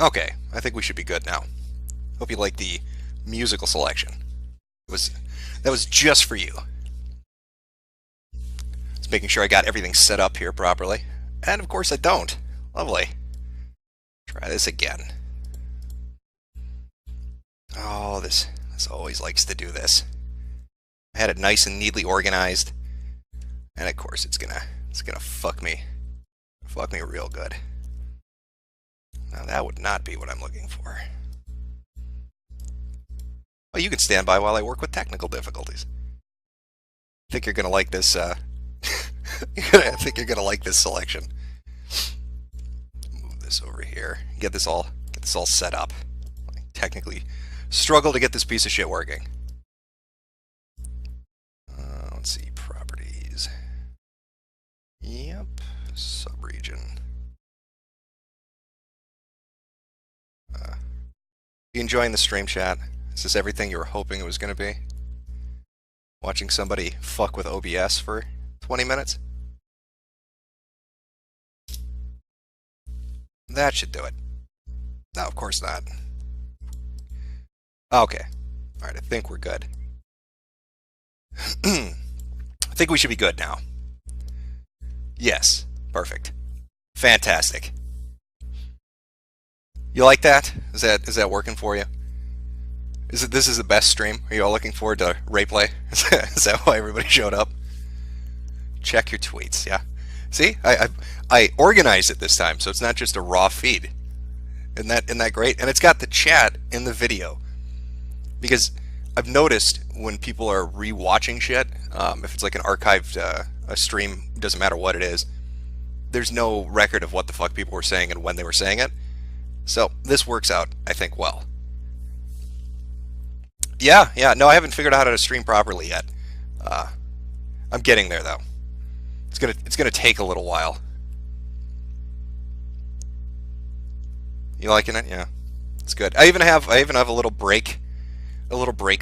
Okay, I think we should be good now. Hope you like the musical selection. That was just for you. Just making sure I got everything set up here properly. And of course I don't. Lovely. Try this again. Oh, this always likes to do this. I had it nice and neatly organized. And of course it's gonna fuck me real good. Now that would not be what I'm looking for. Well, you can stand by while I work with technical difficulties. I think you're gonna like this. I think you're gonna like this selection. Move this over here. Get this all set up. I technically struggle to get this piece of shit working. Let's see, properties. Yep, subregion. You enjoying the stream chat? Is this everything you were hoping it was going to be? Watching somebody fuck with OBS for 20 minutes? That should do it. No, of course not. Okay. Alright, I think we're good. I think we should be good now. Yes. Perfect. Fantastic. You like that? Is that working for you? This is the best stream? Are you all looking forward to Rayplay? Is that why everybody showed up? Check your tweets, yeah. See? I organized it this time, so it's not just a raw feed. Isn't that great? And it's got the chat in the video. Because I've noticed when people are re-watching shit, if it's like an archived a stream, doesn't matter what it is, there's no record of what the fuck people were saying and when they were saying it. So this works out, I think, well. Yeah, no, I haven't figured out how to stream properly yet. I'm getting there though. It's gonna take a little while. You liking it? Yeah, it's good. I even have a little break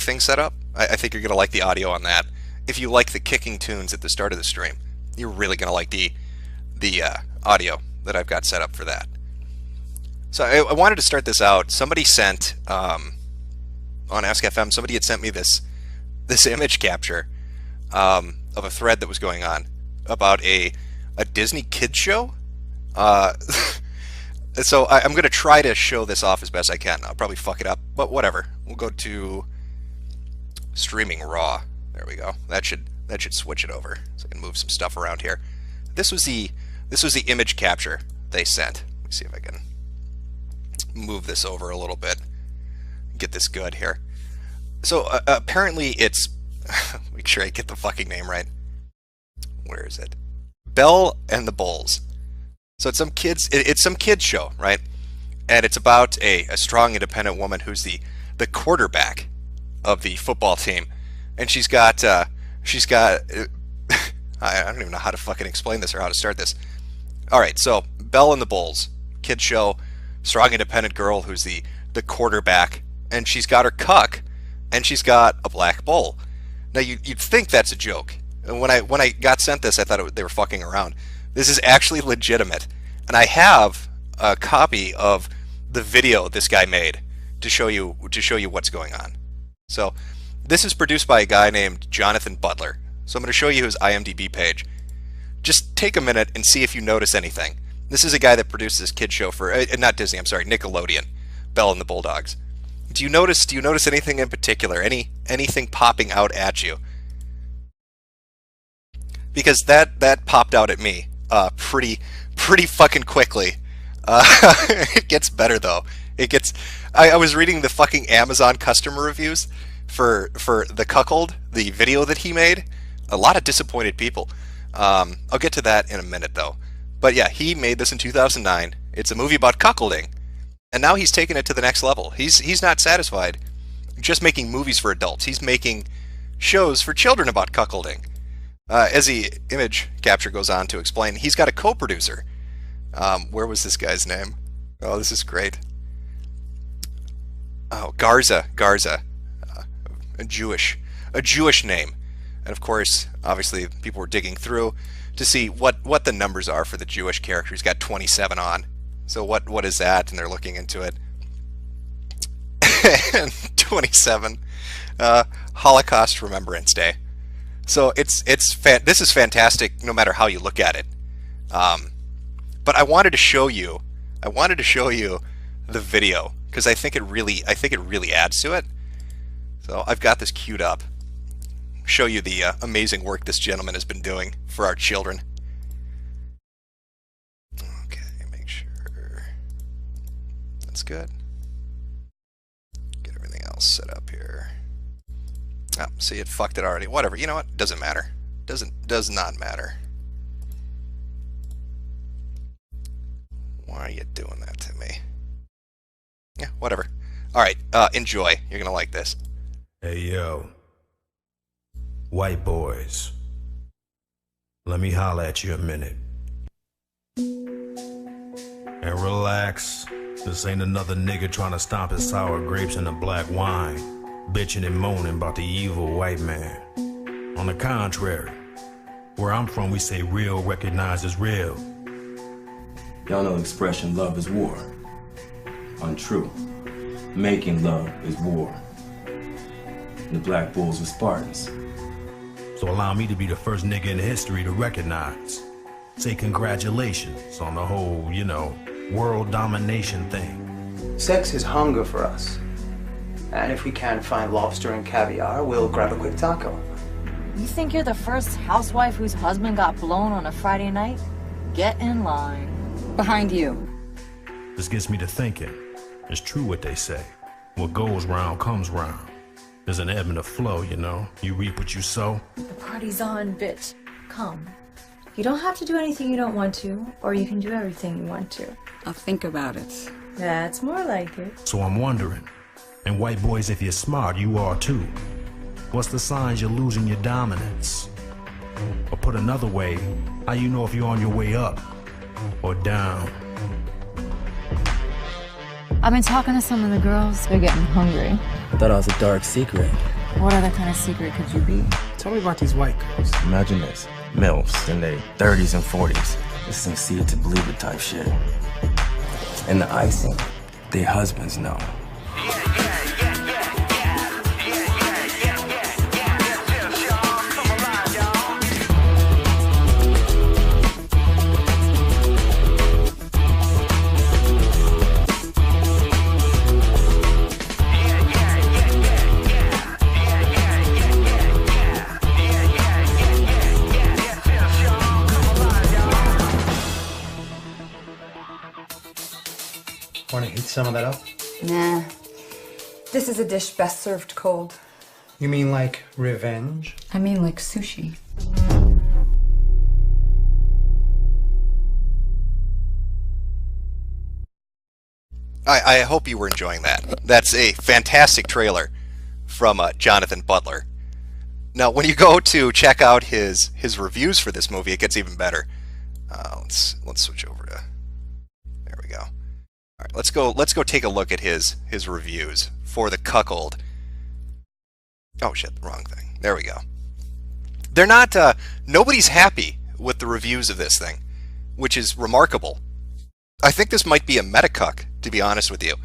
thing set up. I think you're gonna like the audio on that. If you like the kicking tunes at the start of the stream, you're really gonna like the audio that I've got set up for that. So I wanted to start this out. Somebody sent on AskFM. Somebody had sent me this image capture of a thread that was going on about a Disney kids show. So I'm going to try to show this off as best I can. I'll probably fuck it up, but whatever. We'll go to streaming raw. There we go. That should switch it over. So I can move some stuff around here. This was the image capture they sent. Let me see if I can move this over a little bit. Get this good here. So apparently it's make sure I get the fucking name right. Where is it? Belle and the Bulls. So it's some kids show, right? And it's about a strong, independent woman who's the quarterback of the football team, and she's got I don't even know how to fucking explain this or how to start this. All right, so Belle and the Bulls, kids show, strong, independent girl who's the quarterback, and she's got her cuck, and she's got a black bull. Now you'd think that's a joke. And when I got sent this, I thought they were fucking around. This is actually legitimate, and I have a copy of the video this guy made to show you what's going on. So this is produced by a guy named Jonathan Butler. So I'm going to show you his IMDb page. Just take a minute and see if you notice anything. This is a guy that produced this kid show for not Disney. I'm sorry, Nickelodeon. Belle and the Bulldogs. Do you notice anything in particular? Anything popping out at you? Because that popped out at me pretty fucking quickly. It gets better though. It gets. I was reading the fucking Amazon customer reviews for the Cuckold, the video that he made. A lot of disappointed people. I'll get to that in a minute though. But yeah, he made this in 2009. It's a movie about cuckolding, and now he's taken it to the next level. He's not satisfied just making movies for adults. He's making shows for children about cuckolding. As the image capture goes on to explain, he's got a co-producer. Where was this guy's name? Oh, this is great. Oh, Garza, a Jewish name. And of course, obviously, people were digging through to see what the numbers are for the Jewish character. He's got 27 on. So what is that? And they're looking into it. And 27, Holocaust Remembrance Day. So this is fantastic no matter how you look at it. But I wanted to show you the video because I think it really adds to it. So I've got this queued up. Show you the amazing work this gentleman has been doing for our children. Okay, make sure that's good. Get everything else set up here. Oh, see, it fucked it already. Whatever. You know what? Doesn't matter. Does not matter. Why are you doing that to me? Yeah, whatever. All right, enjoy. You're gonna like this. Hey yo, white boys, let me holler at you a minute. And relax, this ain't another nigga trying to stomp his sour grapes in the black wine, bitching and moaning about the evil white man. On the contrary, where I'm from we say real recognizes real. Y'all know the expression love is war. Untrue. Making love is war. The Black Bulls are Spartans. So allow me to be the first nigga in history to recognize. Say congratulations on the whole, you know, world domination thing. Sex is hunger for us. And if we can't find lobster and caviar, we'll grab a quick taco. You think you're the first housewife whose husband got blown on a Friday night? Get in line. Behind you. This gets me to thinking. It's true what they say. What goes round comes round. There's an ebb and a flow, you know. You reap what you sow. The party's on, bitch. Come. You don't have to do anything you don't want to, or you can do everything you want to. I'll think about it. That's more like it. So I'm wondering, and white boys, if you're smart, you are too. What's the signs you're losing your dominance? Or put another way, how you know if you're on your way up or down? I've been talking to some of the girls. They're getting hungry. I thought it was a dark secret. What other kind of secret could you be? Tell me about these white girls. Imagine this. MILFs in their 30s and 40s. This is see it to believe it type shit. And the icing, their husbands know. Want to heat some of that up? Nah. This is a dish best served cold. You mean like revenge? I mean like sushi. I hope you were enjoying that. That's a fantastic trailer from Jonathan Butler. Now, when you go to check out his reviews for this movie, it gets even better. Let's switch over to. There we go. All right, let's go take a look at his reviews for The Cuckold. Oh shit, the wrong thing. There we go. They're not. Nobody's happy with the reviews of this thing, which is remarkable. I think this might be a metacuck, to be honest with you,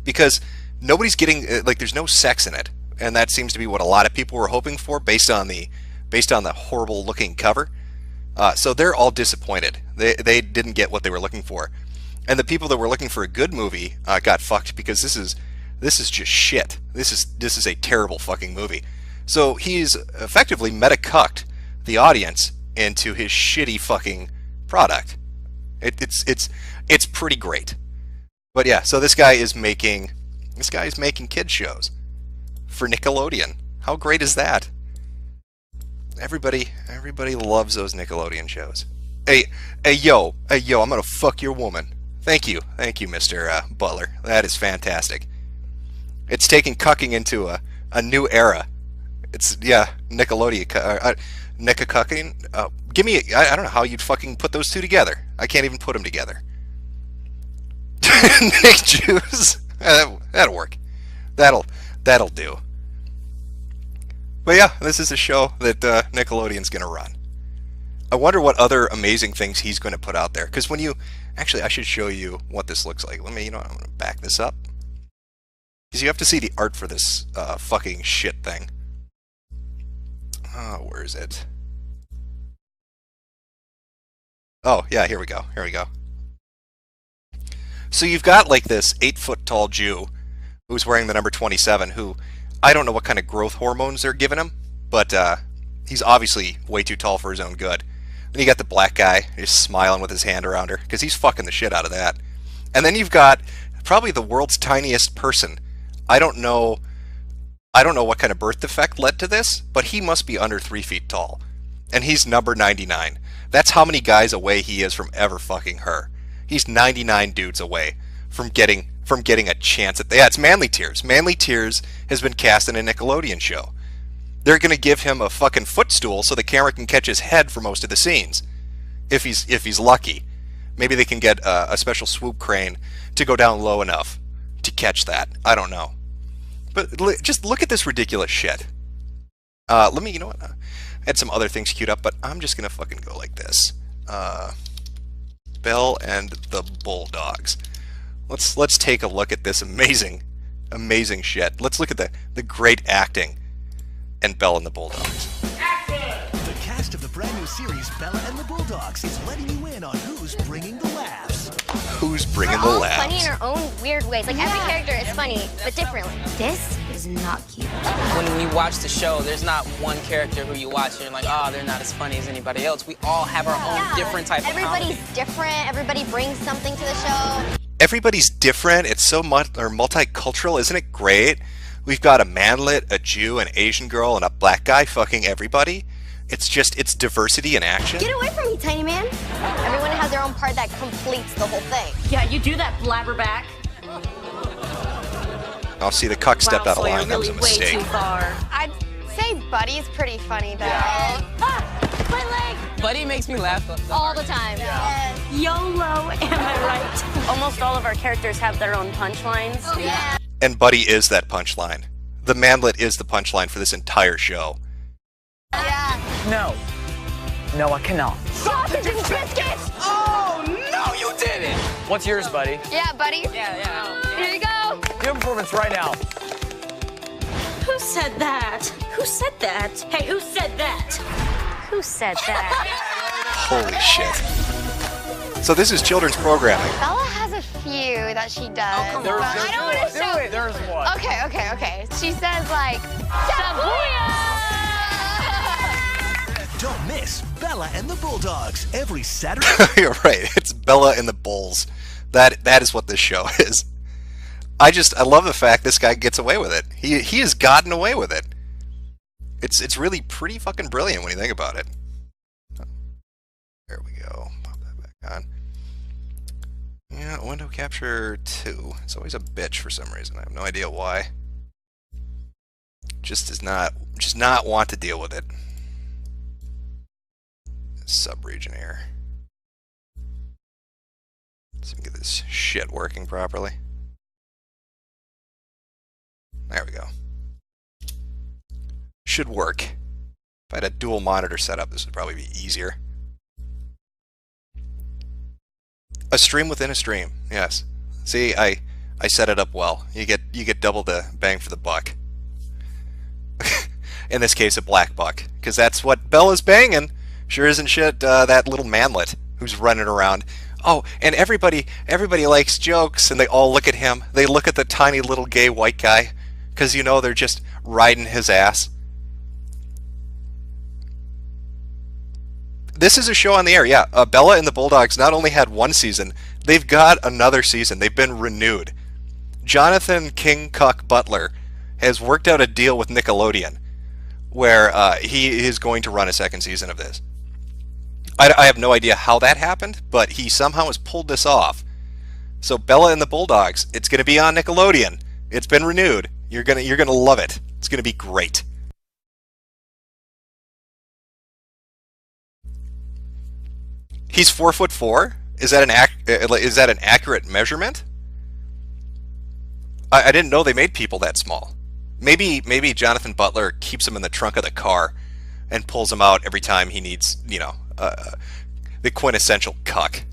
because nobody's getting like there's no sex in it, and that seems to be what a lot of people were hoping for based on the horrible looking cover. So they're all disappointed. They didn't get what they were looking for, and the people that were looking for a good movie got fucked because this is just shit. This is a terrible fucking movie. So he's effectively metacucked the audience into his shitty fucking product. It's pretty great. But yeah, so this guy is making kid shows for Nickelodeon. How great is that? Everybody loves those Nickelodeon shows. Hey yo, I'm gonna fuck your woman. Thank you, Mr. Butler. That is fantastic. It's taking cucking into a new era. It's Nickelodeon, Nicka-cucking. Give me, I don't know how you'd fucking put those two together. I can't even put them together. Nick Juice. That'll work. That'll do. But yeah, this is a show that Nickelodeon's gonna run. I wonder what other amazing things he's going to put out there. Because when you... Actually, I should show you what this looks like. Let me, I'm going to back this up. Because you have to see the art for this fucking shit thing. Oh, where is it? Oh, yeah, here we go. Here we go. So you've got like this 8-foot tall Jew who's wearing the number 27, who I don't know what kind of growth hormones they're giving him, but he's obviously way too tall for his own good. Then you got the black guy just smiling with his hand around her, because he's fucking the shit out of that. And then you've got probably the world's tiniest person. I don't know what kind of birth defect led to this, but he must be under 3 feet tall. And he's number 99. That's how many guys away he is from ever fucking her. He's 99 dudes away from getting a chance at... Yeah, it's Manly Tears. Manly Tears has been cast in a Nickelodeon show. They're going to give him a fucking footstool so the camera can catch his head for most of the scenes. If he's lucky. Maybe they can get a special swoop crane to go down low enough to catch that. I don't know. But just look at this ridiculous shit. Let me, you know what? I had some other things queued up, but I'm just going to fucking go like this. Belle and the Bulldogs. Let's take a look at this amazing shit. Let's look at the great acting in Belle and the Bulldogs. The cast of the brand new series Bella and the Bulldogs is letting you in on who's bringing the laughs. Who's bringing the all laughs? funny in our own weird ways. Like every character is funny, but differently. This is not cute. When you watch the show, there's not one character who you watch and you're like, oh, they're not as funny as anybody else. We all have our own different type of comedy. Everybody's different. Everybody brings something to the show. Everybody's different. It's so multicultural. Isn't it great? We've got a manlet, a Jew, an Asian girl, and a black guy fucking everybody. It's diversity in action. Get away from me, tiny man. Everyone has their own part that completes the whole thing. Yeah, you do that, blabberback. I'll see the cuck stepped out of line. That was a mistake. Way too far. I'd say Buddy's pretty funny, though. Yeah. Ah, my leg! Buddy makes me laugh all the time. Yeah. YOLO, am I right? Almost all of our characters have their own punchlines. Oh, yeah. And Buddy is that punchline. The manlet is the punchline for this entire show. Yeah. No. No, I cannot. Sausage and biscuits! Oh, no, you didn't! What's yours, buddy? Yeah, Buddy. Yeah. Here you go. Do a performance right now. Who said that? Who said that? Hey, who said that? Who said that? Holy shit. So this is children's programming. Bella has a few that she does. Oh, come on. I don't want to show. There's one. Okay. She says like, Don't miss Bella and the Bulldogs every Saturday. You're right. It's Bella and the Bulls. That is what this show is. I love the fact this guy gets away with it. He has gotten away with it. It's really pretty fucking brilliant when you think about it. There we go. Pop that back on. Yeah, window capture 2. It's always a bitch for some reason. I have no idea why. Just not want to deal with it. Sub-region error. Let's get this shit working properly. There we go. Should work. If I had a dual monitor setup, this would probably be easier. A stream within a stream, yes. See, I set it up well. You get double the bang for the buck. In this case, a black buck, because that's what Bella's banging. Sure isn't shit that little manlet who's running around. Oh, and everybody likes jokes, and they all look at him. They look at the tiny little gay white guy, because you know they're just riding his ass. This is a show on the air, yeah. Bella and the Bulldogs not only had one season, they've got another season. They've been renewed. Jonathan King Cuck Butler has worked out a deal with Nickelodeon where he is going to run a second season of this. I have no idea how that happened, but he somehow has pulled this off. So Bella and the Bulldogs, it's going to be on Nickelodeon. It's been renewed. You're gonna love it. It's going to be great. He's 4'4". Is that an accurate measurement? I didn't know they made people that small. Maybe Jonathan Butler keeps him in the trunk of the car and pulls him out every time he needs, the quintessential cuck.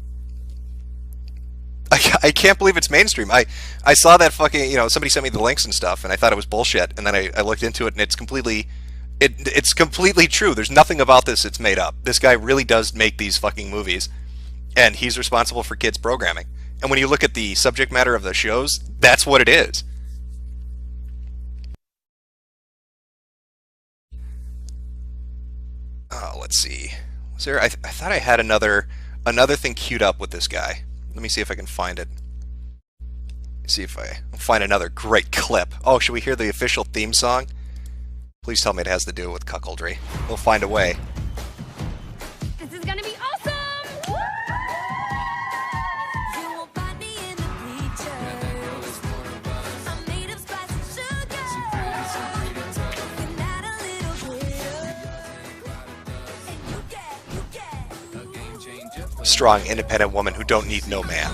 I can't believe it's mainstream. I saw that fucking, somebody sent me the links and stuff, and I thought it was bullshit, and then I looked into it, and it's completely true. There's nothing about this that's made up. This guy really does make these fucking movies, and he's responsible for kids programming. And when you look at the subject matter of the shows, that's what it is. Oh, let's see. Was there? I thought I had another thing queued up with this guy. Let me see if I can find it. See if I find another great clip. Oh, should we hear the official theme song? Please tell me it has to do with cuckoldry. We'll find a way. This is gonna be awesome! Strong, independent woman who don't need no man.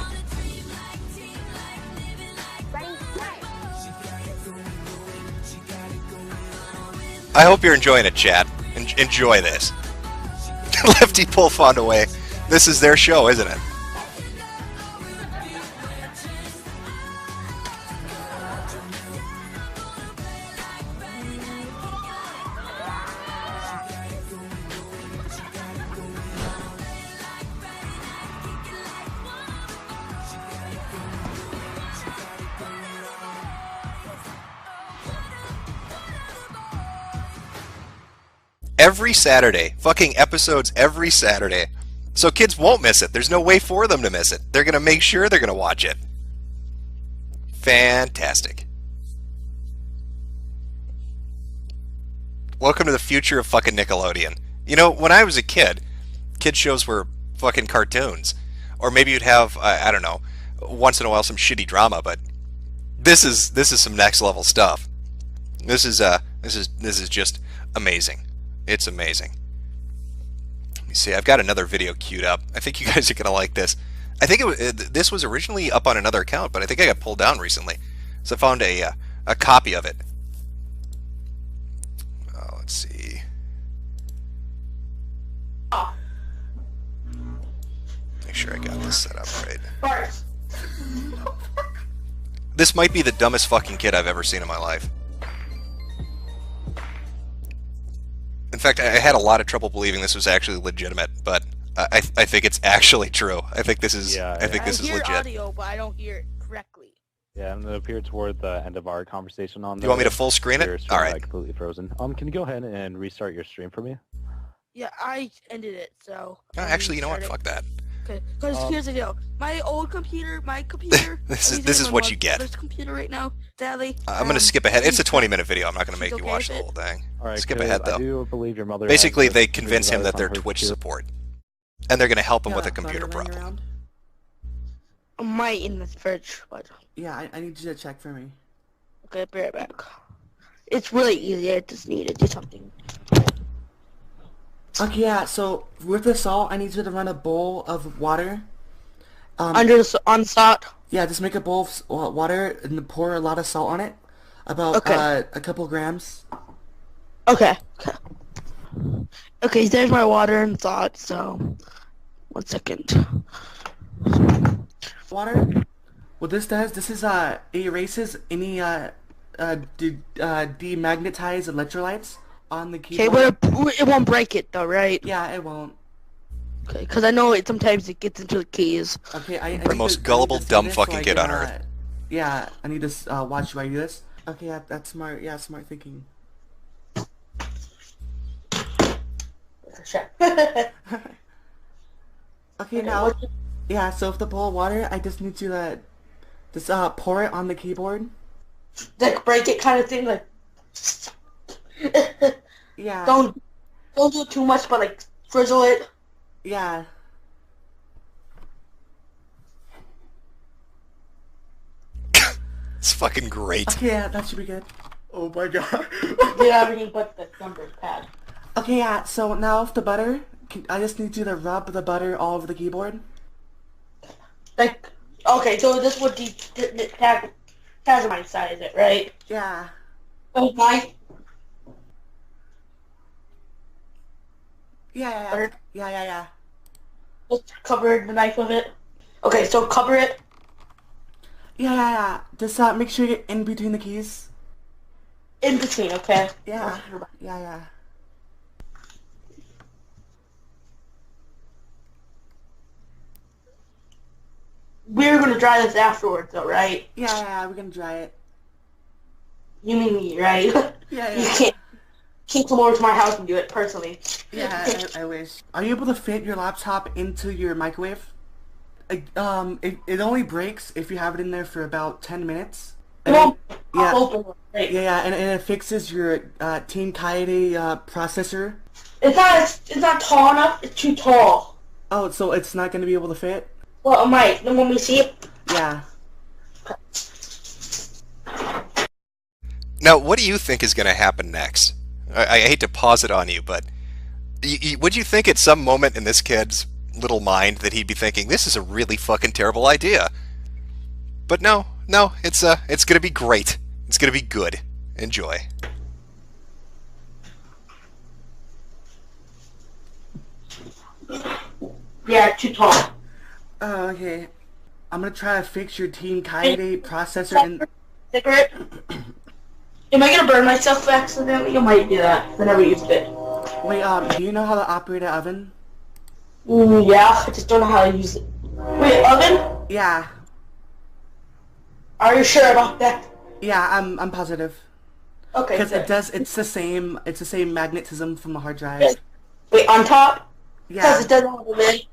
I hope you're enjoying it, chat. Enjoy this. Lefty Pull found a way. This is their show, isn't it? Every Saturday. Fucking episodes every Saturday. So kids won't miss it. There's no way for them to miss it. They're going to make sure they're going to watch it. Fantastic. Welcome to the future of fucking Nickelodeon. When I was a kid, kid shows were fucking cartoons. Or maybe you'd have, I don't know, once in a while some shitty drama, but this is some next level stuff. This is just amazing. It's amazing. Let me see. I've got another video queued up. I think you guys are gonna like this. I think this was originally up on another account, but I think I got pulled down recently, so I found a copy of it. Let's see. Make sure I got this set up right. This might be the dumbest fucking kid I've ever seen in my life. In fact, I had a lot of trouble believing this was actually legitimate, but I think it's actually true. I think this is this is legit. I hear audio, but I don't hear it correctly. Yeah, I'm gonna appear toward the end of our conversation on. Do you want me to full screen it? All right. Completely frozen. Can you go ahead and restart your stream for me? Yeah, I ended it. So. Actually, you know what? Fuck that. Okay, because here's the deal. My computer. this is what you get. This computer right now, sadly. I'm gonna skip ahead. It's a 20-minute video. I'm not gonna make you watch the whole thing. All right, skip ahead though. I do believe your mother. Basically, they convince him that they're Twitch support, and they're gonna help him with a computer problem. My in the fridge, but. Yeah, I need you to check for me. Okay, be right back. It's really easy. I just need to do something. Okay, yeah, so with the salt, I need you to run a bowl of water. On salt? Yeah, just make a bowl of water and pour a lot of salt on it. About a couple grams. Okay. Okay, there's my water and salt, so 1 second. Water? What this does, it erases any demagnetized electrolytes on the keyboard. Okay, but it won't break it though, right? Yeah, it won't. Okay, because I know it gets into the keys. Okay, I the most gullible, dumb fucking kid on earth. Yeah, I need to watch while I do this. Okay, yeah, that's smart. Yeah, smart thinking. Okay, now, yeah, so with the bowl of water, I just need you to just pour it on the keyboard. Like break it kind of thing, like. Yeah. Don't do it too much, but like frizzle it. Yeah. It's fucking great. Okay, yeah, that should be good. Oh my god. Yeah, everything but the numbers pad. Okay, yeah, so now with the butter, I just need you to rub the butter all over the keyboard. Like, okay, so this would tag my size, it, right? Yeah. Oh, my. Yeah. Just cover the knife with it. Okay, so cover it. Yeah. Just make sure you're in between the keys. In between, okay? Yeah. We're gonna dry this afterwards, though, right? Yeah, we're gonna dry it. You mean me, right? Yeah. You can't come over to my house and do it personally. Yeah, I wish. Are you able to fit your laptop into your microwave? It only breaks if you have it in there for about 10 minutes. Well, Yeah, open it. yeah, and it fixes your Team Kaede processor. It's not tall enough. It's too tall. Oh, so it's not gonna be able to fit? Well, it might. Then when we see it. Yeah. Now, what do you think is going to happen next? I hate to pause it on you, but would you think at some moment in this kid's little mind that he'd be thinking, this is a really fucking terrible idea? But no, it's going to be great. It's going to be good. Enjoy. Yeah, too tall. Oh, okay. I'm gonna try to fix your Team Kaede processor and... Cigarette? Am I gonna burn myself accidentally? I might do that. I never used it. Wait, do you know how to operate an oven? Yeah, I just don't know how to use it. Wait, oven? Yeah. Are you sure about that? Yeah, I'm positive. Okay. Because it's the same magnetism from the hard drive. Wait, on top? Yeah. Because it doesn't have a lid?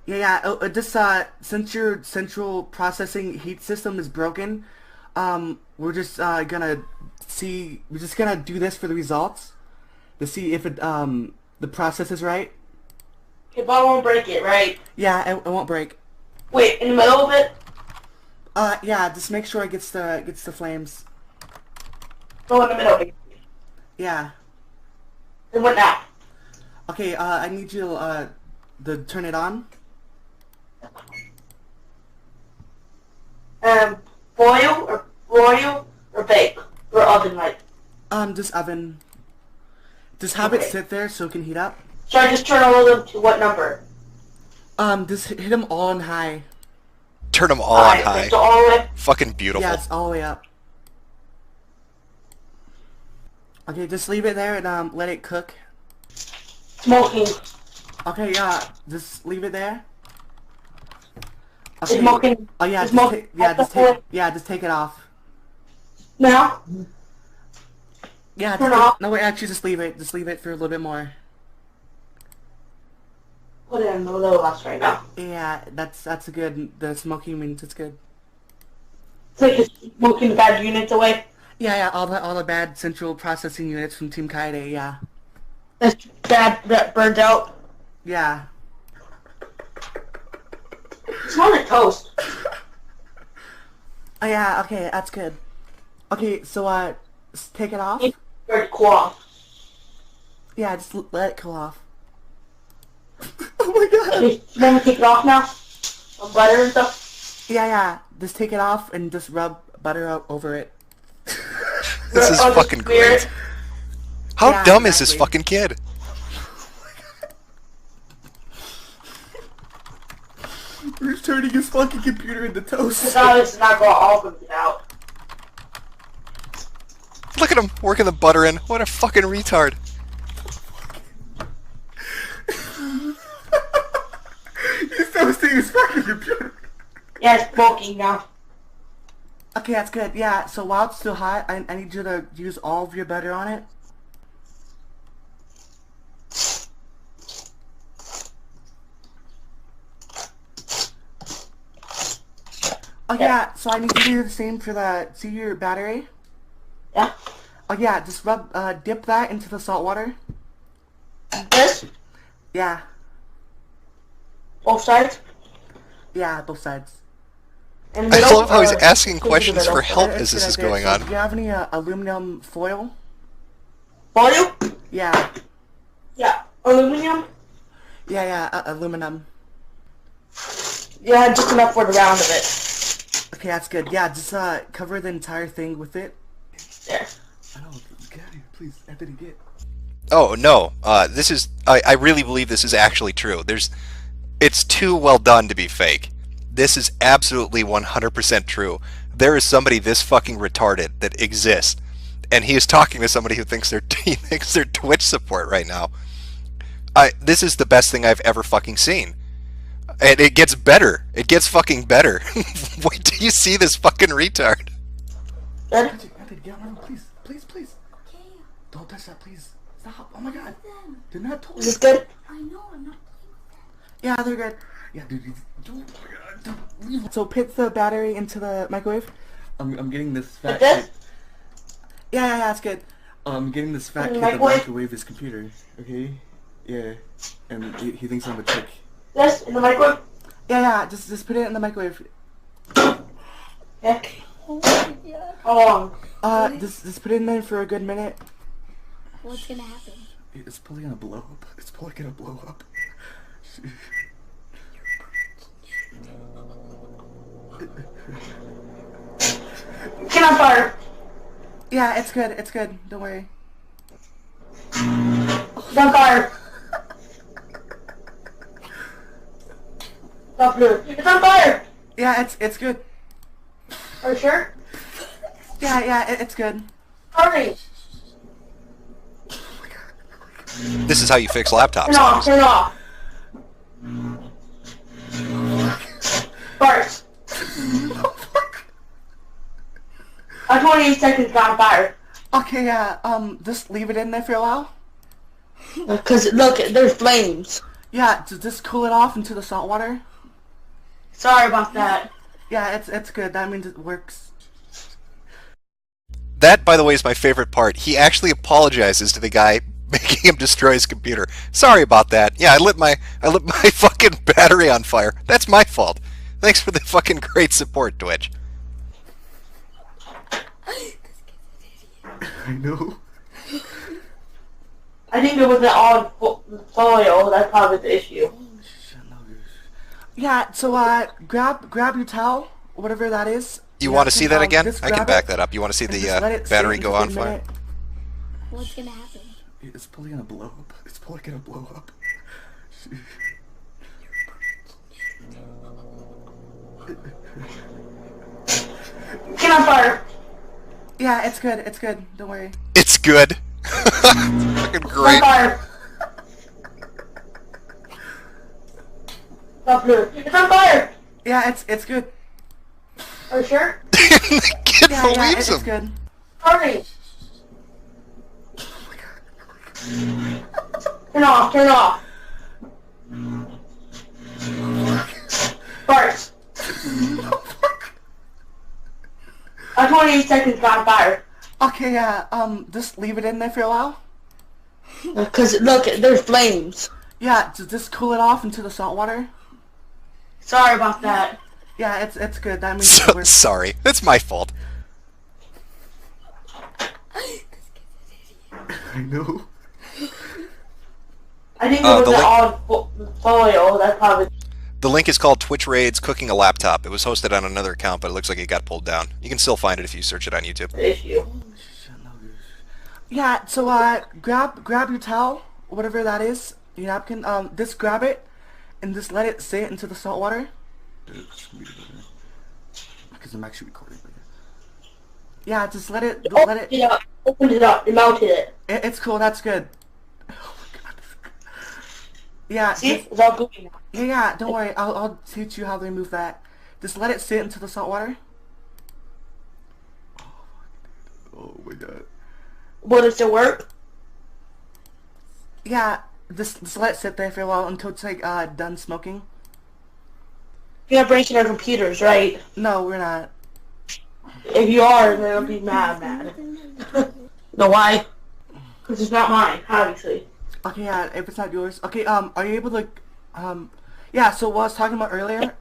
Yeah. Just since your central processing heat system is broken, we're just gonna do this for the results to see if the process is right. Okay, but I won't break it, right? Yeah, it won't break. Wait, in the middle of it? Yeah, just make sure it gets the flames. Go in the middle. Yeah. And what now? Okay, I need you to turn it on. Boil or bake or oven like? Just oven. Just have it sit there so it can heat up. Should I just turn all of them to what number? Just hit them all on high. Turn them all on high. So all the way? Fucking beautiful. Yeah, it's all the way up. Okay, just leave it there and let it cook. Smoking. Okay, yeah, just leave it there. Okay. Smoking. Oh yeah, just take it off. Now? Yeah, turn off. No, wait, actually, just leave it. Just leave it for a little bit more. Put it in the low last right now. Yeah, that's a good. The smoking means it's good. It's like it's smoking the bad units away. Yeah, all the bad central processing units from Team Kaede. Yeah. That's bad. That burned out. Yeah. It smells like toast. Oh yeah. Okay, that's good. Okay, so just take it off. Let it cool off. Yeah, just let it cool off. Oh my god. Okay, then we take it off now. Some butter and stuff. Yeah. Just take it off and just rub butter over it. This is fucking great. How dumb is this fucking kid? He's turning his fucking computer into toast. Now it's not going all of it out. Look at him working the butter in. What a fucking retard. He's toasting his fucking computer. Yeah, it's smoking now. Okay, that's good. Yeah, so while it's still hot, I need you to use all of your butter on it. Oh yeah, so I need you to do the same for see your battery? Yeah. Oh yeah, just dip that into the salt water. This? Yeah. Both sides? Yeah, both sides. I love how he's asking questions for help as this is going on. Do you have any aluminum foil? Foil? Yeah. Yeah. Aluminum? Yeah, aluminum. Yeah, just enough for the round of it. Okay, that's good. Yeah, just cover the entire thing with it. There. I don't get here, please, Anthony, get. Oh no, this is. I really believe this is actually true. It's too well done to be fake. This is absolutely 100% true. There is somebody this fucking retarded that exists, and he is talking to somebody who thinks he thinks they're Twitch support right now. This is the best thing I've ever fucking seen. And it gets better. It gets fucking better. Wait till you see this fucking retard. Anthony, get on, please, please, please. Okay. Don't touch that, please. Stop. Oh my god. They're not toys. Is this good? I know, I'm not. Yeah, they're good. Yeah, dude. Oh my god. Dude. So put the battery into the microwave. I'm getting this fat kid. Yeah, that's good. I'm getting this fat kid to microwave his computer. Okay? Yeah. And he thinks I'm a chick. Yes, in the microwave? Yeah, just put it in the microwave. Yeah. How long? Just put it in there for a good minute. What's gonna happen? It's probably gonna blow up. It's probably gonna blow up. Get on fire! Yeah, it's good. It's good. Don't worry. It's on fire! Stop here. It's on fire! Yeah, it's good. Are you sure? Yeah, it's good. Hurry! This is how you fix laptops. Turn off, turn off! First. 28 seconds got on fire. Okay, just leave it in there for a while. Because, look, there's flames. Yeah, just cool it off into the salt water. Sorry about that. Yeah, it's good. That means it works. That, by the way, is my favorite part. He actually apologizes to the guy making him destroy his computer. Sorry about that. Yeah, I lit my fucking battery on fire. That's my fault. Thanks for the fucking great support, Twitch. I know. I think it was an odd foil. That's probably the issue. Yeah, so grab your towel, whatever that is. You want to see that again? I can back that up. You want to see the battery go on fire? What's gonna happen? It's probably gonna blow up. It's probably gonna blow up. Get on fire! Yeah, it's good. It's good. Don't worry. It's good. Fucking great. Get on fire! Stop here. It's on fire! Yeah, it's good. Are you sure? The kid believes him. It's good. Hurry! Turn off, turn off. First. 28 seconds got on fire. Okay, just leave it in there for a while. Because, look, there's flames. Yeah, just cool it off into the salt water. Sorry about that. Yeah, it's good. That means it works. Sorry. It's my fault. I know. I think it was an odd foil. That's probably... The link is called Twitch Raids Cooking a Laptop. It was hosted on another account, but it looks like it got pulled down. You can still find it if you search it on YouTube. Issue. Yeah, so grab your towel, whatever that is, your napkin. Just grab it and just let it sit into the salt water. Because I'm actually recording. Yeah, just let it. Yeah, opened it up. It melted it. It's cool. That's good. Oh my god. Yeah. See, it's all gooey now. Yeah. Don't worry. I'll teach you how to remove that. Just let it sit into the salt water. Oh my god. Will it still work? Yeah. Just let it sit there for a while until it's like done smoking. You're not breaking our computers, right? No, we're not. If you are, then I'll be mad. No, why? Because it's not mine, obviously. Okay, yeah, if it's not yours. Okay, are you able to, yeah, so what I was talking about earlier,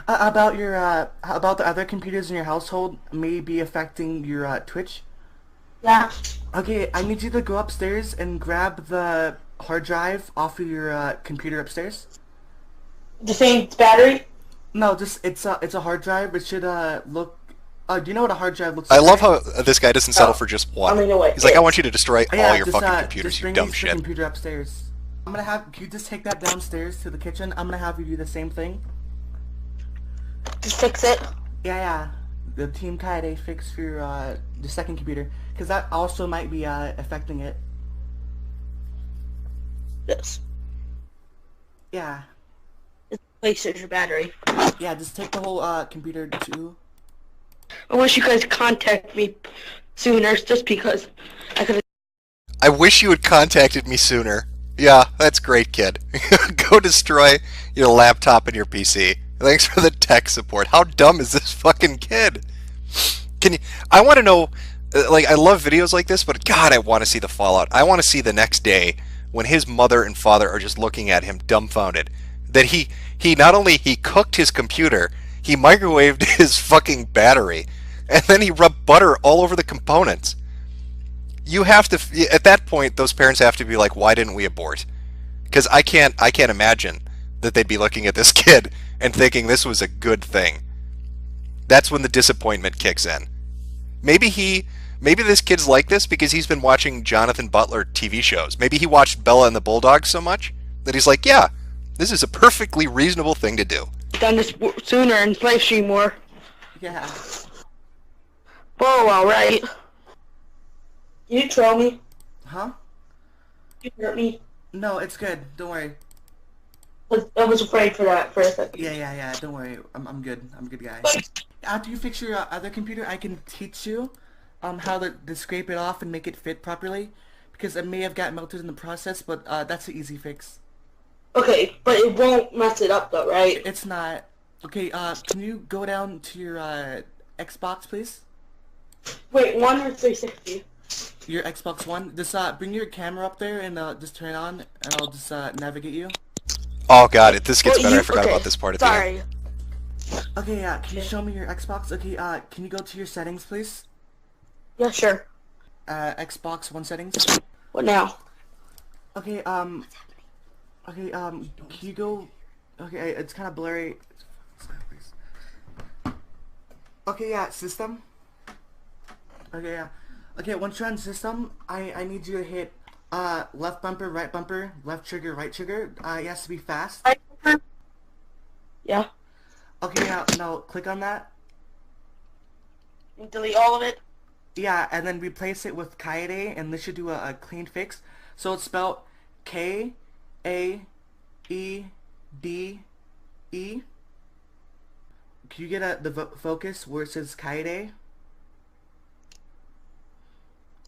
about your, about the other computers in your household may be affecting your, Twitch? Yeah. Okay, I need you to go upstairs and grab the hard drive off of your, computer upstairs. The same battery? No, just, it's a hard drive. It should, look Do you know what a hard drive looks I like? love how this guy doesn't settle for just one. I mean, no, wait, He's like, I want you to destroy all your just, fucking computers, just you bring dumb the shit. computer upstairs. I'm gonna have you just take that downstairs to the kitchen. I'm gonna have you do the same thing. Just fix it. Yeah. The Team Kaede fix for your, the second computer, because that also might be affecting it. Yes. Yeah. It wastes your battery. Yeah, just take the whole computer too. I wish you guys contact me sooner, just because I could. I wish you had contacted me sooner. Yeah, that's great, kid. Go destroy your laptop and your PC. Thanks for the tech support. How dumb is this fucking kid? I want to know, like, I love videos like this, but God, I want to see the fallout. I want to see the next day when his mother and father are just looking at him dumbfounded. That he not only he cooked his computer, he microwaved his fucking battery, and then he rubbed butter all over the components. You have to, at that point, those parents have to be like, why didn't we abort? Because I can't imagine that they'd be looking at this kid and thinking this was a good thing. That's when the disappointment kicks in. Maybe this kid's like this because he's been watching Jonathan Butler TV shows. Maybe he watched Bella and the Bulldogs so much that he's like, yeah, this is a perfectly reasonable thing to do. Done this sooner and live stream more. Yeah. Oh, alright. You troll me? Huh? You hurt me? No, it's good. Don't worry. I was afraid for that for a second. Yeah. Don't worry. I'm good. I'm a good guy. After you fix your other computer, I can teach you how to scrape it off and make it fit properly, because it may have got melted in the process, but that's an easy fix. Okay, but it won't mess it up though, right? It's not. Okay, can you go down to your Xbox, please? Wait, 1 or 360? Your Xbox One. Just bring your camera up there and just turn it on, and I'll just navigate you. Oh god, this gets better. I forgot about this part at the end. Okay, can you show me your Xbox? Okay, can you go to your settings, please? Yeah, sure. Xbox One settings. What now? Okay, can you go... Okay, it's kind of blurry. Okay, yeah, system. Okay, yeah. Okay, once you're on system, I need you to hit left bumper, right bumper, left trigger, right trigger. It has to be fast. Right bumper? Yeah. Okay, yeah, now click on that. And delete all of it? Yeah, and then replace it with Kaede, and this should do a clean fix. So it's spelled K-A-E-D-E. Can you get the focus where it says Kaede?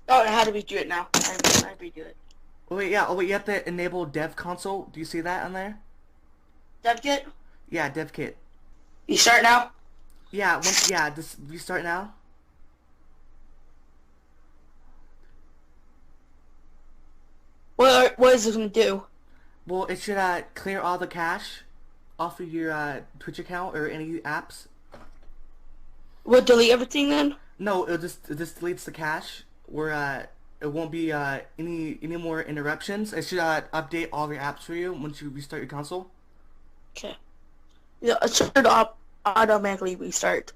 Oh, how do we do it now? How do we do it? Oh wait, yeah. Oh wait, you have to enable Dev Console. Do you see that on there? Dev Kit? Yeah, Dev Kit. You start now? Yeah. Just you start now. What is this gonna do? Well, it should clear all the cache off of your Twitch account or any apps. Will it delete everything then? No, it just deletes the cache. Where it won't be any more interruptions. It should update all your apps for you once you restart your console. Okay. Yeah, it should automatically restart.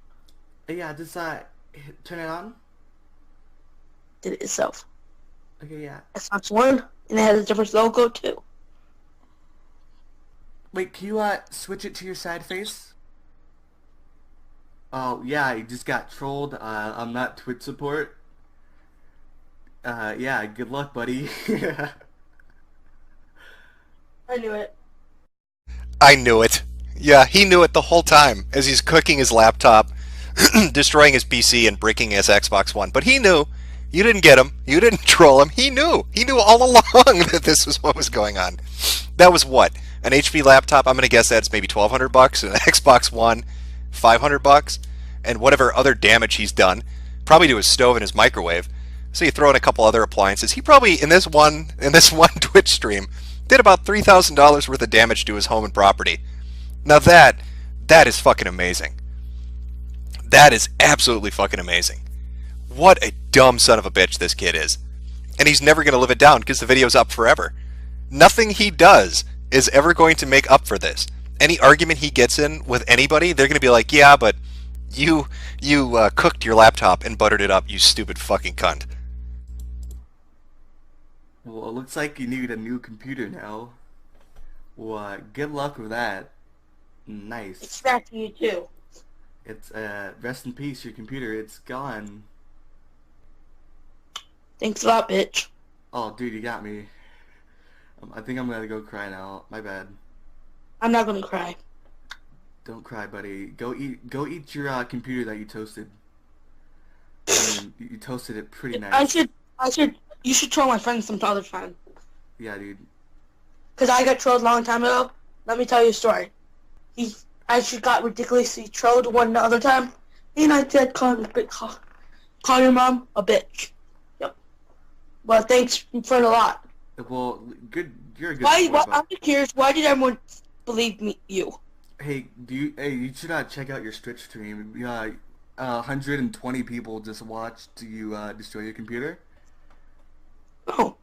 Yeah, just turn it on. Did it itself. Okay, yeah. Xbox One, and it has a different logo too. Wait, can you switch it to your side face? Oh yeah, you just got trolled. I'm not Twitch support. Yeah, good luck, buddy. I knew it. I knew it. Yeah, he knew it the whole time as he's cooking his laptop, destroying his PC, and breaking his Xbox One. But he knew. You didn't get him. You didn't troll him. He knew. He knew all along that this was what was going on. That was what? An HP laptop? I'm going to guess that's maybe $1,200. An Xbox One, $500. And whatever other damage he's done. Probably to his stove and his microwave. So you throw in a couple other appliances. He probably, in this one Twitch stream, did about $3,000 worth of damage to his home and property. Now that is fucking amazing. That is absolutely fucking amazing. What a dumb son of a bitch this kid is. And he's never going to live it down because the video's up forever. Nothing he does is ever going to make up for this. Any argument he gets in with anybody, they're going to be like, yeah, but You cooked your laptop and buttered it up, you stupid fucking cunt. Well, it looks like you need a new computer now. Well, good luck with that. Nice. It's back to you too. It's, rest in peace, your computer. It's gone. Thanks a lot, bitch. Oh, dude, you got me. I think I'm gonna go cry now. My bad. I'm not gonna cry. Don't cry, buddy. Go eat your computer that you toasted. I mean, you toasted it pretty nice. You should troll my friends some other time. Yeah, dude. Cause I got trolled a long time ago. Let me tell you a story. I actually got ridiculously trolled one other time, and I did call your mom a bitch. Yep. Well, thanks for a lot. Well, good. You're a good. I'm just curious. Why did everyone believe you? Hey, you should check out your Twitch stream. 120 people just watched you destroy your computer. Oh.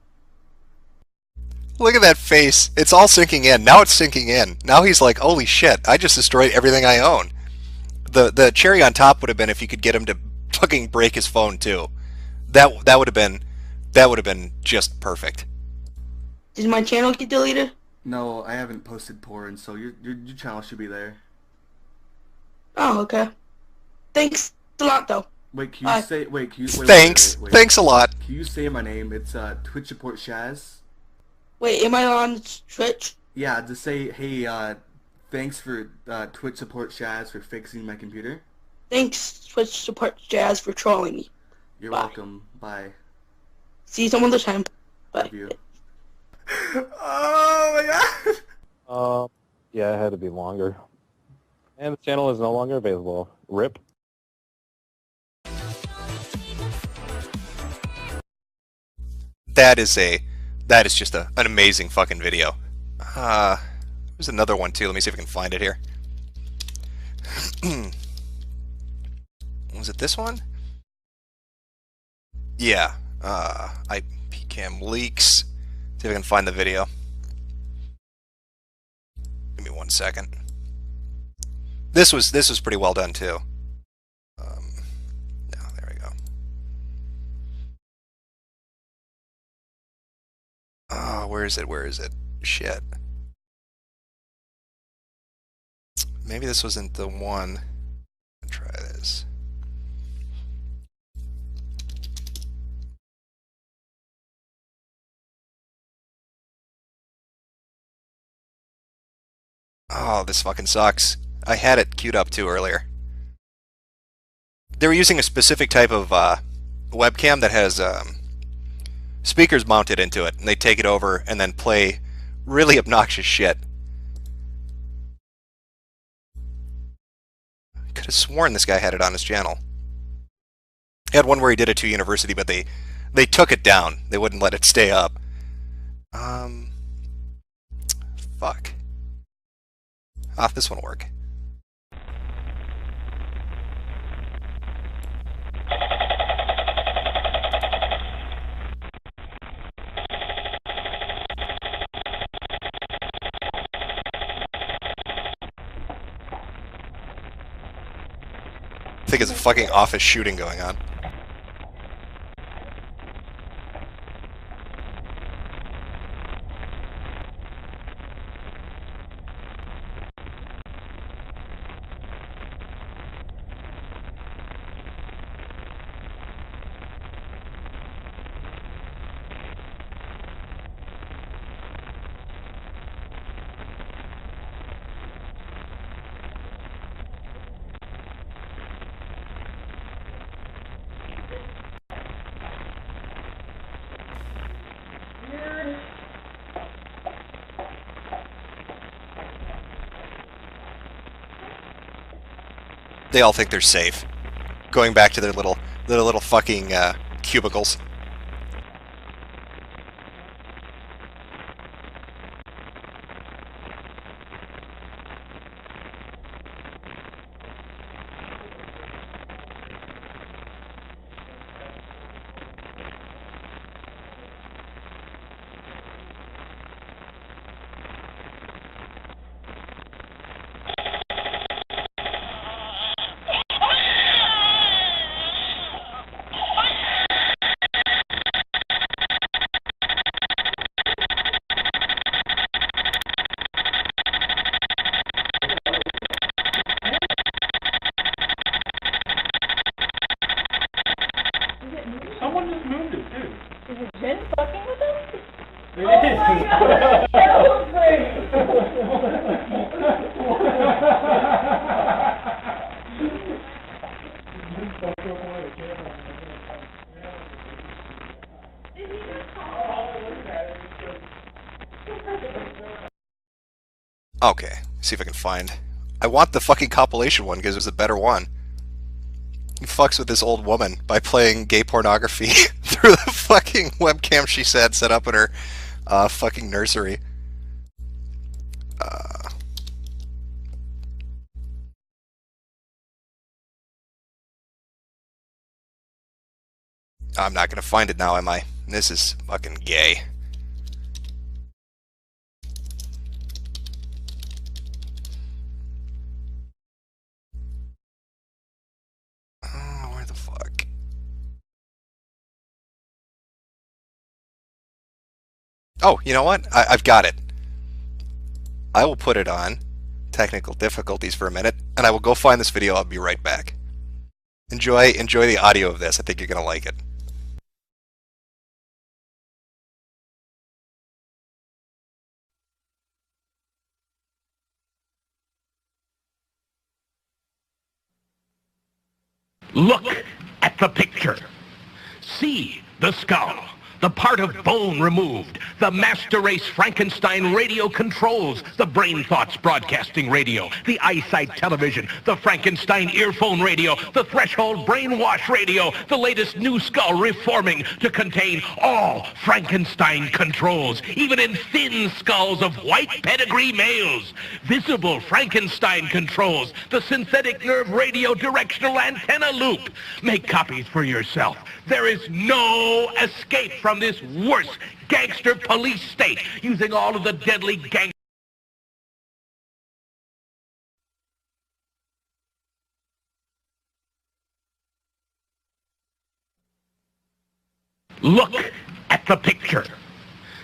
Look at that face. It's all sinking in. Now it's sinking in. Now he's like, holy shit, I just destroyed everything I own. The cherry on top would have been if you could get him to fucking break his phone too. That would have been just perfect. Did my channel get deleted? No, I haven't posted porn, so your channel should be there. Oh, okay. Thanks a lot, though. Wait, can you say? Wait, can you? Thanks. Wait. Thanks a lot. Can you say my name? It's Twitch support Shaz. Wait, am I on Twitch? Yeah, just say, hey, thanks for Twitch support Shaz for fixing my computer. Thanks, Twitch support Shaz, for trolling me. You're welcome. Bye. See you some other time. Bye. Love you. Oh my god! Yeah, it had to be longer. And the channel is no longer available. RIP. That is just an amazing fucking video. There's another one too. Let me see if I can find it here. Was it this one? Yeah. IP cam leaks. See if I can find the video. Give me 1 second. This was pretty well done too. No, there we go. Oh, where is it? Where is it? Shit. Maybe this wasn't the one. Try this. Oh, this fucking sucks. I had it queued up too earlier. They were using a specific type of webcam that has speakers mounted into it, and they take it over and then play really obnoxious shit. I could have sworn this guy had it on his channel. He had one where he did it to university, but they took it down. They wouldn't let it stay up. Fuck. Ah, this one will work. I think it's a fucking office shooting going on. They all think they're safe, going back to their little fucking cubicles. been fucking with us? Oh my god, that was Okay, see if I can find. I want the fucking compilation one because it was a better one. He fucks with this old woman by playing gay pornography through the fucking webcam she said set up in her fucking nursery. I'm not gonna find it now, am I? This is fucking gay. Where the fuck? Oh, you know what? I've got it. I will put it on technical difficulties for a minute, and I will go find this video. I'll be right back. Enjoy the audio of this. I think you're gonna like it. Look at the picture. See the skull, the part of bone removed, the master race Frankenstein radio controls, the brain thoughts broadcasting radio, the eyesight television, the Frankenstein earphone radio, the threshold brainwash radio, the latest new skull reforming to contain all Frankenstein controls, even in thin skulls of white pedigree males. Visible Frankenstein controls, the synthetic nerve radio directional antenna loop. Make copies for yourself. There is no escape from this worst gangster police state using all of the deadly gang. Look at the picture.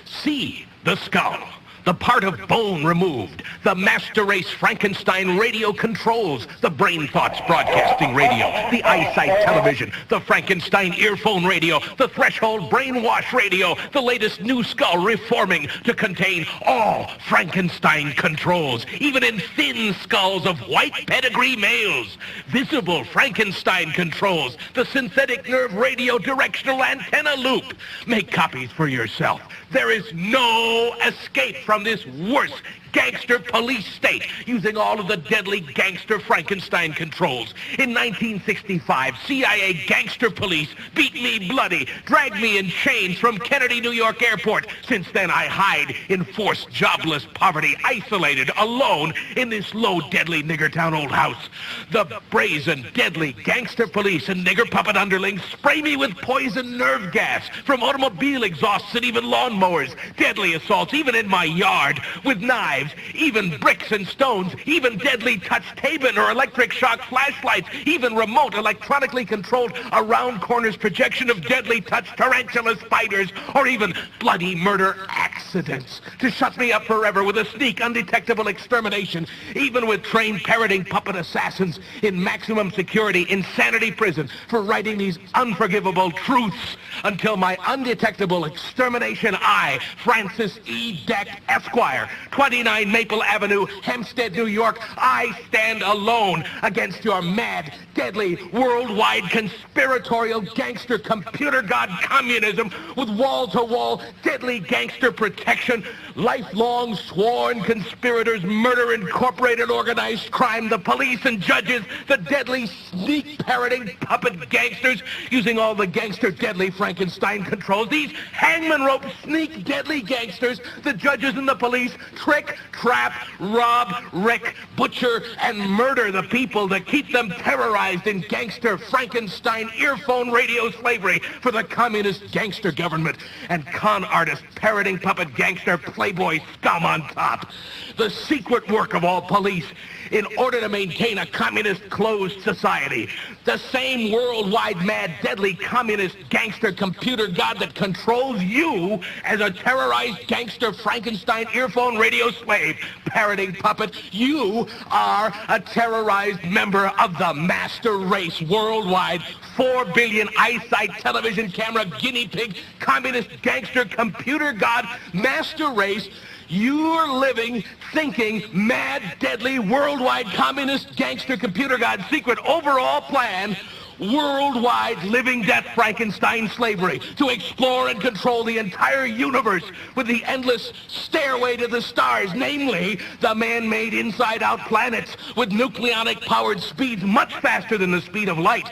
See the skull, the part of bone removed, the master race Frankenstein radio controls, the brain thoughts broadcasting radio, the eyesight television, the Frankenstein earphone radio, the threshold brainwash radio, the latest new skull reforming to contain all Frankenstein controls, even in thin skulls of white pedigree males. Visible Frankenstein controls, the synthetic nerve radio directional antenna loop. Make copies for yourself. There is no escape from this worst gangster police state using all of the deadly gangster Frankenstein controls. In 1965, CIA gangster police beat me bloody, dragged me in chains from Kennedy, New York airport. Since then, I hide in forced jobless poverty, isolated, alone in this low, deadly nigger town old house. The brazen, deadly gangster police and nigger puppet underlings spray me with poison nerve gas from automobile exhausts and even lawnmowers. Deadly assaults, even in my yard, with knives, even bricks and stones, even deadly touch Tabin or electric shock flashlights, even remote electronically controlled around corners projection of deadly touch tarantula spiders, or even bloody murder accidents to shut me up forever with a sneak undetectable extermination, even with trained parroting puppet assassins in maximum security insanity prison for writing these unforgivable truths until my undetectable extermination. I, Francis E. Deck, Esquire, 29 Maple Avenue, Hempstead, New York, I stand alone against your mad, deadly, worldwide conspiratorial gangster computer god communism with wall-to-wall deadly gangster protection, lifelong sworn conspirators, murder, incorporated organized crime, the police and judges, the deadly sneak parroting puppet gangsters using all the gangster deadly Frankenstein controls, these hangman rope sneak deadly gangsters, the judges and the police trick, trap, rob, wreck, butcher, and murder the people to keep them terrorized in gangster Frankenstein earphone radio slavery for the communist gangster government and con artist parroting puppet gangster playboy scum on top. The secret work of all police in order to maintain a communist closed society. The same worldwide mad deadly communist gangster computer god that controls you as a terrorized gangster Frankenstein earphone radio slave. Parroting puppet, you are a terrorized member of the master race worldwide. 4 billion eyesight television camera guinea pig communist gangster computer god master race. You're living, thinking, mad, deadly, worldwide communist gangster computer god secret overall plan, worldwide living death Frankenstein slavery to explore and control the entire universe with the endless stairway to the stars, namely the man-made inside-out planets with nucleonic-powered speeds much faster than the speed of light.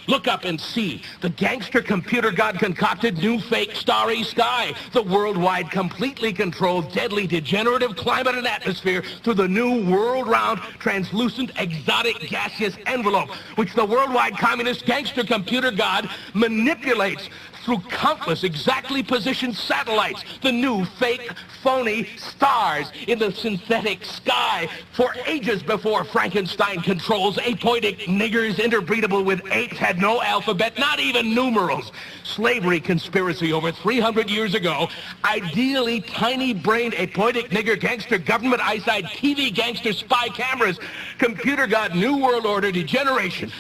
Look up and see the gangster computer god concocted new fake starry sky, the worldwide completely controlled deadly degenerative climate and atmosphere through the new world-round translucent exotic gaseous envelope, which the worldwide communist gangster computer god manipulates through countless exactly positioned satellites, the new fake phony stars in the synthetic sky for ages before Frankenstein controls apoitic niggers interbreedable with apes had no alphabet, not even numerals. Slavery conspiracy over 300 years ago, ideally tiny-brained apoitic nigger gangster government eyesight TV gangster spy cameras, computer god new world order degeneration,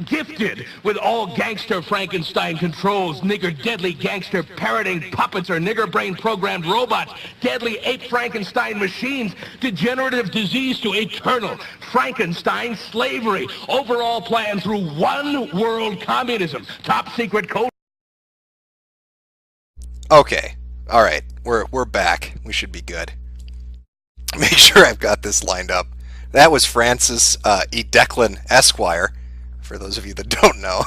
gifted with all gangster Frankenstein controls, nigger deadly gangster parroting puppets or nigger brain programmed robots, deadly ape Frankenstein machines, degenerative disease to eternal Frankenstein slavery, overall plan through one world communism, top secret code. Okay, all right, we're back. We should be good. Make sure I've got this lined up. That was Francis E. Declan Esquire. For those of you that don't know,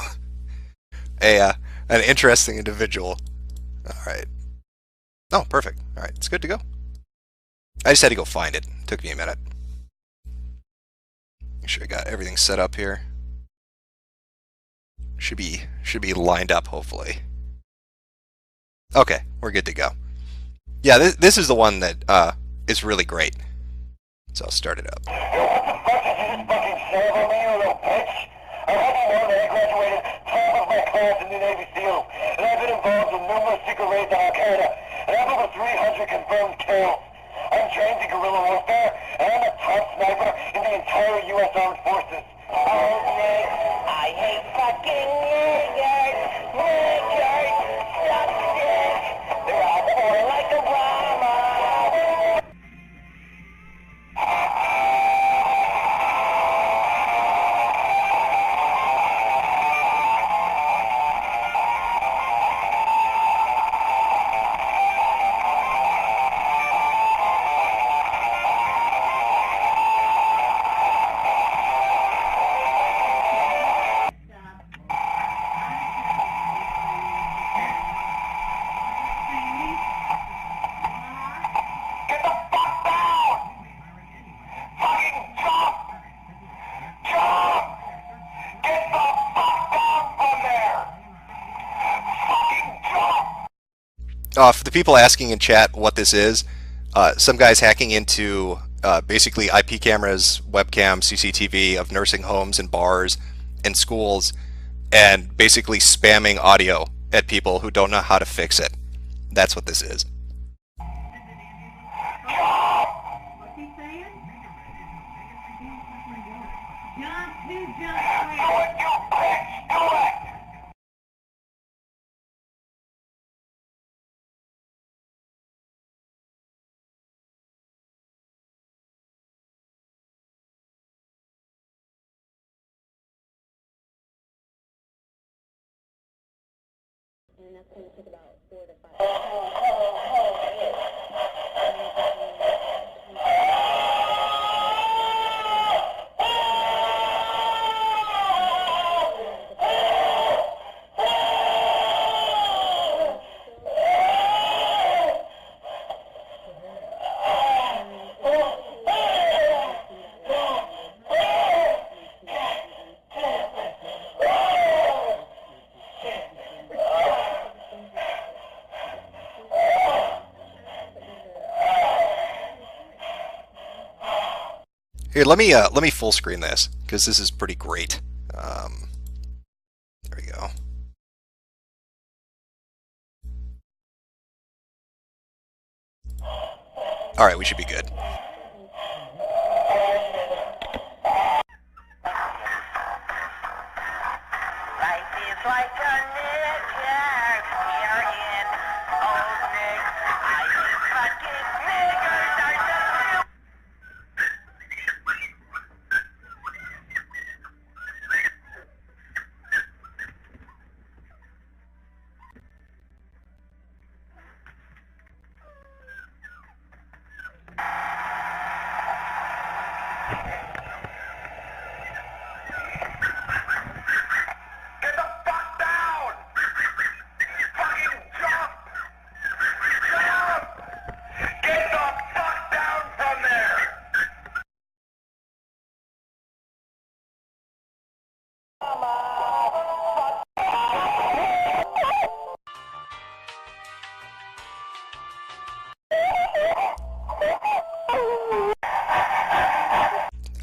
an interesting individual. All right. Oh, perfect. All right, it's good to go. I just had to go find it. Took me a minute. Make sure I got everything set up here. Should be lined up, hopefully. Okay, we're good to go. Yeah, this is the one that is really great. So I'll start it up. I hope you know that I graduated top of my class in the Navy SEAL, and I've been involved in numerous secret raids on Al-Qaeda, and I have over 300 confirmed kills. I'm trained in guerrilla warfare, and I'm a top sniper in the entire U.S. Armed Forces. Oh, Nick, I hate fucking niggers, suck dick, they're all born like Obama. For the people asking in chat what this is, some guy's hacking into basically IP cameras, webcam, CCTV of nursing homes and bars and schools, and basically spamming audio at people who don't know how to fix it. That's what this is. And that's going to take about 4 to 5. Here, let me full screen this, because this is pretty great. There we go. Alright, we should be good.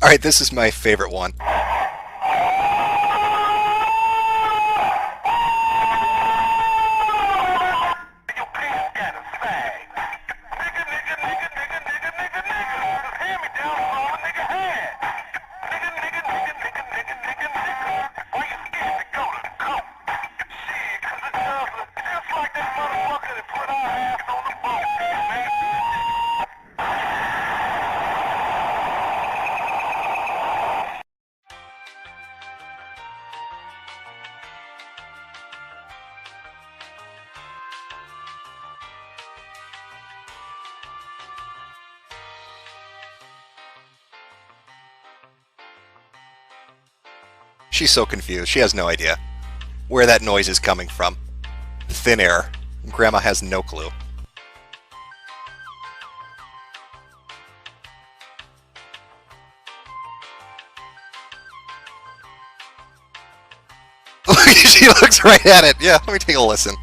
Alright, this is my favorite one. She's so confused. She has no idea where that noise is coming from. Thin air. Grandma has no clue. She looks right at it. Yeah, let me take a listen.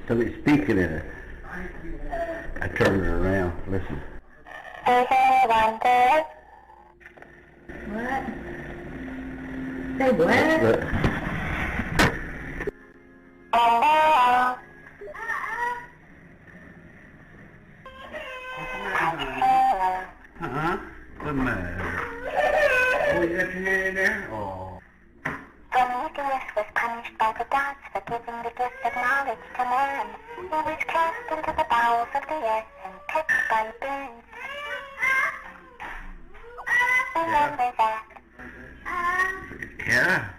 Somebody's speaking in it. I turned it around. Listen. What? Say what? Huh? What's the matter? Oh, you got your hand in there? Oh. The Nicholas was punished by the gods for giving the gift of knowledge to man. He was cast into the bowels of the earth and picked by birds. Remember that. Yeah.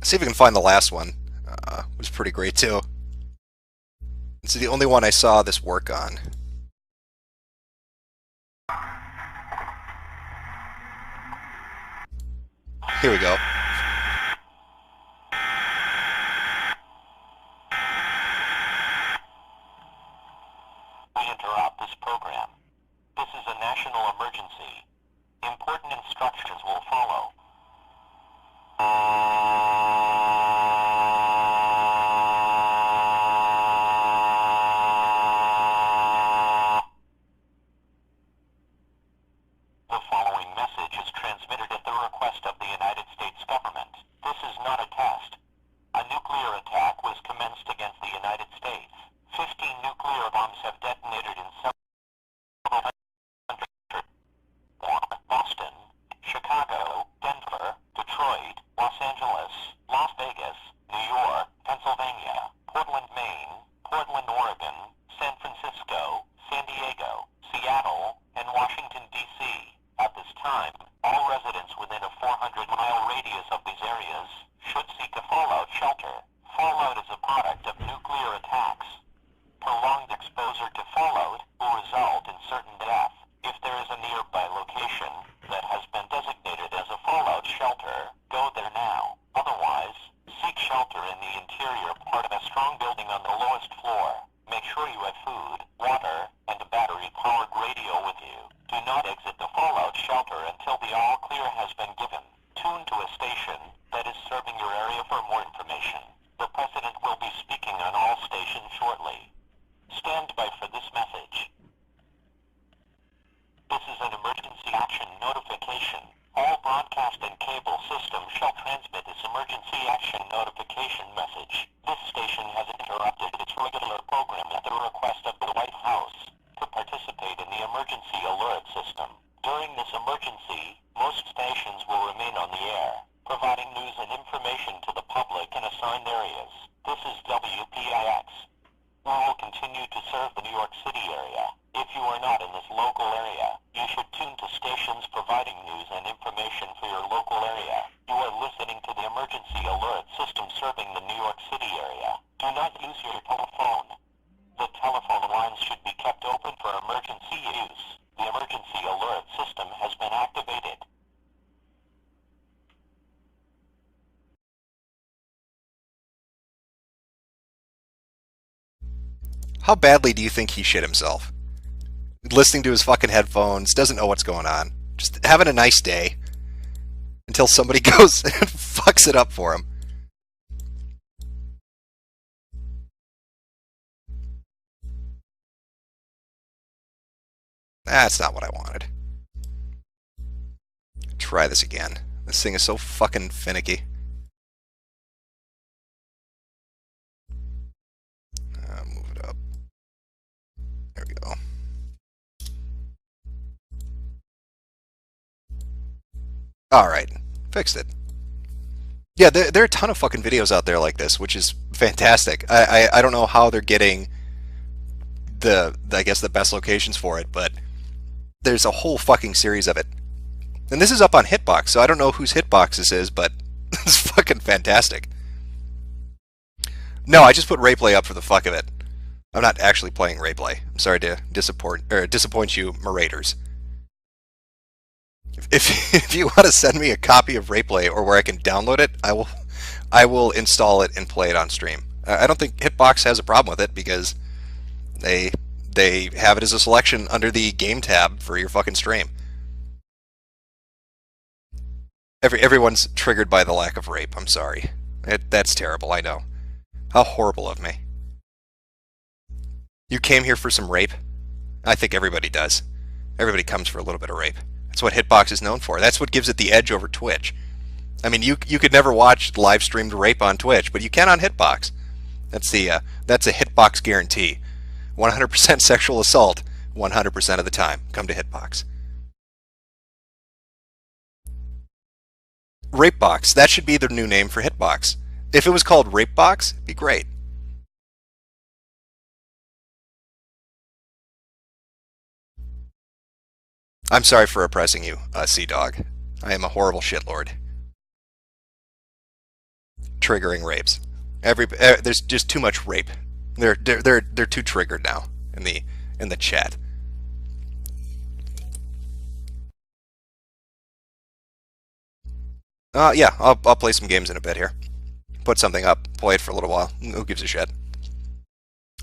See if we can find the last one. It was pretty great too. It's the only one I saw this work on. Here we go. We interrupt this program. This is a national emergency. Important instructions will follow. The following message is transmitted at the request of the United States government. Do not exit the fallout shelter until the all clear has been given. Tune to a station that is serving your area for more information. The President will be speaking on all stations shortly. Stand by for this message. This is an emergency action notification. All broadcast and cable systems shall transmit this emergency action notification message. This station has interrupted its regular program at the request of the White House to participate in the emergency alert system. During this emergency, most stations will remain on the air, providing news and information to the public in assigned areas. This is WPIX. We will continue to serve the New York City area. If you are not in this local area, you should tune to stations providing news and information for your local area. You are listening to the emergency alert system serving the New York City area. Do not use your telephone. The telephone lines should be kept open for emergency use. The emergency alert system has been activated. How badly do you think he shit himself? Listening to his fucking headphones, doesn't know what's going on. Just having a nice day. Until somebody goes and fucks it up for him. That's not what I wanted. Try this again. This thing is so fucking finicky. Move it up. There we go. Alright. Fixed it. Yeah, there are a ton of fucking videos out there like this, which is fantastic. I don't know how they're getting I guess the best locations for it, but there's a whole fucking series of it. And this is up on Hitbox, so I don't know whose Hitbox this is, but it's fucking fantastic. No, I just put Rayplay up for the fuck of it. I'm not actually playing Rayplay. I'm sorry to disappoint you, Marauders. If you want to send me a copy of Rayplay or where I can download it, I will install it and play it on stream. I don't think Hitbox has a problem with it because they have it as a selection under the game tab for your fucking stream. Everyone's triggered by the lack of rape. I'm sorry. That's terrible, I know. How horrible of me. You came here for some rape? I think everybody does. Everybody comes for a little bit of rape. That's what Hitbox is known for. That's what gives it the edge over Twitch. I mean, you could never watch live streamed rape on Twitch, but you can on Hitbox. That's a Hitbox guarantee. 100% sexual assault, 100% of the time. Come to Hitbox. Rapebox. That should be the new name for Hitbox. If it was called Rapebox, it'd be great. I'm sorry for oppressing you, Sea Dog. I am a horrible shitlord. Triggering rapes. There's just too much rape. They're too triggered now in the chat. Yeah, I'll play some games in a bit here. Put something up, play it for a little while. Who gives a shit?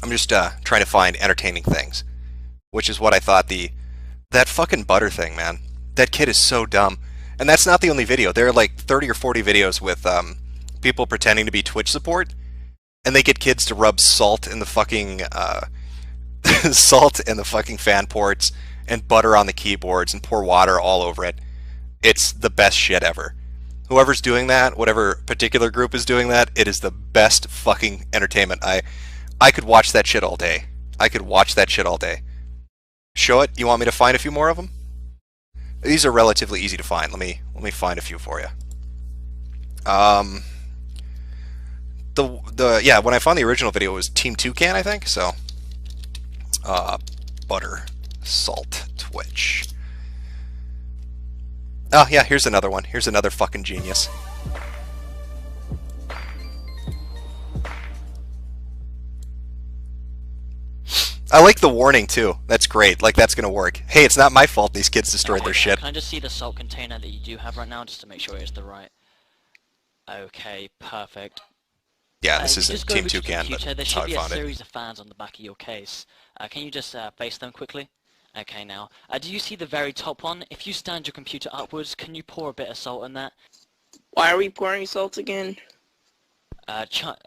I'm just trying to find entertaining things, which is what I thought that fucking butter thing, man. That kid is so dumb. And that's not the only video. There are like 30 or 40 videos with people pretending to be Twitch support, and they get kids to rub salt in the fucking salt in the fucking fan ports and butter on the keyboards and pour water all over it. It's the best shit ever. Whoever's doing that, whatever particular group is doing that, it is the best fucking entertainment. I could watch that shit all day. I could watch that shit all day. Show it. You want me to find a few more of them? These are relatively easy to find. Let me find a few for you. Yeah, when I found the original video, it was Team Toucan, I think. So, butter, salt, Twitch. Oh yeah, here's another one. Here's another fucking genius. I like the warning too. That's great. Like that's gonna work. Hey, it's not my fault these kids destroyed their shit. Can I just see the salt container that you do have right now, just to make sure it's the right? Okay, perfect. Yeah, this isn't Team Toucan, but there that's how should I be a found it. series of fans on the back of your case. Can you just face them quickly? Okay, now, do you see the very top one? If you stand your computer upwards, can you pour a bit of salt in that? Why are we pouring salt again?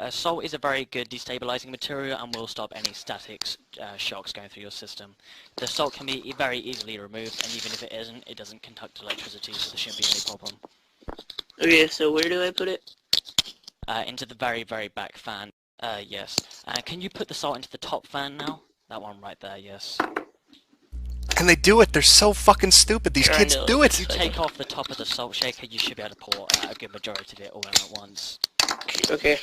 Salt is a very good destabilizing material and will stop any static shocks going through your system. The salt can be very easily removed, and even if it isn't, it doesn't conduct electricity, so there shouldn't be any problem. Okay, so where do I put it? Into the very, very back fan. Yes. Can you put the salt into the top fan now? That one right there, yes. And they do it. They're so fucking stupid. These kids do it. If you take off the top of the salt shaker, you should be able to pour a good majority of it all out at once. Okay.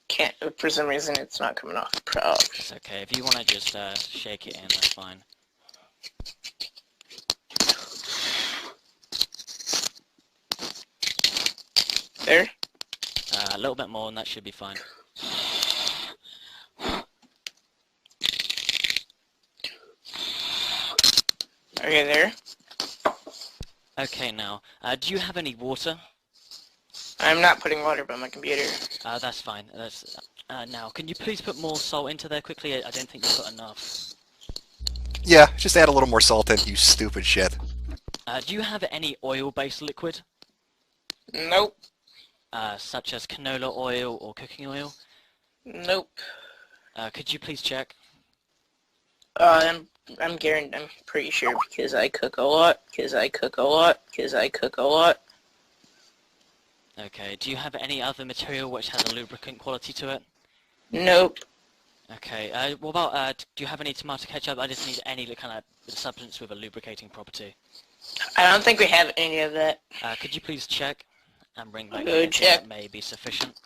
Can't, for some reason it's not coming off. It's okay. If you want to just shake it in, that's fine. There? A little bit more and that should be fine. Okay, there. Okay, now, do you have any water? I'm not putting water by my computer. That's fine. Now, can you please put more salt into there quickly? I don't think you put enough. Yeah, just add a little more salt in, you stupid shit. Do you have any oil-based liquid? Nope. Such as canola oil or cooking oil? Nope. Could you please check? I'm pretty sure because I cook a lot. Okay, do you have any other material which has a lubricant quality to it? Nope. Okay, what about, do you have any tomato ketchup? I just need any kind of substance with a lubricating property. I don't think we have any of that. Could you please check and bring back Good check. that may be sufficient?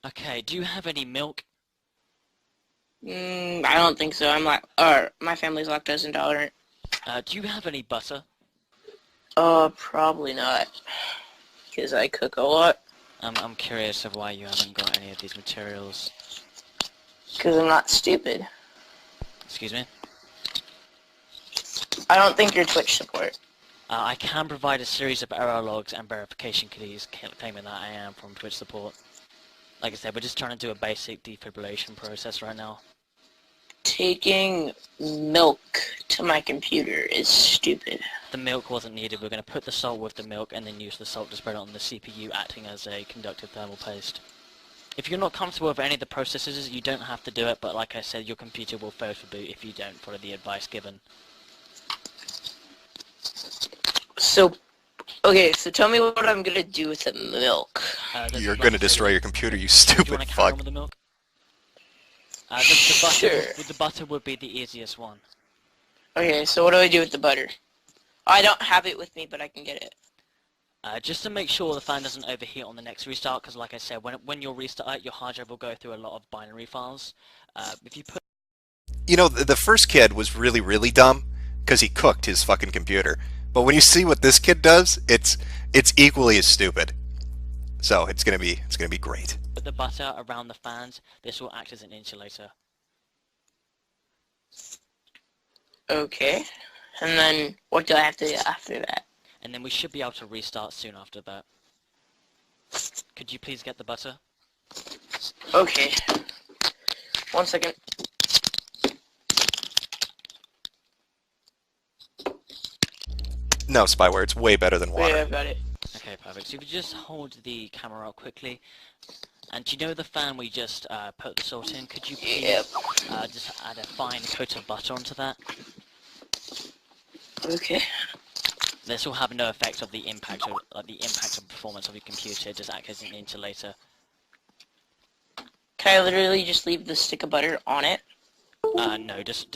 Okay, do you have any milk? I don't think so. My family's lactose intolerant. Do you have any butter? Probably not. Because I cook a lot. I'm curious of why you haven't got any of these materials. Because I'm not stupid. Excuse me? I don't think your Twitch support. I can provide a series of error logs and verification keys claiming that I am from Twitch support. Like I said, we're just trying to do a basic defibrillation process right now. Taking milk to my computer is stupid. The milk wasn't needed. We're going to put the salt with the milk and then use the salt to spread it on the CPU, acting as a conductive thermal paste. If you're not comfortable with any of the processes, you don't have to do it, but like I said, your computer will fail to boot if you don't follow the advice given. So, okay, so tell me what I'm going to do with the milk. You're going to destroy your computer, you stupid fuck. With the milk? The butter would be the easiest one. Okay, so what do I do with the butter? I don't have it with me, but I can get it. Just to make sure the fan doesn't overheat on the next restart, because like I said, when you'll restart it, your hard drive will go through a lot of binary files. If you put... You know, the first kid was really, really dumb, because he cooked his fucking computer. But when you see what this kid does, it's equally as stupid. So it's gonna be great. Put the butter around the fans. This will act as an insulator. Okay. And then what do I have to do after that? And then we should be able to restart soon after that. Could you please get the butter? Okay. 1 second. No, Spyware, it's way better than water. Yeah, I've got it. Okay, perfect. So if you just hold the camera up quickly, and do you know the fan we just put the salt in? Could you please just add a fine coat of butter onto that? Okay. This will have no effect of the impact of performance of your computer. It just acts as an insulator. Can I literally just leave the stick of butter on it? No, just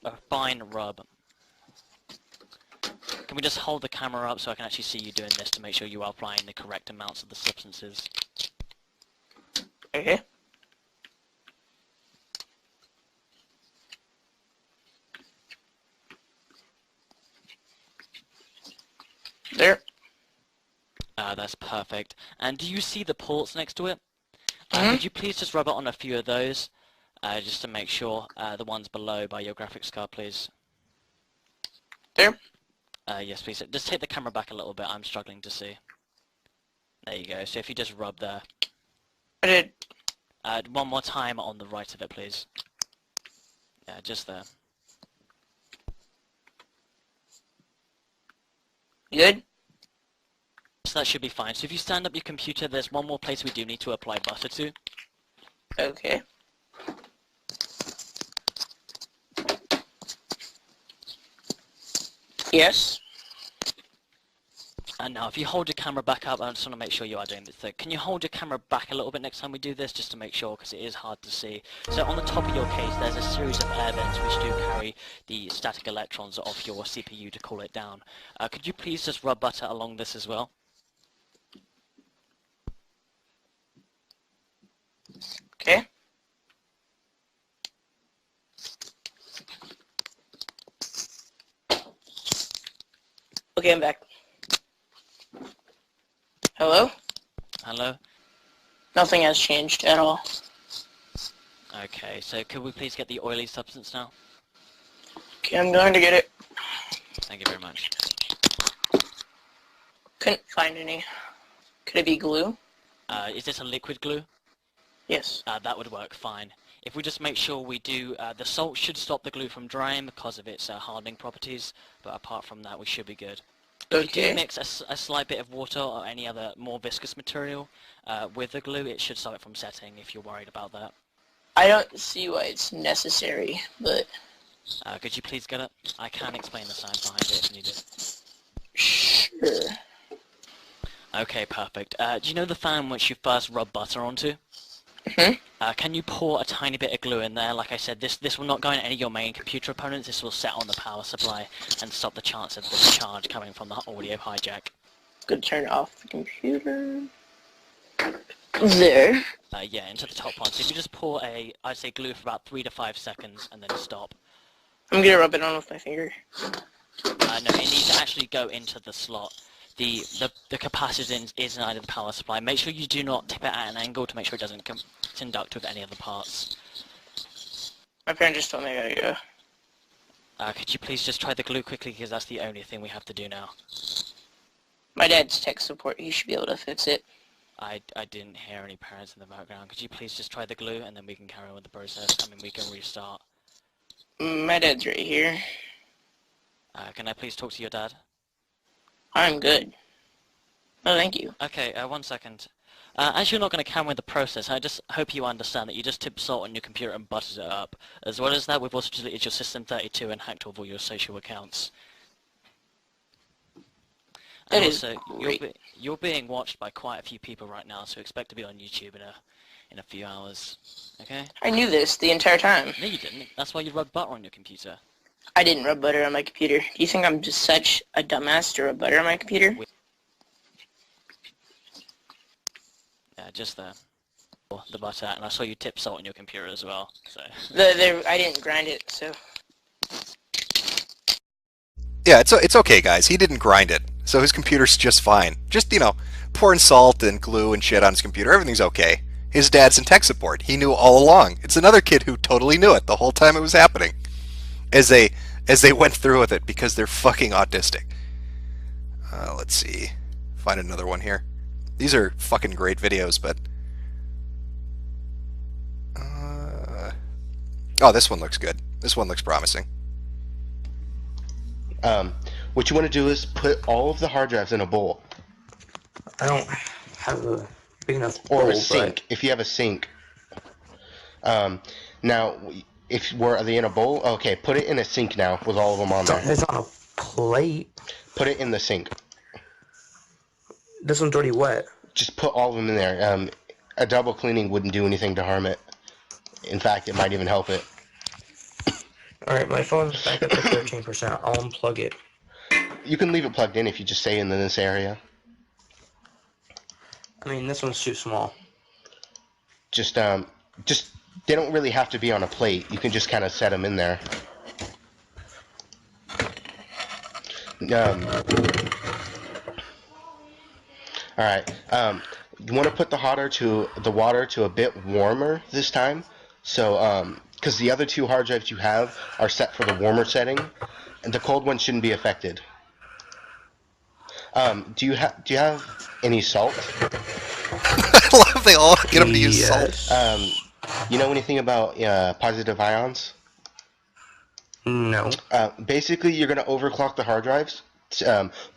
a fine rub. Can we just hold the camera up so I can actually see you doing this to make sure you are applying the correct amounts of the substances? Okay. There. That's perfect. And do you see the ports next to it? Could you please just rub it on a few of those, just to make sure, the ones below by your graphics card, please. There. Yes, please. Just take the camera back a little bit. I'm struggling to see. There you go. So if you just rub there. I did. One more time on the right of it, please. Yeah, just there. Good? So that should be fine. So if you stand up your computer, there's one more place we do need to apply butter to. Okay. Yes. And now if you hold your camera back up, I just want to make sure you are doing this thing. Can you hold your camera back a little bit next time we do this, just to make sure, because it is hard to see. So on the top of your case, there's a series of air vents which do carry the static electrons off your CPU to cool it down. Could you please just rub butter along this as well? Okay. Okay, I'm back. Hello? Hello? Nothing has changed at all. Okay, so could we please get the oily substance now? Okay, I'm going to get it. Thank you very much. Couldn't find any. Could it be glue? Is this a liquid glue? Yes. That would work fine. If we just make sure we do, the salt should stop the glue from drying because of its hardening properties, but apart from that we should be good. If you do mix a slight bit of water or any other more viscous material with the glue, it should stop it from setting if you're worried about that. I don't see why it's necessary, but... could you please get it? I can explain the science behind it if needed. Sure. Okay, perfect. Do you know the fan which you first rub butter onto? Can you pour a tiny bit of glue in there? Like I said, this will not go in any of your main computer components. This will set on the power supply and stop the chance of the charge coming from the audio hijack. Good, turn off the computer. There. Yeah, into the top one. So if you just pour I'd say glue for about 3 to 5 seconds and then stop. I'm gonna rub it on with my finger. No, it needs to actually go into the slot. The capacitance is inside of the power supply. Make sure you do not tip it at an angle to make sure it doesn't conduct with any other parts. My parents just told me I gotta go. Could you please just try the glue quickly, because that's the only thing we have to do now. My dad's tech support. He should be able to fix it. I didn't hear any parents in the background. Could you please just try the glue and then we can carry on with the process? I mean, we can restart. My dad's right here. Can I please talk to your dad? I'm good. Oh, thank you. Okay, 1 second. As you're not going to carry on with the process, I just hope you understand that you just tip salt on your computer and butters it up. As well as that, we've also deleted your System32 and hacked all your social accounts. And also, you're being watched by quite a few people right now, so expect to be on YouTube in a few hours. Okay? I knew this the entire time. No, you didn't. That's why you rub butter on your computer. I didn't rub butter on my computer. Do you think I'm just such a dumbass to rub butter on my computer? Yeah, just there. The butter, and I saw you tip salt on your computer as well, so... I didn't grind it, so... Yeah, it's okay, guys. He didn't grind it, so his computer's just fine. Just, pouring salt and glue and shit on his computer, everything's okay. His dad's in tech support. He knew all along. It's another kid who totally knew it the whole time it was happening. As they went through with it, because they're fucking autistic. Let's see. Find another one here. These are fucking great videos, but... Oh, this one looks good. This one looks promising. What you want to do is put all of the hard drives in a bowl. I don't have a big enough bowl, or a sink, if you have a sink. Now, are they in a bowl? Okay, put it in a sink now with all of them on there. It's on a plate. Put it in the sink. This one's already wet. Just put all of them in there. A double cleaning wouldn't do anything to harm it. In fact, it might even help it. Alright, my phone's back up to 13%. I'll unplug it. You can leave it plugged in if you just stay in this area. I mean, this one's too small. Just they don't really have to be on a plate. You can just kind of set them in there. Alright, you want to put the water to a bit warmer this time. So, because the other two hard drives you have are set for the warmer setting, and the cold one shouldn't be affected. Do you have any salt? I love they all get him to use salt. You know anything about positive ions? No. Basically, you're going to overclock the hard drives.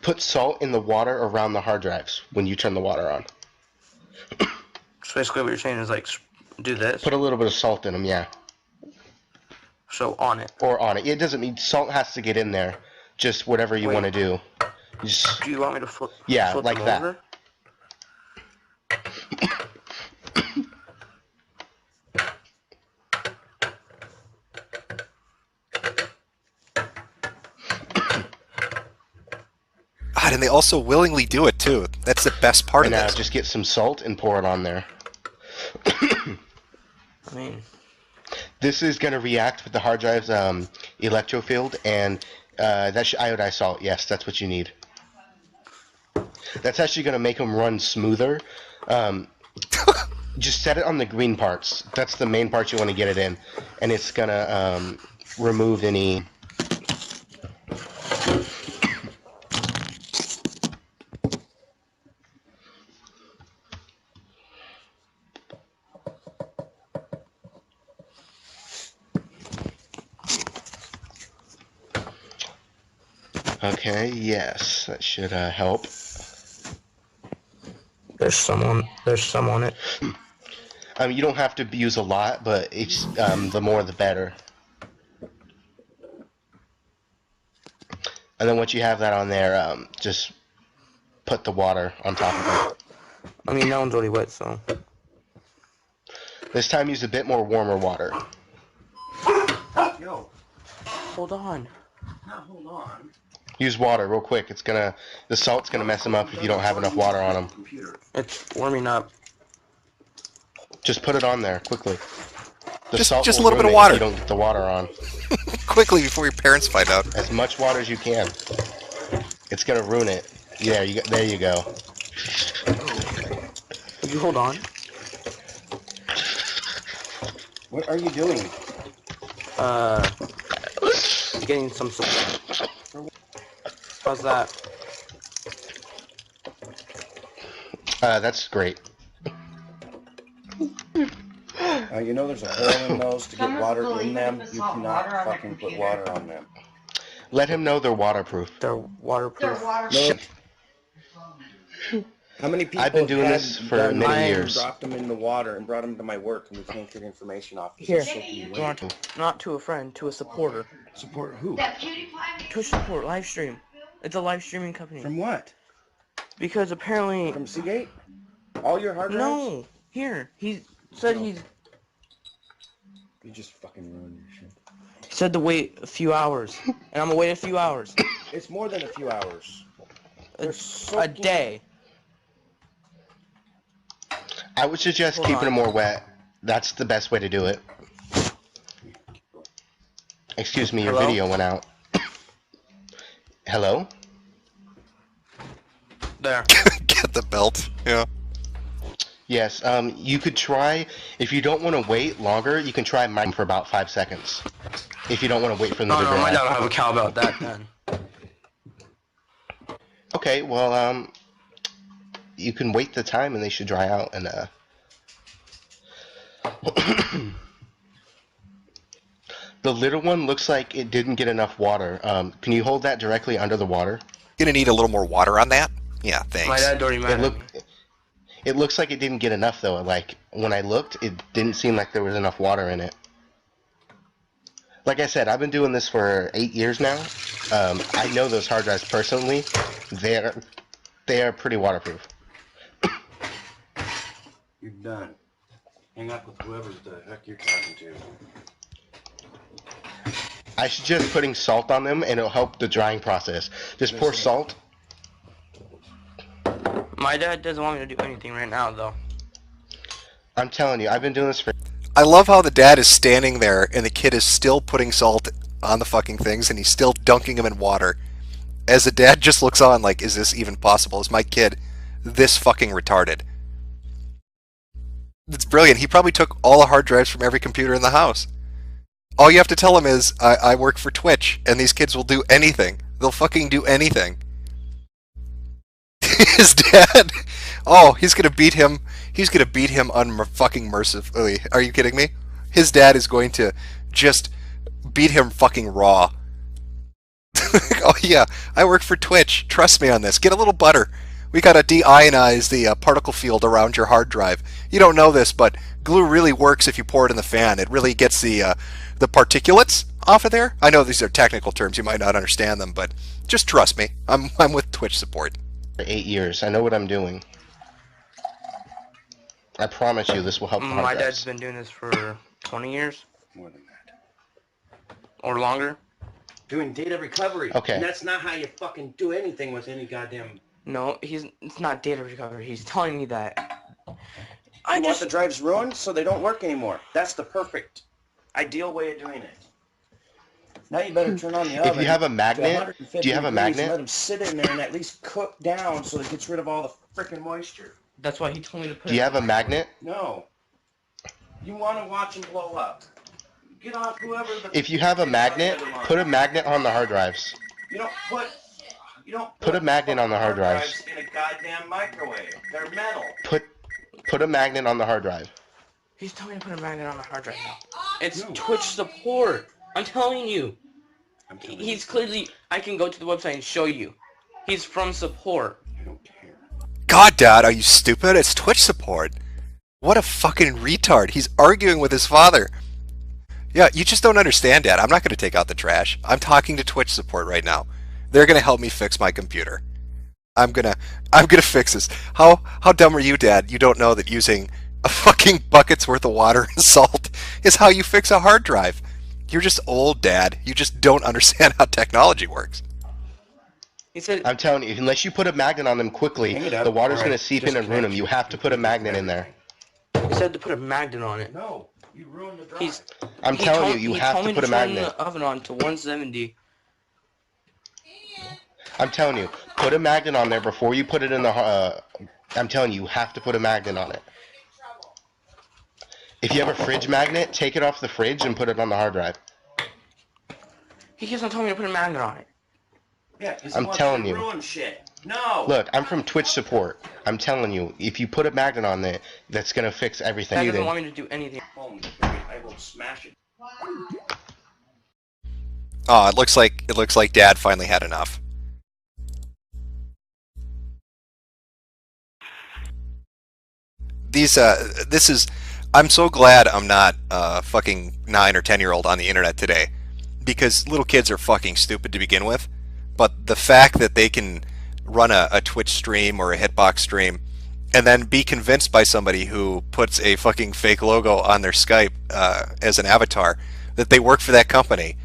Put salt in the water around the hard drives when you turn the water on. So basically what you're saying is, like, do this? Put a little bit of salt in them, yeah. So on it? Or on it. It doesn't mean salt has to get in there. Just whatever you want to do. Just, do you want me to flip like them that. over? God, and they also willingly do it too. That's the best part of this. Just get some salt and pour it on there. I mean, this is going to react with the hard drive's electrofield, and that's iodized salt. Yes, that's what you need. That's actually going to make them run smoother. Just set it on the green parts. That's the main part you want to get it in, and it's going to remove any... Okay, yes, that should help. There's some on it. You don't have to use a lot, but it's the more the better. And then once you have that on there, just put the water on top of it. I mean, that one's already wet, so. This time use a bit more warmer water. Yo. Hold on. No, hold on. Use water real quick. The salt's gonna mess them up if you don't have enough water on them. It's warming up. Just put it on there quickly. Just a little bit of water. If you don't get the water on. Quickly before your parents find out. As much water as you can. It's gonna ruin it. Yeah, there you go. Would you hold on? What are you doing? Getting some support. How's that? That's great. You know there's a hole in those to get water in them. You cannot fucking put water on them. Let him know they're waterproof. They're waterproof. No. How many people I've been doing this for many years. Dropped them in the water and brought them to my work, and we can't get information off. Here, not to a friend, to a supporter. Support who? To support live stream. It's a live streaming company. From what? Because apparently from Seagate. All your hard drives? No, here he said he's. You just fucking ruined your shit. He said to wait a few hours, and I'm gonna wait a few hours. It's more than a few hours. A day. I would suggest keeping them more wet. That's the best way to do it. Excuse me, your video went out. Hello? There. Get the belt. Yeah. Yes, you could try, if you don't want to wait longer, you can try mine for about 5 seconds. If you don't want to wait for them to dry. No, my dad will have a cow about that then. Okay, well, you can wait the time and they should dry out and, The little one looks like it didn't get enough water. Can you hold that directly under the water? Gonna need a little more water on that? Yeah, thanks. My dad already mad. It looks like it didn't get enough though. Like when I looked, it didn't seem like there was enough water in it. Like I said, I've been doing this for 8 years now. I know those hard drives personally. They are pretty waterproof. You're done. Hang up with whoever the heck you're talking to. I suggest putting salt on them, and it'll help the drying process. Just pour salt. My dad doesn't want me to do anything right now, though. I'm telling you, I've been doing this for... I love how the dad is standing there, and the kid is still putting salt on the fucking things, and he's still dunking them in water. As the dad just looks on like, is this even possible? Is my kid this fucking retarded? It's brilliant. He probably took all the hard drives from every computer in the house. All you have to tell him is, I work for Twitch, and these kids will do anything. They'll fucking do anything. His dad, oh, he's gonna beat him He's going to beat him fucking mercifully. Are you kidding me? His dad is going to just beat him fucking raw. Oh yeah, I work for Twitch. Trust me on this. Get a little butter. We gotta deionize the particle field around your hard drive. You don't know this, but glue really works if you pour it in the fan. It really gets the particulates off of there. I know these are technical terms. You might not understand them, but just trust me. I'm with Twitch support. For 8 years. I know what I'm doing. I promise you this will help the hard My drives. dad's been doing this for 20 years. More than that. Or longer. Doing data recovery. Okay. And that's not how you fucking do anything with any goddamn... No, it's not data recovery. He's telling me that. I want the drives ruined so they don't work anymore. That's the perfect, ideal way of doing it. Now you better turn on the oven. If you have a magnet, to 150 do you have a degrees and magnet? let them sit in there and at least cook down so it gets rid of all the frickin' moisture. That's why he told me to put Do you have a magnet? No. You want to watch them blow up. Get off whoever the... If you have a magnet, put a magnet on the hard drives. You don't Put a magnet on the hard drives. in a goddamn microwave. They're metal. Put a magnet on the hard drive. He's telling me to put a magnet on the hard drive now. It's Twitch support. I'm telling you. He's clearly... I can go to the website and show you. He's from support. God, Dad, are you stupid? It's Twitch support. What a fucking retard. He's arguing with his father. Yeah, you just don't understand, Dad. I'm not going to take out the trash. I'm talking to Twitch support right now. They're going to help me fix my computer. I'm gonna fix this. How dumb are you, Dad? You don't know that using a fucking bucket's worth of water and salt is how you fix a hard drive. You're just old, Dad. You just don't understand how technology works. He said, I'm telling you, unless you put a magnet on them quickly, the water's going to seep in and ruin them. You have to put a magnet in there. He said to put a magnet on it. No, you ruined the drive. I'm telling you, you have to put a magnet. He told me to turn the oven on to 170. I'm telling you, put a magnet on there before you put it in the... I'm telling you, you have to put a magnet on it. If you have a fridge magnet, take it off the fridge and put it on the hard drive. He keeps on telling me to put a magnet on it. Yeah, 'cause I'm telling you. Ruin shit. No. Look, I'm from Twitch support. I'm telling you, if you put a magnet on it, that's going to fix everything. Dad doesn't want me to do anything. I will smash it. Oh, it looks like Dad finally had enough. I'm so glad I'm not a fucking 9 or 10-year-old on the internet today, because little kids are fucking stupid to begin with. But the fact that they can run a Twitch stream or a Hitbox stream and then be convinced by somebody who puts a fucking fake logo on their Skype as an avatar that they work for that company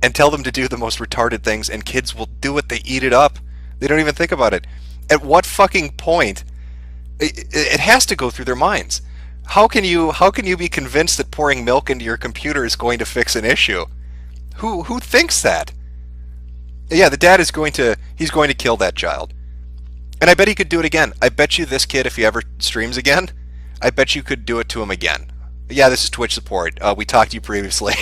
and tell them to do the most retarded things, and kids will do it, they eat it up. They don't even think about it. At what fucking point? It has to go through their minds. How can you be convinced that pouring milk into your computer is going to fix an issue? Who thinks that? Yeah, the dad is going to kill that child. And I bet he could do it again. I bet you this kid, if he ever streams again, I bet you could do it to him again. Yeah, this is Twitch support. We talked to you previously.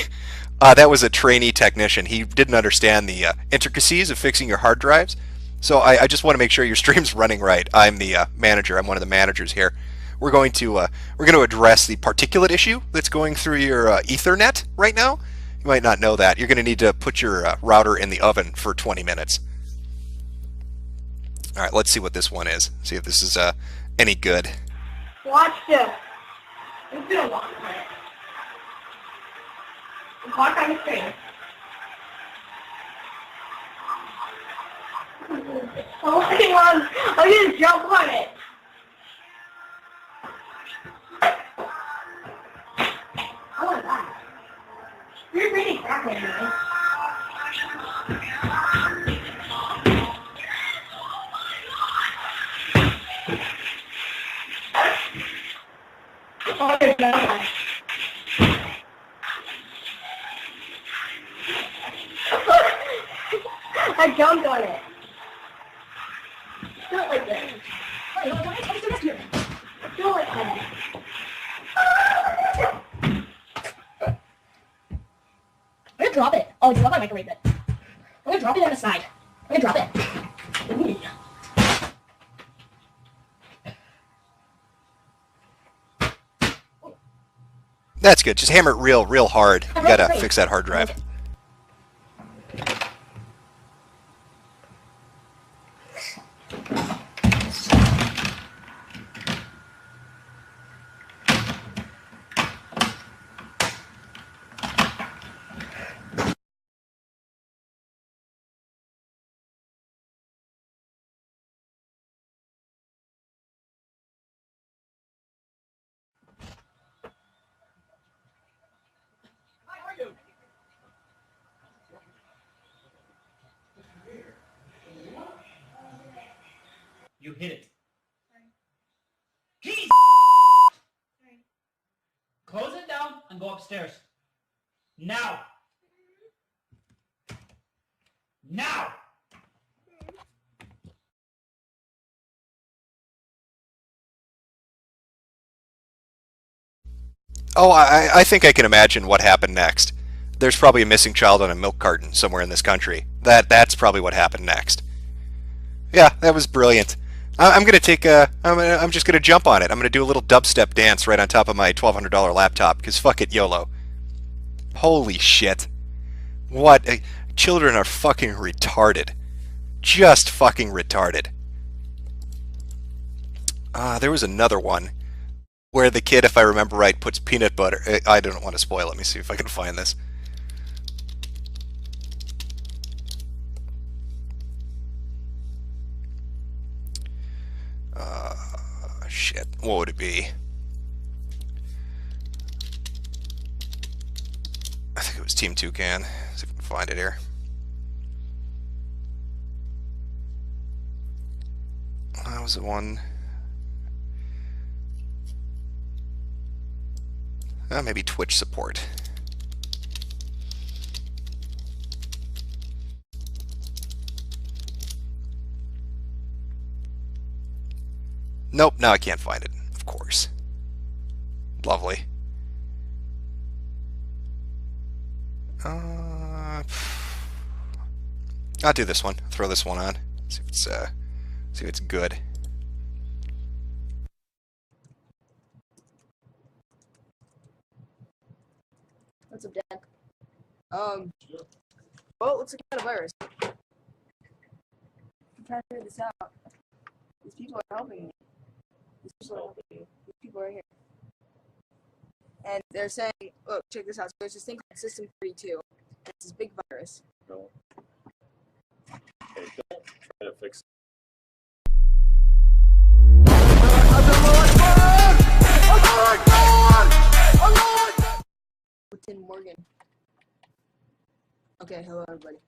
That was a trainee technician. He didn't understand the intricacies of fixing your hard drives. So I just want to make sure your stream's running right. I'm the manager. I'm one of the managers here. We're going to address the particulate issue that's going through your Ethernet right now. You might not know that. You're going to need to put your router in the oven for 20 minutes. All right, let's see what this one is. See if this is any good. Watch this. It's been a long time. Clock on the screen. Oh, hang on. I'm gonna jump on it. I want that. You're pretty crackling, man. Oh, there's no one. I jumped on it. Do it like this. Wait, what's the rest here? Do it like that. I'm gonna drop it. Oh, drop my microwave it. I'm gonna drop it on the side. I'm gonna drop it. Ooh. That's good. Just hammer it real hard. You gotta fix that hard drive. You hit it. Jeez! Close it down and go upstairs. Now! Now! Oh, I think I can imagine what happened next. There's probably a missing child on a milk carton somewhere in this country. That's probably what happened next. Yeah, that was brilliant. I'm gonna take a. I'm just gonna jump on it. I'm gonna do a little dubstep dance right on top of my $1,200 laptop. Cause fuck it, YOLO. Holy shit! What? Children are fucking retarded. Just fucking retarded. There was another one where the kid, if I remember right, puts peanut butter. I don't want to spoil. Let me see if I can find this. Shit. What would it be? I think it was Team Toucan. See if I can find it here. That was the one. Maybe Twitch support. Nope, now I can't find it, of course. Lovely. I'll do this one. Throw this one on. See if it's good. What's up, Dad? Well, let's look at a virus. I'm trying to figure this out. These people are helping me. These people are helping me. These people are here. And they're saying, look, check this out. So there's this thing called System 32. It's this big virus. Don't. Okay, don't try to fix it. Tim Morgan. Okay, hello everybody.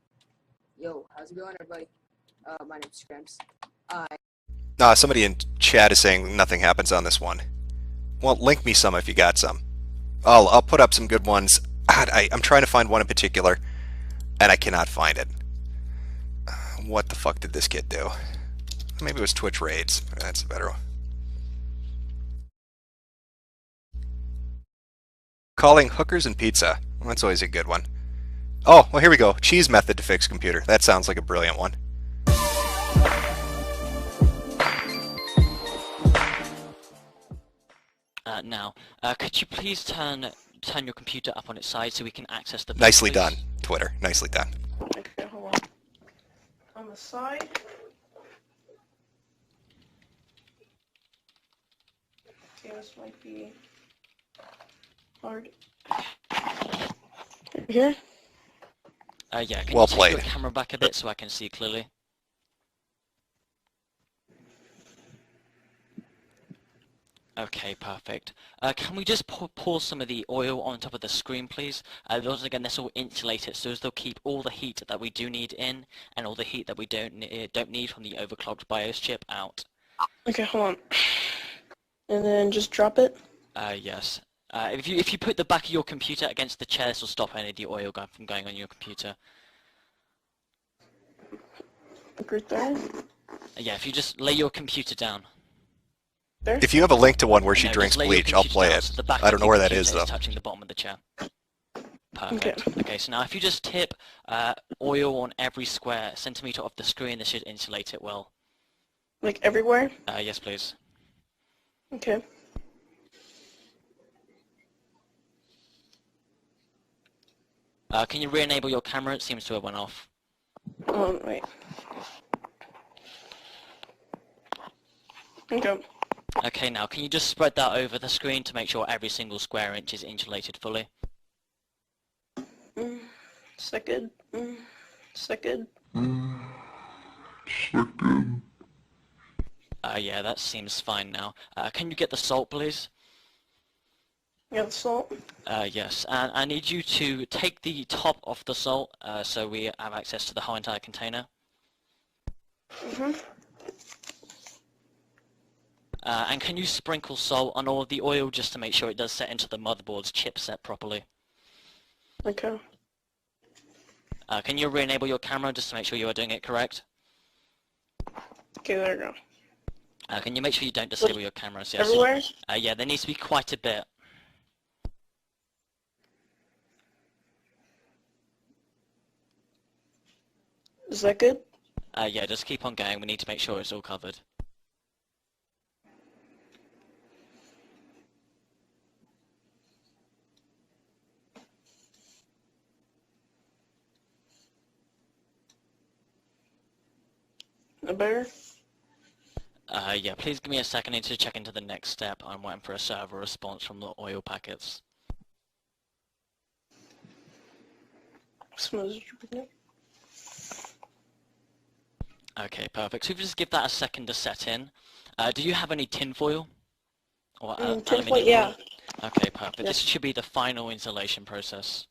Yo, how's it going, everybody? My name's Scramps. Somebody in chat is saying nothing happens on this one. Well, link me some if you got some. I'll put up some good ones. God, I'm trying to find one in particular, and I cannot find it. What the fuck did this kid do? Maybe it was Twitch raids. That's a better one. Calling hookers and pizza. Well, that's always a good one. Oh, well, here we go. Cheese method to fix computer. That sounds like a brilliant one. Now, could you please turn your computer up on its side so we can access the... Nicely done, Twitter. Nicely done. Okay, hold on. On the side. Okay, this might be hard. Here? Yeah, can well you played. take your camera back a bit so I can see clearly? Okay, perfect. Can we just pour some of the oil on top of the screen, please? Those, again, this will insulate it, so as they'll keep all the heat that we do need in, and all the heat that we don't need from the overclocked BIOS chip out. Okay, hold on. And then just drop it? Yes. If you put the back of your computer against the chair, this will stop any of the oil from going on your computer. Right there? Yeah, if you just lay your computer down. There? If you have a link to one where she No, drinks just lay your bleach, I'll computer play down, it. so the back I don't of know your where that computer is, though. touching the bottom of the chair. Perfect. Okay, so now if you just tip oil on every square centimeter of the screen, this should insulate it well. Like everywhere? Yes, please. Okay. Can you re-enable your camera? It seems to have went off. Wait. Okay. Okay, now can you just spread that over the screen to make sure every single square inch is insulated fully? Second. Second. Yeah, that seems fine now. Can you get the salt, please? Yeah, the salt. Yes, and I need you to take the top off the salt so we have access to the whole entire container. And can you sprinkle salt on all of the oil just to make sure it does set into the motherboard's chipset properly? Okay. Can you re-enable your camera just to make sure you are doing it correct? Okay, there we go. Can you make sure you don't disable your cameras? Yes. Everywhere? Yeah, there needs to be quite a bit. Is that good? Yeah, just keep on going. We need to make sure it's all covered. Better? Yeah, please give me a second. I need to check into the next step. I'm waiting for a server response from the oil packets. Okay, perfect. So if you just give that a second to set in. Do you have any tin foil? Or tin foil, yeah. Okay, perfect. Yeah. This should be the final installation process.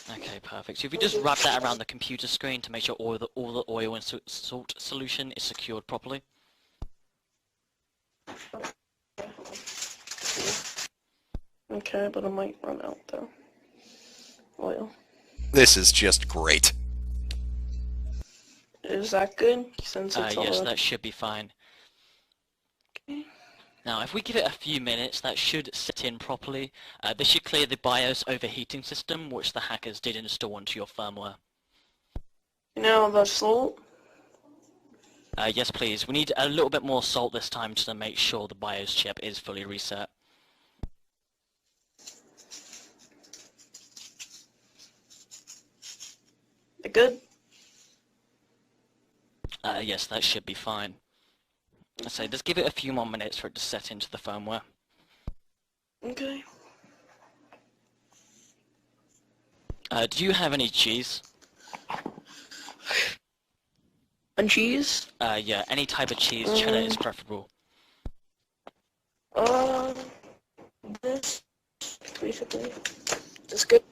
Okay, perfect. So if you just wrap that around the computer screen to make sure all the oil and salt solution is secured properly. Okay, but I might run out though. Oil. This is just great. Is that good? Since it's Yes, all that should be fine. Okay. Now, if we give it a few minutes, that should set in properly. This should clear the BIOS overheating system, which the hackers did install onto your firmware. Now the salt. Yes, please. We need a little bit more salt this time to make sure the BIOS chip is fully reset. Good? Yes, that should be fine. So just give it a few more minutes for it to set into the firmware. Okay. Do you have any cheese? And cheese? Yeah, any type of cheese. Cheddar is preferable. This basically is good.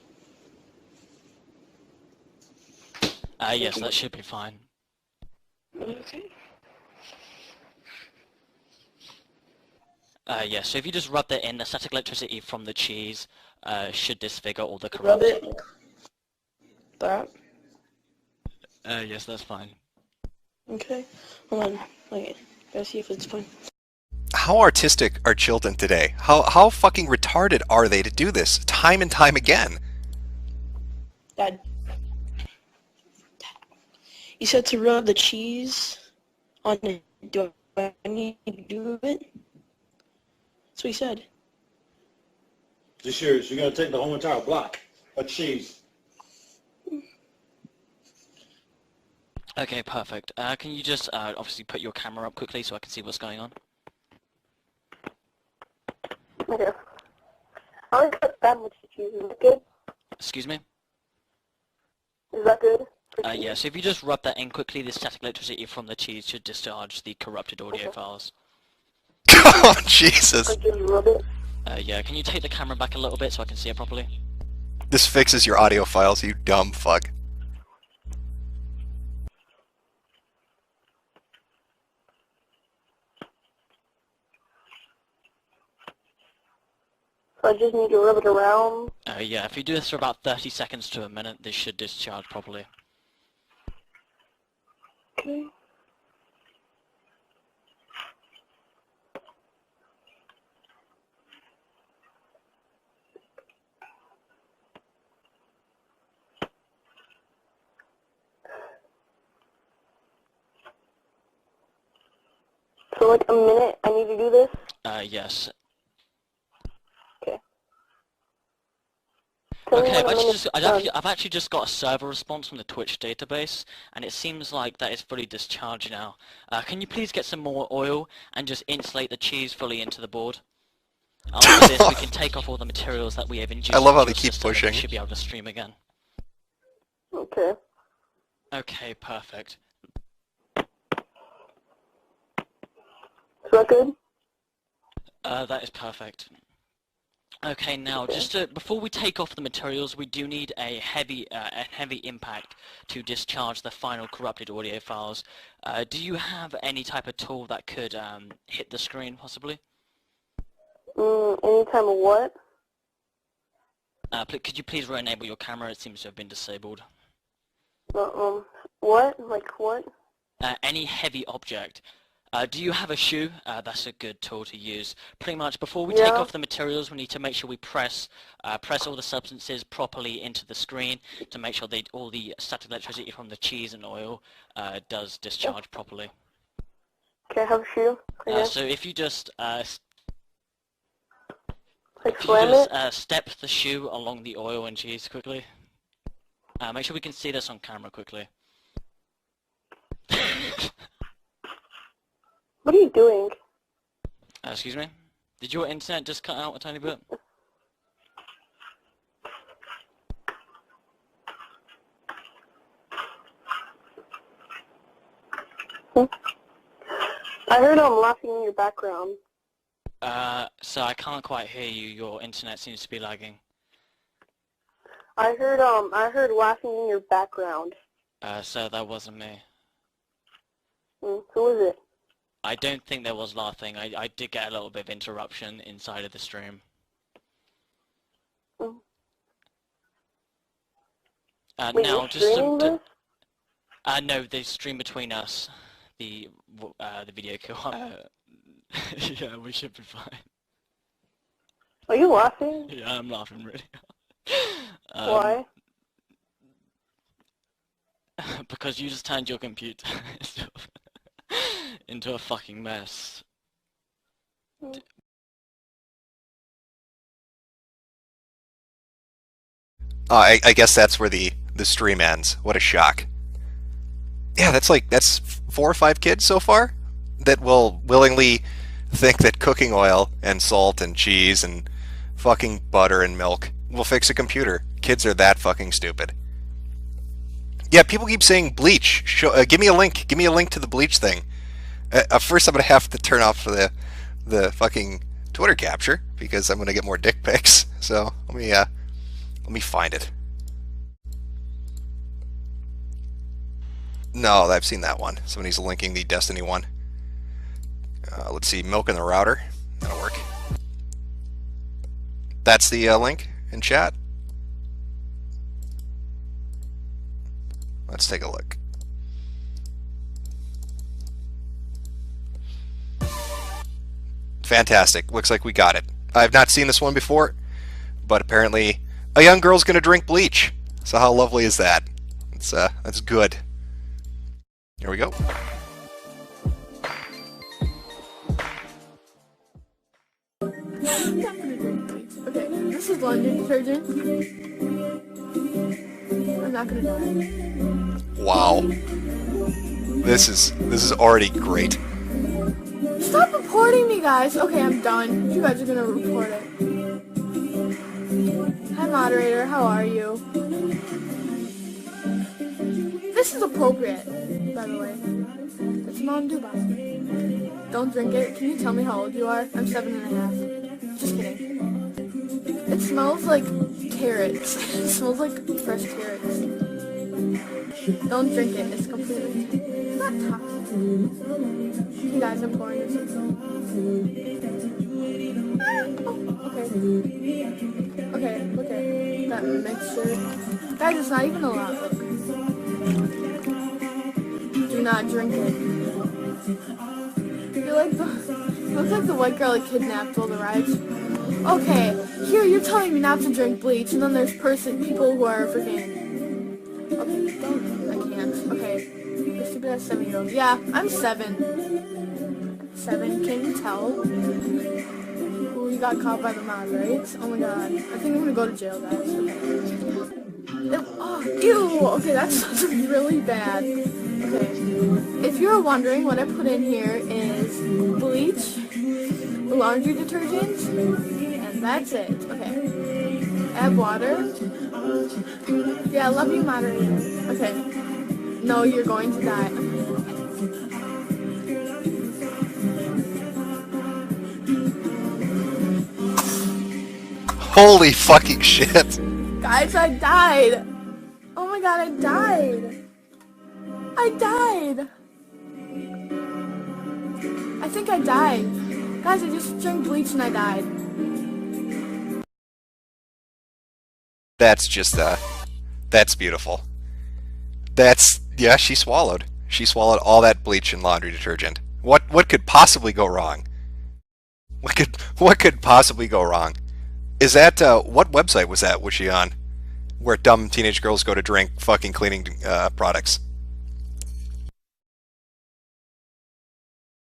Yes, that should be fine. Okay. Yes, so if you just rub that in, the static electricity from the cheese should disfigure all the Rub corrupt. it. That. Yes, that's fine. Okay. Hold on. Okay. Gotta see if it's fine. How artistic are children today? How fucking retarded are they to do this time and time again? Dad. You said to rub the cheese on it. Do I need to do it? That's what he said. Just yours. You're gonna take the whole entire block of cheese. Okay, perfect. Can you just obviously put your camera up quickly so I can see what's going on? Okay. I only put that much cheese. Is that good? Excuse me? Is that good? Yeah, so if you just rub that in quickly, the static electricity from the cheese should discharge the corrupted audio files. Oh, Jesus. I just rub it. Yeah, can you take the camera back a little bit so I can see it properly? This fixes your audio files, you dumb fuck. So I just need to rub it around. Yeah, if you do this for about 30 seconds to a minute, this should discharge properly. Okay. So like a minute, I need to do this? Yes. Okay. Okay, I've actually just got a server response from the Twitch database, and it seems like that is fully discharged now. Can you please get some more oil and just insulate the cheese fully into the board? After this, we can take off all the materials that we have induced. I love how into they your keep system, and pushing. we should be able to stream again. Okay. Okay, perfect. Is that good? That is perfect. Okay, now before we take off the materials, we do need a heavy impact to discharge the final corrupted audio files. Do you have any type of tool that could hit the screen, possibly? Any time of what? Could you please re-enable your camera? It seems to have been disabled. What? Like what? Any heavy object. Do you have a shoe? That's a good tool to use. Pretty much before we take off the materials, we need to make sure we press all the substances properly into the screen to make sure that all the static electricity from the cheese and oil does discharge properly. Okay, I have a shoe. So if you just step the shoe along the oil and cheese quickly. Make sure we can see this on camera quickly. What are you doing? Excuse me? Did your internet just cut out a tiny bit? I heard laughing in your background. So I can't quite hear you. Your internet seems to be lagging. I heard laughing in your background. So that wasn't me. Who was it? I don't think there was laughing. I did get a little bit of interruption inside of the stream. Wait, Now, just some... no, the stream between us. The video call. Yeah, we should be fine. Are you laughing? Yeah, I'm laughing really hard. Why? Because you just turned your computer into a fucking mess. I guess that's where the stream ends. What a shock. Yeah, that's 4 or 5 kids so far that will willingly think that cooking oil and salt and cheese and fucking butter and milk will fix a computer. Kids are that fucking stupid. Yeah, people keep saying bleach. Give me a link. Give me a link to the bleach thing. First, I'm gonna have to turn off the fucking Twitter capture because I'm gonna get more dick pics. So let me find it. No, I've seen that one. Somebody's linking the Destiny one. Let's see, milk in the router. That'll work. That's the link in chat. Let's take a look. Fantastic. Looks like we got it. I've not seen this one before, but apparently a young girl's going to drink bleach. So how lovely is that? That's good. Here we go. Okay, this is laundry detergent. I'm not gonna die. Wow. This is already great. Stop reporting me, guys. Okay, I'm done. You guys are gonna report it. Hi, moderator. How are you? This is appropriate, by the way. It's Mom Duba. Don't drink it. Can you tell me how old you are? I'm 7.5. Just kidding. It smells like carrots. It smells like fresh carrots. Don't drink it. It's completely... It's not toxic. You guys, I'm pouring this in. Okay, look at that mixture. Guys, it's not even a lot. Look. Do not drink it. You look like the white girl that kidnapped all the rides. Okay, here you're telling me not to drink bleach, and then there's people who are freaking... Okay, don't... I can't. Okay, this stupid ass 7-year-old. Yeah, I'm 7. 7, can you tell? Who Oh, he got caught by the mod, right? Oh my god. I think I'm gonna go to jail, guys. Oh, ew! Okay, that sounds really bad. Okay. If you're wondering, what I put in here is bleach, laundry detergent, and that's it. Okay. Add water. Yeah, I love you, moderator. Okay. No, you're going to die. Holy fucking shit. Guys, I died. Oh my god, I died. I died. I think I died. Guys, I just drank bleach and I died. That's just, that's beautiful. That's, yeah, she swallowed. She swallowed all that bleach and laundry detergent. What could possibly go wrong? What could possibly go wrong? Is that, what website was she on? Where dumb teenage girls go to drink fucking cleaning, products.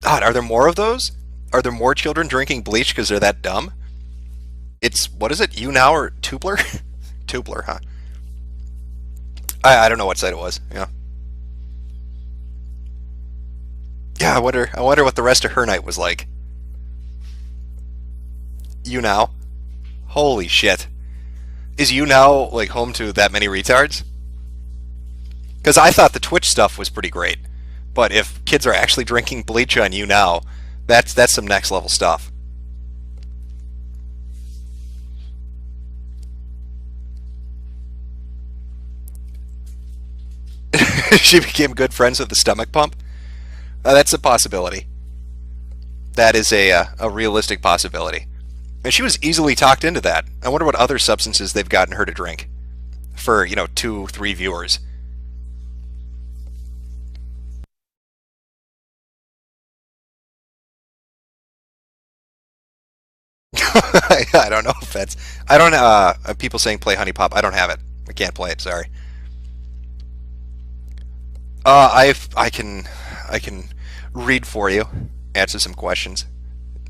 God, are there more of those? Are there more children drinking bleach because they're that dumb? It's, what is it, YouNow or Tubler? Tubler, huh? I don't know what site it was, yeah. Yeah, I wonder what the rest of her night was like. YouNow? Holy shit. Is YouNow, like, home to that many retards? Because I thought the Twitch stuff was pretty great. But if kids are actually drinking bleach on YouNow, that's some next level stuff. She became good friends with the stomach pump? That's a possibility. That is a realistic possibility. And she was easily talked into that. I wonder what other substances they've gotten her to drink. For, you know, 2-3 viewers. I don't know if that's... I don't, people saying play Honey Pop. I don't have it. I can't play it, sorry. I can read for you, answer some questions,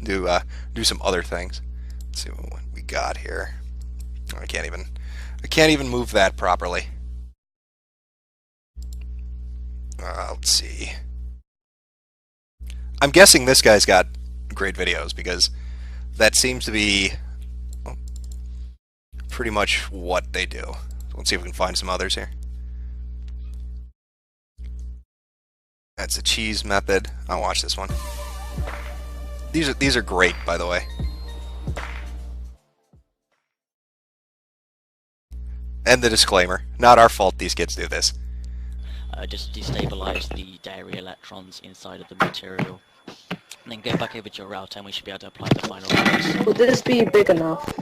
do some other things. Let's see what we got here. I can't even move that properly. Let's see. I'm guessing this guy's got great videos because that seems to be pretty much what they do. Let's see if we can find some others here. That's a cheese method. I'll watch this one. These are great, by the way. And the disclaimer: not our fault these kids do this. Just destabilize the dairy electrons inside of the material, and then go back over to your router, and we should be able to apply the final course. Would this be big enough?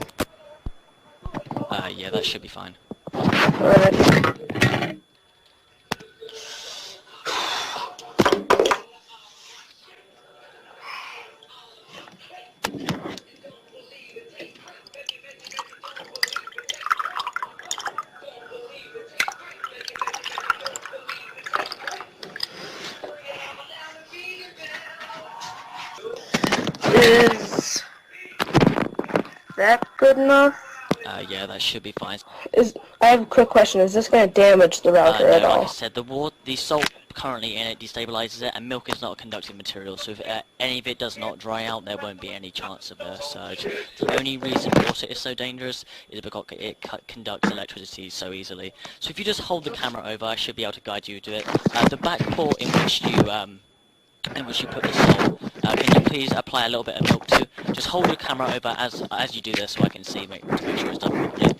Yeah, that should be fine. Alright. Is that good enough? Yeah, that should be fine. I have a quick question. Is this going to damage the router at all? Like I said, the salt currently in it destabilizes it, and milk is not a conductive material, so if any of it does not dry out, there won't be any chance of a surge. The only reason water is so dangerous is because it conducts electricity so easily. So if you just hold the camera over, I should be able to guide you to it. The back port in which you put the salt, can you please apply a little bit of milk to? Just hold your camera over as you do this so I can see, to make sure it's done properly.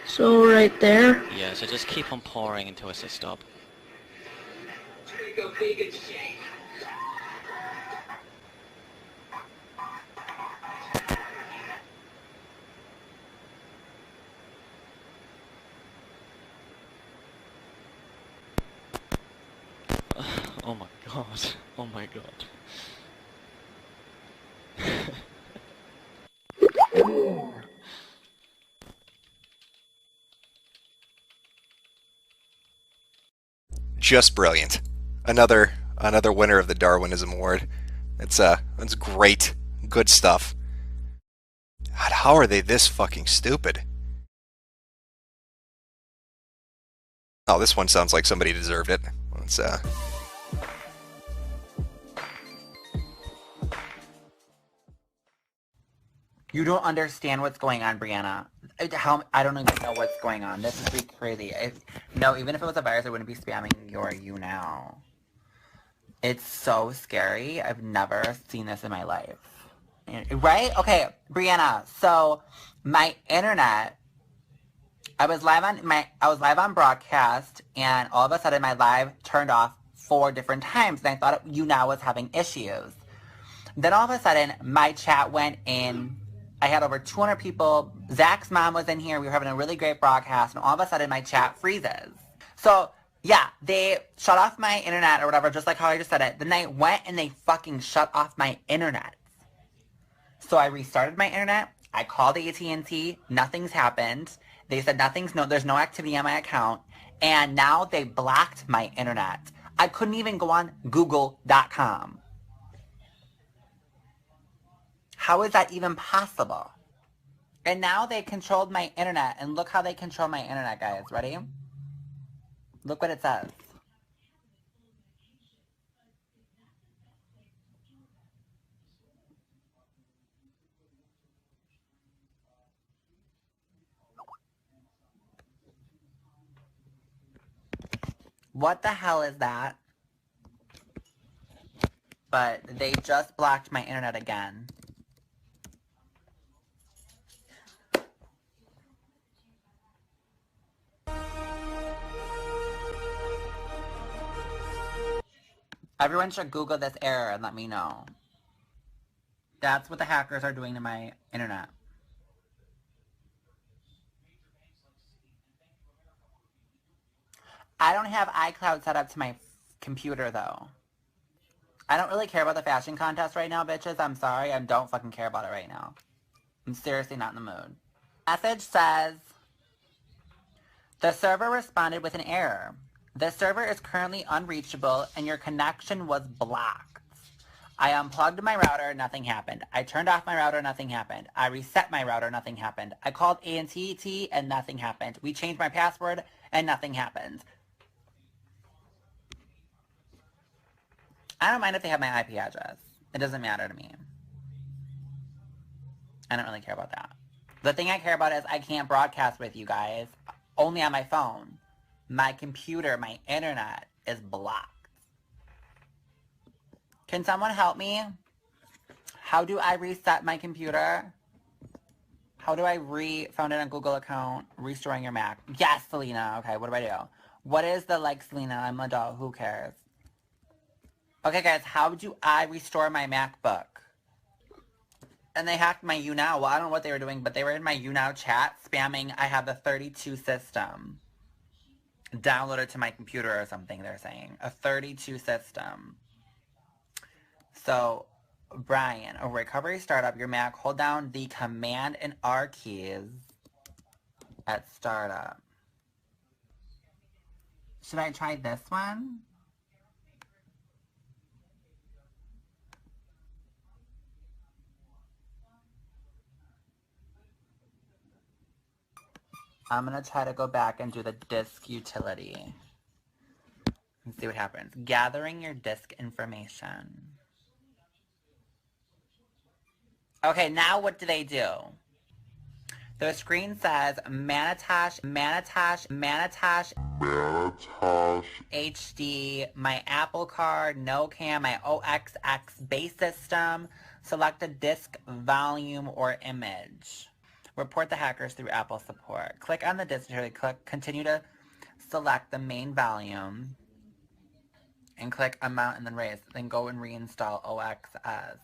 So right there? Yeah, so just keep on pouring until I say stop. Oh my god. Oh my god. just brilliant. Another winner of the Darwinism Award. It's great. Good stuff. God, how are they this fucking stupid? Oh, this one sounds like somebody deserved it. Let's You don't understand what's going on, Brianna. I don't even know what's going on. This is really crazy. No, even if it was a virus, I wouldn't be spamming you now. It's so scary. I've never seen this in my life. Right? Okay, Brianna. So my internet, I was live on broadcast, and all of a sudden my live turned off 4 different times, and I thought YouNow was having issues. Then all of a sudden my chat went in. I had over 200 people. Zach's mom was in here. We were having a really great broadcast, and all of a sudden my chat freezes. So yeah, they shut off my internet or whatever, just like how I just said it. Then they went and they fucking shut off my internet. So I restarted my internet. I called AT&T. Nothing's happened. They said there's no activity on my account. And now they blocked my internet. I couldn't even go on Google.com. How is that even possible? And now they controlled my internet. And look how they control my internet, guys. Ready? Look what it says. What the hell is that? But they just blocked my internet again. Everyone should Google this error and let me know. That's what the hackers are doing to my internet. I don't have iCloud set up to my computer, though. I don't really care about the fashion contest right now, bitches. I'm sorry. I don't fucking care about it right now. I'm seriously not in the mood. Message says, the server responded with an error. The server is currently unreachable and your connection was blocked. I unplugged my router, nothing happened. I turned off my router, nothing happened. I reset my router, nothing happened. I called AT&T and nothing happened. We changed my password and nothing happened. I don't mind if they have my IP address. It doesn't matter to me. I don't really care about that. The thing I care about is I can't broadcast with you guys. Only on my phone. My computer, my internet is blocked. Can someone help me? How do I reset my computer? How do I found it on Google account? Restoring your Mac. Yes, Selena. Okay, what do I do? What is the Selena? I'm an adult. Who cares? Okay, guys, how do I restore my MacBook? And they hacked my YouNow. Well, I don't know what they were doing, but they were in my YouNow chat spamming I have the 32 system. Downloaded to my computer or something, they're saying. A 32 system. So, Brian, a recovery startup, your Mac, hold down the Command and R keys at startup. Should I try this one? I'm gonna try to go back and do the disk utility. And see what happens. Gathering your disk information. Okay, now what do they do? The screen says Manitosh HD, my Apple card, no cam, my OXX base system, select a disk volume or image. Report the hackers through Apple support. Click on the disk utility, click continue to select the main volume, and click amount and then raise. Then go and reinstall OXS.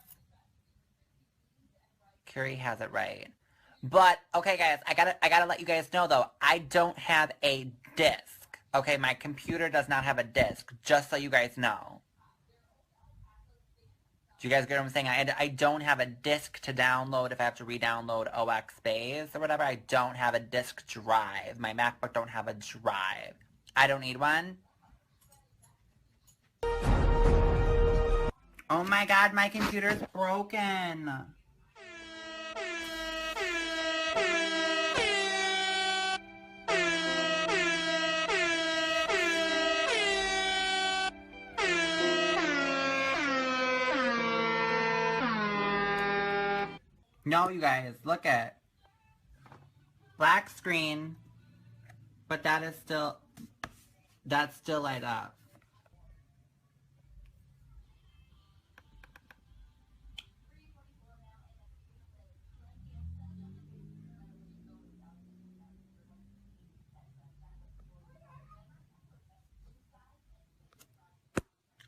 Curie has it right. But, okay guys, I gotta let you guys know though, I don't have a disk. Okay, my computer does not have a disk, just so you guys know. Do you guys get what I'm saying? I don't have a disk to download if I have to re-download OXBase or whatever. I don't have a disk drive. My MacBook don't have a drive. I don't need one. Oh my god, my computer's broken. No, you guys, look at black screen, but that's still light up.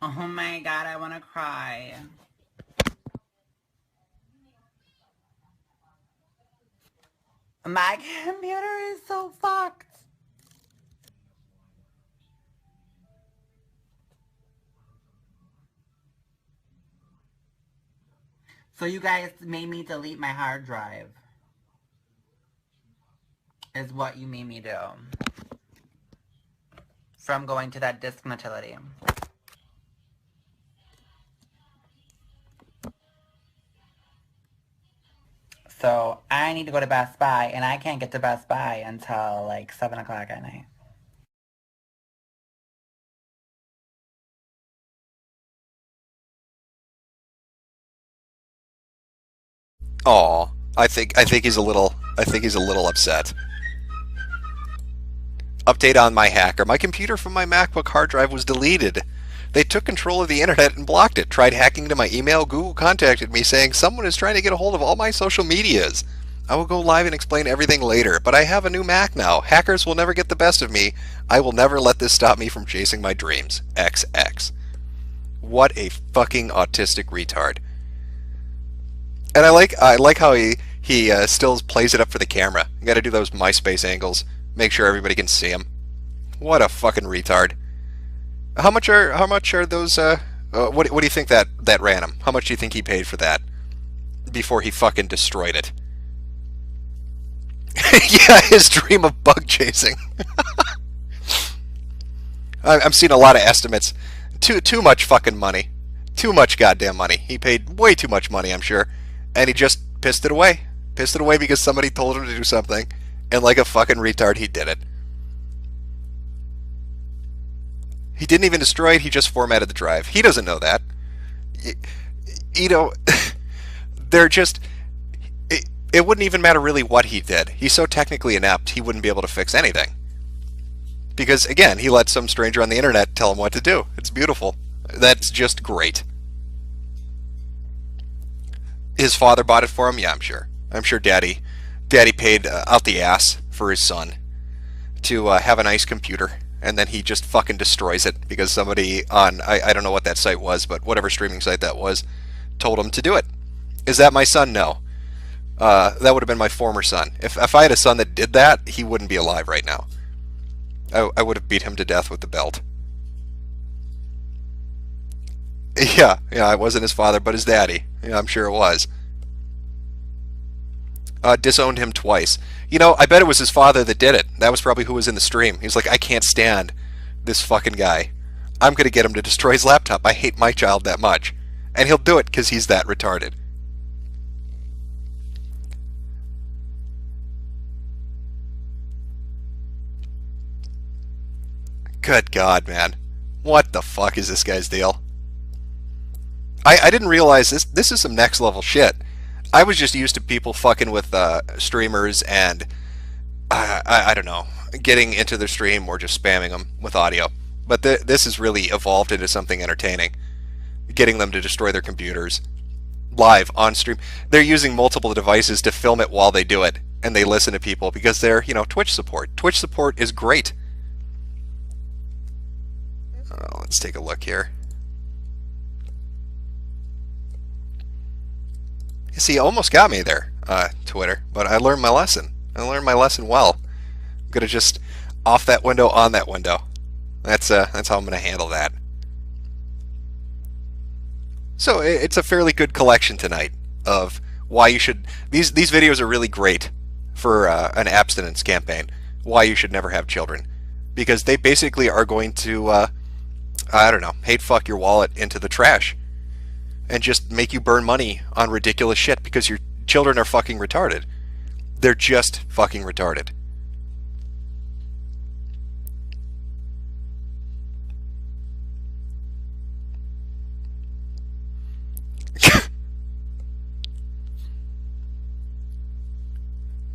Oh my god, I wanna cry. My computer is so fucked. So you guys made me delete my hard drive. Is what you made me do. From going to that disk utility. So I need to go to Best Buy, and I can't get to Best Buy until like 7 o'clock at night. Aw, I think he's a little upset. Update on my hacker. My computer from my MacBook hard drive was deleted. They took control of the internet and blocked it. Tried hacking to my email. Google contacted me saying someone is trying to get a hold of all my social medias. I will go live and explain everything later, but I have a new Mac now. Hackers will never get the best of me. I will never let this stop me from chasing my dreams. XX. What a fucking autistic retard. And I like how he still plays it up for the camera. You gotta do those MySpace angles. Make sure everybody can see him. What a fucking retard. How much are those what do you think that ran him? How much do you think he paid for that before he fucking destroyed it? Yeah, his dream of bug chasing. I'm seeing a lot of estimates. Too much fucking money. Too much goddamn money. He paid way too much money, I'm sure. And he just pissed it away. Pissed it away because somebody told him to do something. And like a fucking retard, he did it. He didn't even destroy it, he just formatted the drive. He doesn't know that. You know, they're just... It wouldn't even matter really what he did. He's so technically inept, he wouldn't be able to fix anything. Because, again, he let some stranger on the internet tell him what to do. It's beautiful. That's just great. His father bought it for him? Yeah, I'm sure. I'm sure Daddy paid out the ass for his son to have a nice computer. And then he just fucking destroys it because somebody on, I don't know what that site was, but whatever streaming site that was, told him to do it. Is that my son? No. That would have been my former son. If I had a son that did that, he wouldn't be alive right now. I would have beat him to death with the belt. Yeah, it wasn't his father, but his daddy. Yeah, I'm sure it was. Disowned him twice. You know, I bet it was his father that did it. That was probably who was in the stream. He's like, I can't stand this fucking guy. I'm going to get him to destroy his laptop. I hate my child that much. And he'll do it because he's that retarded. Good God, man. What the fuck is this guy's deal? I didn't realize this is some next level shit. I was just used to people fucking with streamers and I don't know, getting into their stream or just spamming them with audio. But this has really evolved into something entertaining. Getting them to destroy their computers live on stream. They're using multiple devices to film it while they do it, and they listen to people because they're, you know, Twitch support. Twitch support is great. Let's take a look here. You see, almost got me there, Twitter, but I learned my lesson. I learned my lesson well. I'm gonna just off that window, on that window. That's how I'm gonna handle that. So it's a fairly good collection tonight of why you should. These videos are really great for an abstinence campaign. Why you should never have children, because they basically are going to I don't know, hate fuck your wallet into the trash and just make you burn money on ridiculous shit because your children are fucking retarded. They're just fucking retarded.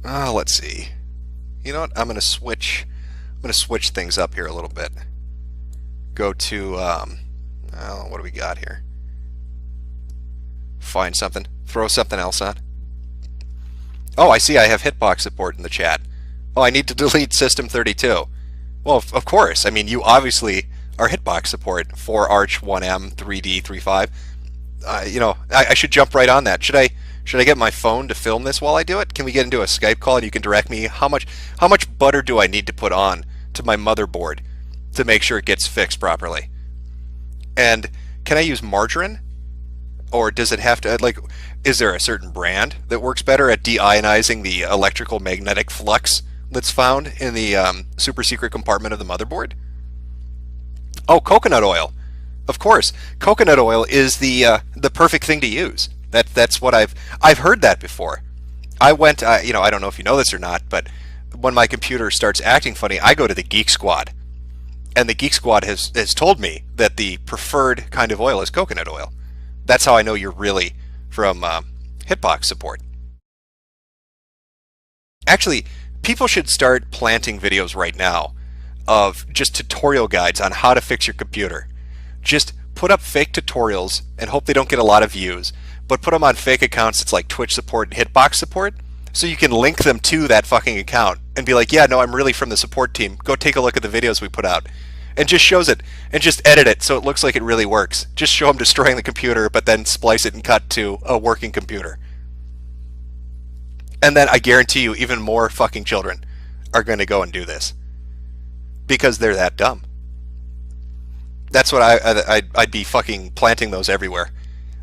Let's see. You know what? I'm gonna switch things up here a little bit. Go to what do we got here? Find something. Throw something else on. Oh, I see I have hitbox support in the chat. Oh, I need to delete System 32. Well, of course. I mean, you obviously are hitbox support for Arch 1M, 3D, 3.5. You know, I should jump right on that. Should I get my phone to film this while I do it? Can we get into a Skype call and you can direct me how much butter do I need to put on to my motherboard to make sure it gets fixed properly? And can I use margarine? Or does it have to, like, is there a certain brand that works better at deionizing the electrical magnetic flux that's found in the super secret compartment of the motherboard? Oh, coconut oil. Of course, coconut oil is the perfect thing to use. That's what I've heard that before. I went, you know, I don't know if you know this or not, but when my computer starts acting funny, I go to the Geek Squad, and the Geek Squad has told me that the preferred kind of oil is coconut oil. That's how I know you're really from hitbox support. Actually, people should start planting videos right now of just tutorial guides on how to fix your computer. Just put up fake tutorials and hope they don't get a lot of views, but put them on fake accounts that's like Twitch support and hitbox support, so you can link them to that fucking account and be like, yeah, no, I'm really from the support team. Go take a look at the videos we put out. And just shows it, and just edit it so it looks like it really works. Just show them destroying the computer, but then splice it and cut to a working computer. And then I guarantee you even more fucking children are going to go and do this. Because they're that dumb. That's what I'd be fucking planting those everywhere.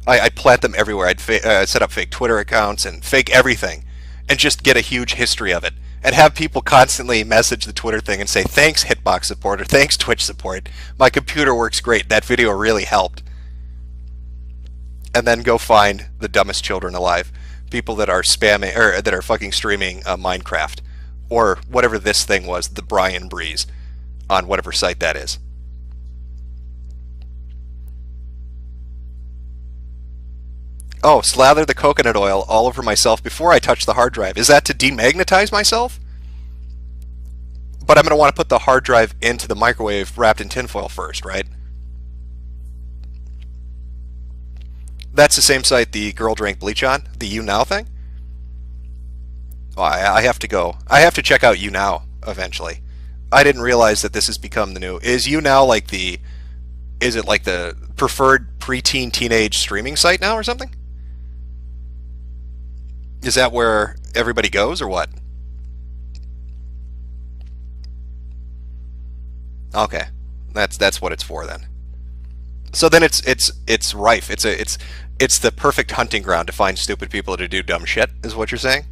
I'd plant them everywhere. I'd set up fake Twitter accounts and fake everything, and just get a huge history of it. And have people constantly message the Twitter thing and say, thanks hitbox support, or thanks Twitch support. My computer works great. That video really helped. And then go find the dumbest children alive. People that are spamming, or that are fucking streaming Minecraft. Or whatever this thing was, the Brian Breeze, on whatever site that is. Oh, slather the coconut oil all over myself before I touch the hard drive. Is that to demagnetize myself? But I'm going to want to put the hard drive into the microwave wrapped in tinfoil first, right? That's the same site the girl drank bleach on? The YouNow thing? Oh, I have to go. I have to check out YouNow eventually. I didn't realize that this has become the new... Is YouNow like the... Is it like the preferred preteen teenage streaming site now or something? Is that where everybody goes, or what? Okay, that's what it's for then. So then it's rife. It's the perfect hunting ground to find stupid people to do dumb shit, is what you're saying?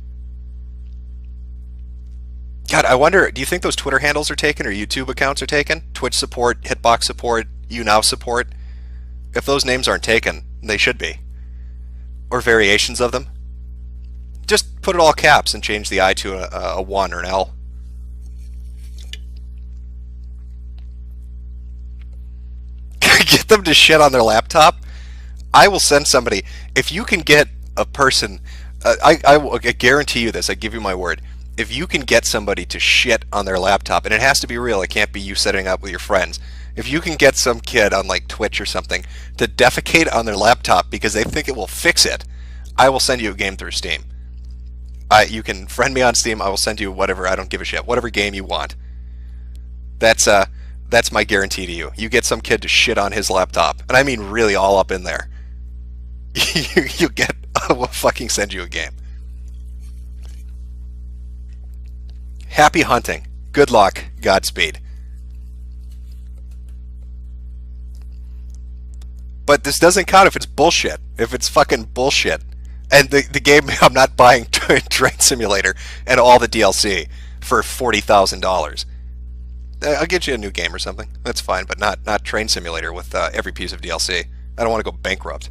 God, I wonder, do you think those Twitter handles are taken or YouTube accounts are taken? Twitch support, hitbox support, YouNow support? If those names aren't taken, they should be. Or variations of them. Just put it all caps and change the I to a 1 or an L. Get them to shit on their laptop. I will send somebody. If you can get a person, I guarantee you this, I give you my word. If you can get somebody to shit on their laptop, and it has to be real, it can't be you setting up with your friends. If you can get some kid on like Twitch or something to defecate on their laptop because they think it will fix it, I will send you a game through Steam. You can friend me on Steam. I will send you whatever. I don't give a shit. Whatever game you want. That's my guarantee to you. You get some kid to shit on his laptop, and I mean really all up in there. You get. We'll fucking send you a game. Happy hunting. Good luck. Godspeed. But this doesn't count if it's bullshit. If it's fucking bullshit. And the game, I'm not buying Train Simulator and all the DLC for $40,000. I'll get you a new game or something. That's fine, but not Train Simulator with every piece of DLC. I don't want to go bankrupt.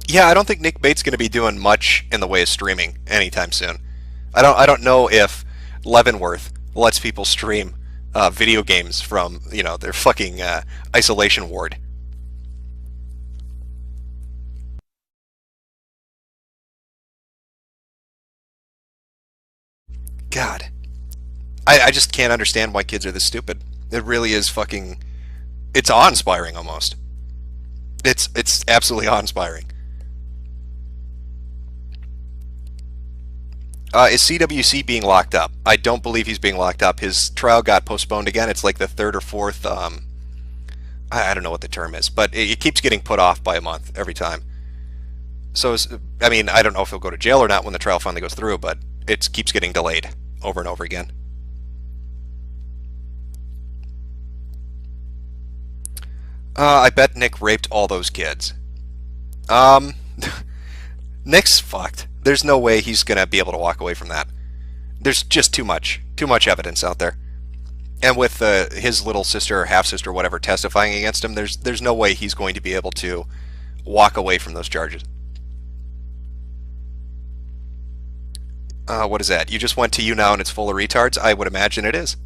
Yeah, I don't think Nick Bates going to be doing much in the way of streaming anytime soon. I don't know if Leavenworth lets people stream video games from, you know, their fucking isolation ward. God. I just can't understand why kids are this stupid. It really is fucking... It's awe-inspiring, almost. It's absolutely awe-inspiring. Is CWC being locked up? I don't believe he's being locked up. His trial got postponed again. It's like the third or fourth... I don't know what the term is, but it keeps getting put off by a month every time. So, I mean, I don't know if he'll go to jail or not when the trial finally goes through, but it keeps getting delayed over and over again. I bet Nick raped all those kids. Nick's fucked. There's no way he's gonna be able to walk away from that. There's just too much evidence out there. And with his little sister or half-sister or whatever testifying against him, there's no way he's going to be able to walk away from those charges. What is that? You just went to You Now and it's full of retards? I would imagine it is.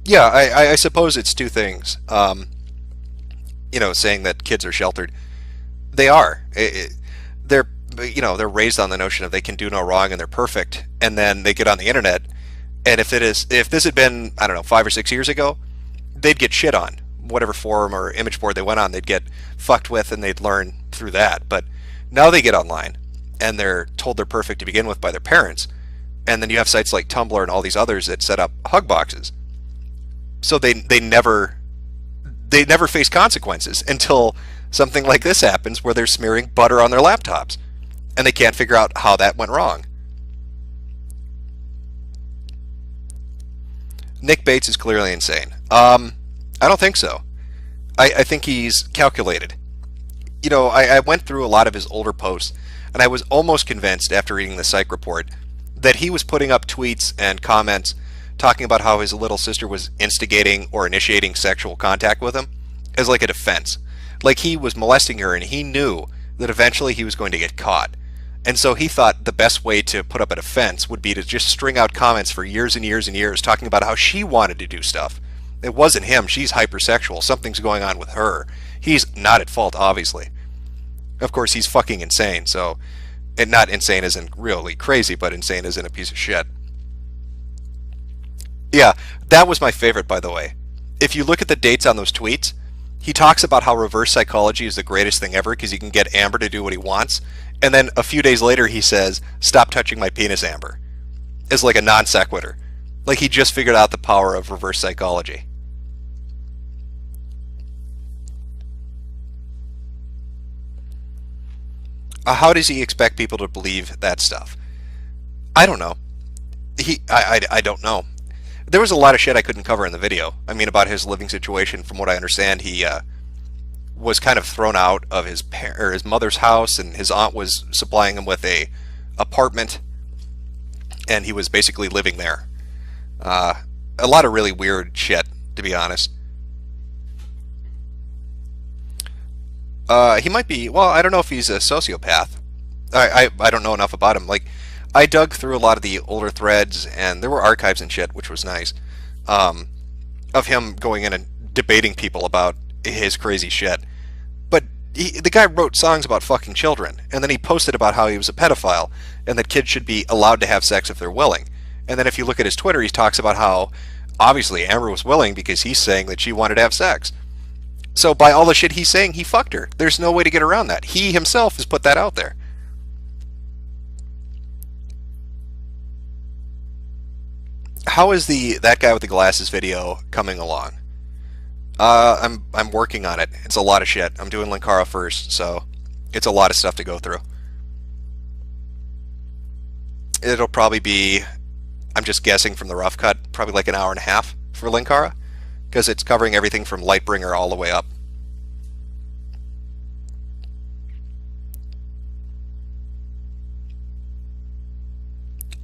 Yeah, I suppose it's two things. You know, saying that kids are sheltered. They are. They're raised on the notion of they can do no wrong and they're perfect, and then they get on the internet, and if this had been, I don't know, 5 or 6 years ago, they'd get shit on. Whatever forum or image board they went on, they'd get fucked with, and they'd learn through that. But now they get online, and they're told they're perfect to begin with by their parents, and then you have sites like Tumblr and all these others that set up hug boxes. So they never face consequences until something like this happens where they're smearing butter on their laptops and they can't figure out how that went wrong. Nick Bates is clearly insane. I don't think so. I think he's calculated. You know, I went through a lot of his older posts and I was almost convinced after reading the psych report that he was putting up tweets and comments talking about how his little sister was instigating or initiating sexual contact with him as like a defense. Like he was molesting her and he knew that eventually he was going to get caught. And so he thought the best way to put up a defense would be to just string out comments for years and years and years talking about how she wanted to do stuff. It wasn't him. She's hypersexual. Something's going on with her. He's not at fault, obviously. Of course, he's fucking insane. So, and not insane as in really crazy, but insane as in a piece of shit. Yeah, that was my favorite, by the way. If you look at the dates on those tweets, he talks about how reverse psychology is the greatest thing ever because he can get Amber to do what he wants. And then a few days later he says, "Stop touching my penis, Amber." As like a non sequitur. Like he just figured out the power of reverse psychology. How does he expect people to believe that stuff? I don't know. I don't know. There was a lot of shit I couldn't cover in the video. I mean, about his living situation. From what I understand, he was kind of thrown out of his mother's house, and his aunt was supplying him with a apartment, and he was basically living there. A lot of really weird shit, to be honest. He might be, well, I don't know if he's a sociopath. I don't know enough about him. Like, I dug through a lot of the older threads, and there were archives and shit, which was nice, of him going in and debating people about his crazy shit. But the guy wrote songs about fucking children, and then he posted about how he was a pedophile, and that kids should be allowed to have sex if they're willing. And then if you look at his Twitter, he talks about how, obviously, Amber was willing because he's saying that she wanted to have sex. So by all the shit he's saying, he fucked her. There's no way to get around that. He himself has put that out there. How is that guy with the glasses video coming along? I'm working on it. It's a lot of shit. I'm doing Linkara first, so it's a lot of stuff to go through. It'll probably be, I'm just guessing from the rough cut, probably like an hour and a half for Linkara, because it's covering everything from Lightbringer all the way up.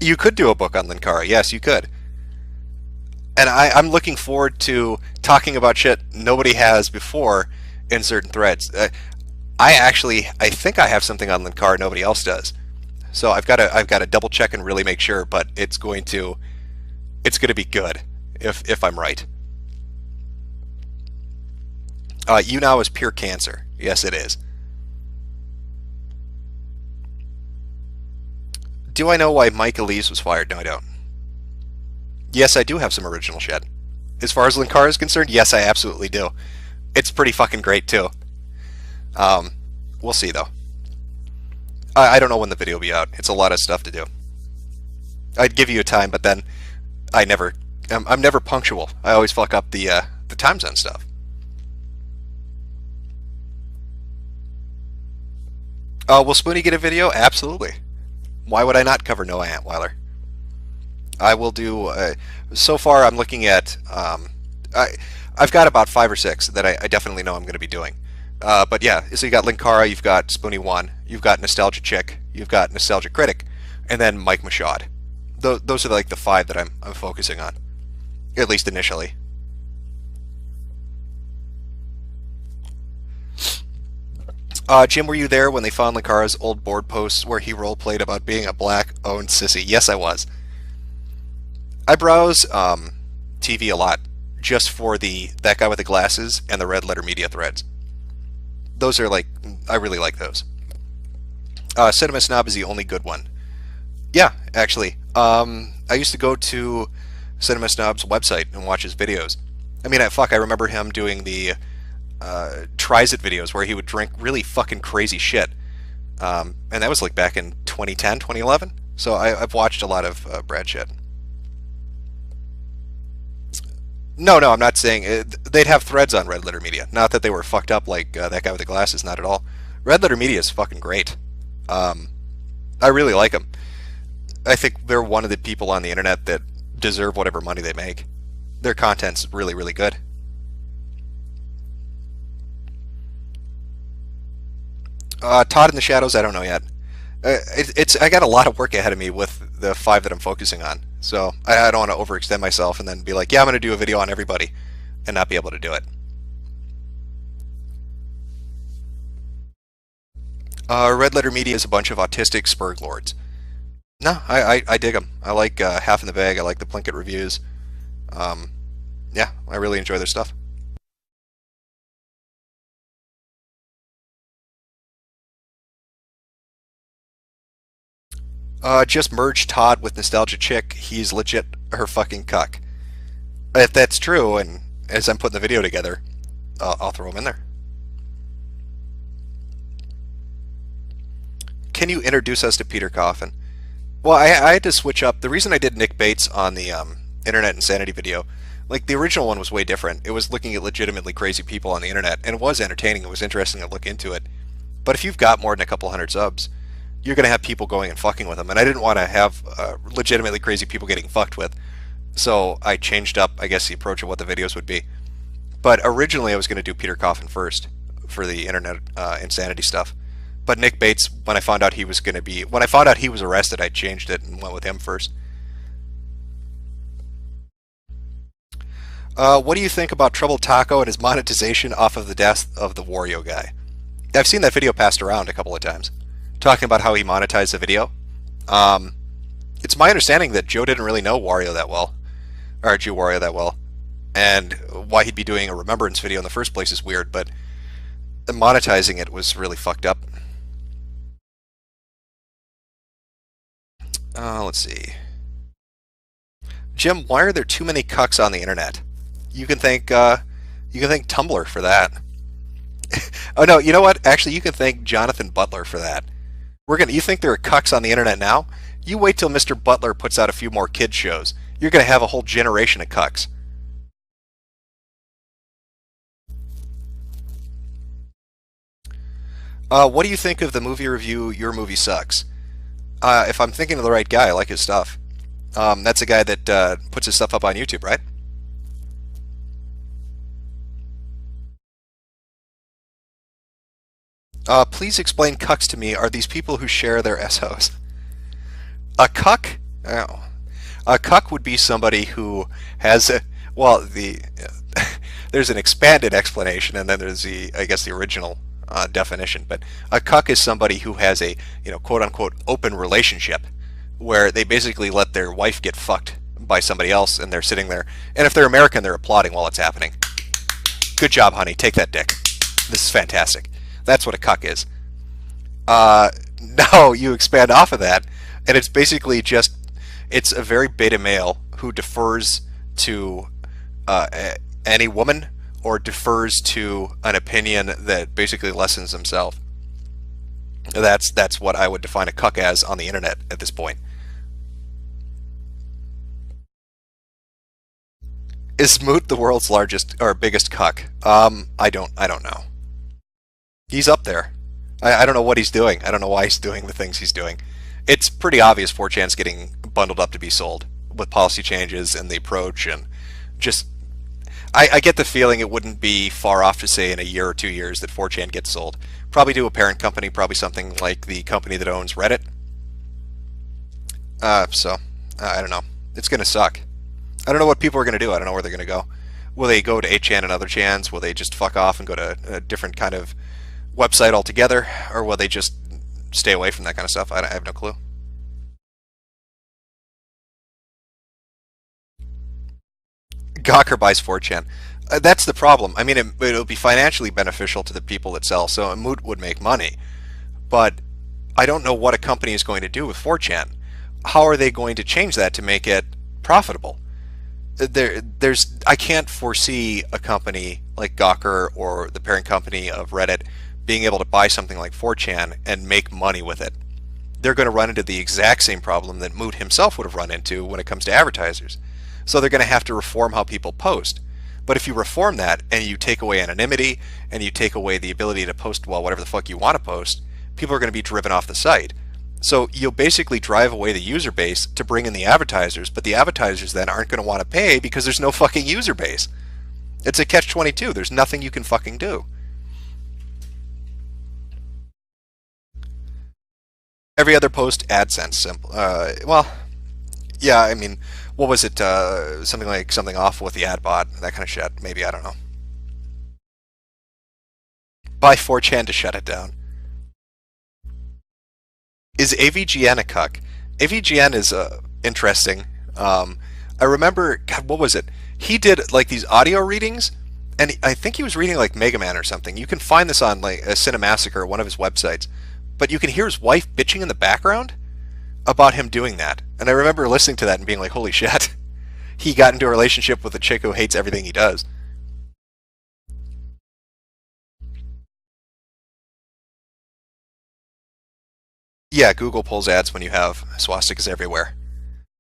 You could do a book on Linkara. Yes, you could. And I'm looking forward to talking about shit nobody has before in certain threads. I think I have something on Linkara nobody else does. So I've got to double check and really make sure, but it's going to be good if I'm right. You now is pure cancer. Yes, it is. Do I know why Mike Elise was fired? No, I don't. Yes, I do have some original shit. As far as Linkara is concerned, yes, I absolutely do. It's pretty fucking great, too. We'll see, though. I don't know when the video will be out. It's a lot of stuff to do. I'd give you a time, but then I'm never punctual. I always fuck up the time zone stuff. Will Spoonie get a video? Absolutely. Why would I not cover Noah Antweiler? I will do. So far, I'm looking at. I've got about 5 or 6 that I definitely know I'm going to be doing. But yeah, so you got Linkara, you've got Spoonie 1, you've got Nostalgia Chick, you've got Nostalgia Critic, and then Mike Mashad. Those are like the 5 that I'm focusing on, at least initially. Jim, were you there when they found Linkara's old board posts where he roleplayed about being a black-owned sissy? Yes, I was. I browse TV a lot just for that guy with the glasses and the Red Letter Media threads. Those are like, I really like those. Cinema Snob is the only good one. Yeah, actually. I used to go to Cinema Snob's website and watch his videos. I mean, I remember him doing the Tries It videos where he would drink really fucking crazy shit. And that was like back in 2010, 2011. So I've watched a lot of Brad shit. No, I'm not saying they'd have threads on Red Letter Media. Not that they were fucked up like that guy with the glasses, not at all. Red Letter Media is fucking great. I really like them. I think they're one of the people on the internet that deserve whatever money they make. Their content's really, really good. Todd in the Shadows, I don't know yet. I got a lot of work ahead of me with the 5 that I'm focusing on. So I don't want to overextend myself and then be like, yeah, I'm going to do a video on everybody and not be able to do it. Red Letter Media is a bunch of autistic Spurg lords. No, I dig them. I like Half in the Bag. I like the Plinkett reviews. Yeah, I really enjoy their stuff. Just merge Todd with Nostalgia Chick. He's legit her fucking cuck. If that's true, and as I'm putting the video together, I'll throw him in there. Can you introduce us to Peter Coffin? Well, I had to switch up. The reason I did Nick Bates on the Internet Insanity video, like the original one was way different. It was looking at legitimately crazy people on the internet, and it was entertaining. It was interesting to look into it. But if you've got more than a couple hundred subs, you're going to have people going and fucking with them. And I didn't want to have legitimately crazy people getting fucked with. So I changed up, I guess, the approach of what the videos would be. But originally I was going to do Peter Coffin first for the Internet Insanity stuff. But Nick Bates, when I found out he was going to be... When I found out he was arrested, I changed it and went with him first. What do you think about Trouble Taco and his monetization off of the death of the Wario guy? I've seen that video passed around a couple of times, talking about how he monetized the video. It's my understanding that Joe didn't really know Wario that well, or Jew Wario that well, and why he'd be doing a remembrance video in the first place is weird, but monetizing it was really fucked up. Let's see. Jim, why are there too many cucks on the internet? You can thank Tumblr for that. Oh no, you know what? Actually, you can thank Jonathan Butler for that. You think there are cucks on the internet now? You wait till Mr. Butler puts out a few more kids shows. You're going to have a whole generation of cucks. What do you think of the movie review, Your Movie Sucks? If I'm thinking of the right guy, I like his stuff. That's a guy that puts his stuff up on YouTube, right? Please explain cucks to me. Are these people who share their SOs? A cuck Oh. A cuck would be somebody who has a, well, there's an expanded explanation, and then there's I guess the original definition. But a cuck is somebody who has a, quote unquote open relationship, where they basically let their wife get fucked by somebody else, and they're sitting there, and if they're American, they're applauding while it's happening. Good job, honey. Take that dick. This is fantastic. That's what a cuck is. Now you expand off of that, and it's basically just, it's a very beta male who defers to any woman, or defers to an opinion that basically lessens himself. That's what I would define a cuck as on the internet at this point. Is Moot the world's largest or biggest cuck? I don't know. He's up there. I don't know what he's doing. I don't know why he's doing the things he's doing. It's pretty obvious 4chan's getting bundled up to be sold with policy changes and the approach, and just I get the feeling it wouldn't be far off to say in a year or 2 years that 4chan gets sold. Probably to a parent company, probably something like the company that owns Reddit. So I don't know. It's gonna suck. I don't know what people are gonna do. I don't know where they're gonna go. Will they go to 8chan and other chans? Will they just fuck off and go to a different kind of website altogether, or will they just stay away from that kind of stuff? I have no clue. Gawker buys 4chan. That's the problem. I mean, it'll be financially beneficial to the people that sell, so Moot would make money. But I don't know what a company is going to do with 4chan. How are they going to change that to make it profitable? I can't foresee a company like Gawker or the parent company of Reddit being able to buy something like 4chan and make money with it. They're going to run into the exact same problem that Moot himself would have run into when it comes to advertisers. So they're going to have to reform how people post. But if you reform that and you take away anonymity and you take away the ability to post, well, whatever the fuck you want to post, people are going to be driven off the site. So you'll basically drive away the user base to bring in the advertisers, but the advertisers then aren't going to want to pay because there's no fucking user base. It's a catch-22. There's nothing you can fucking do. Every other post, AdSense. Simple. Well, yeah, I mean, what was it? Something like something awful with the ad bot, that kind of shit. Maybe, I don't know. Buy 4chan to shut it down. Is AVGN a cuck? AVGN is interesting. I remember, God, what was it? He did like these audio readings, and I think he was reading like Mega Man or something. You can find this on like a Cinemassacre, one of his websites. But you can hear his wife bitching in the background about him doing that. And I remember listening to that and being like, holy shit. He got into a relationship with a chick who hates everything he does. Yeah, Google pulls ads when you have swastikas everywhere,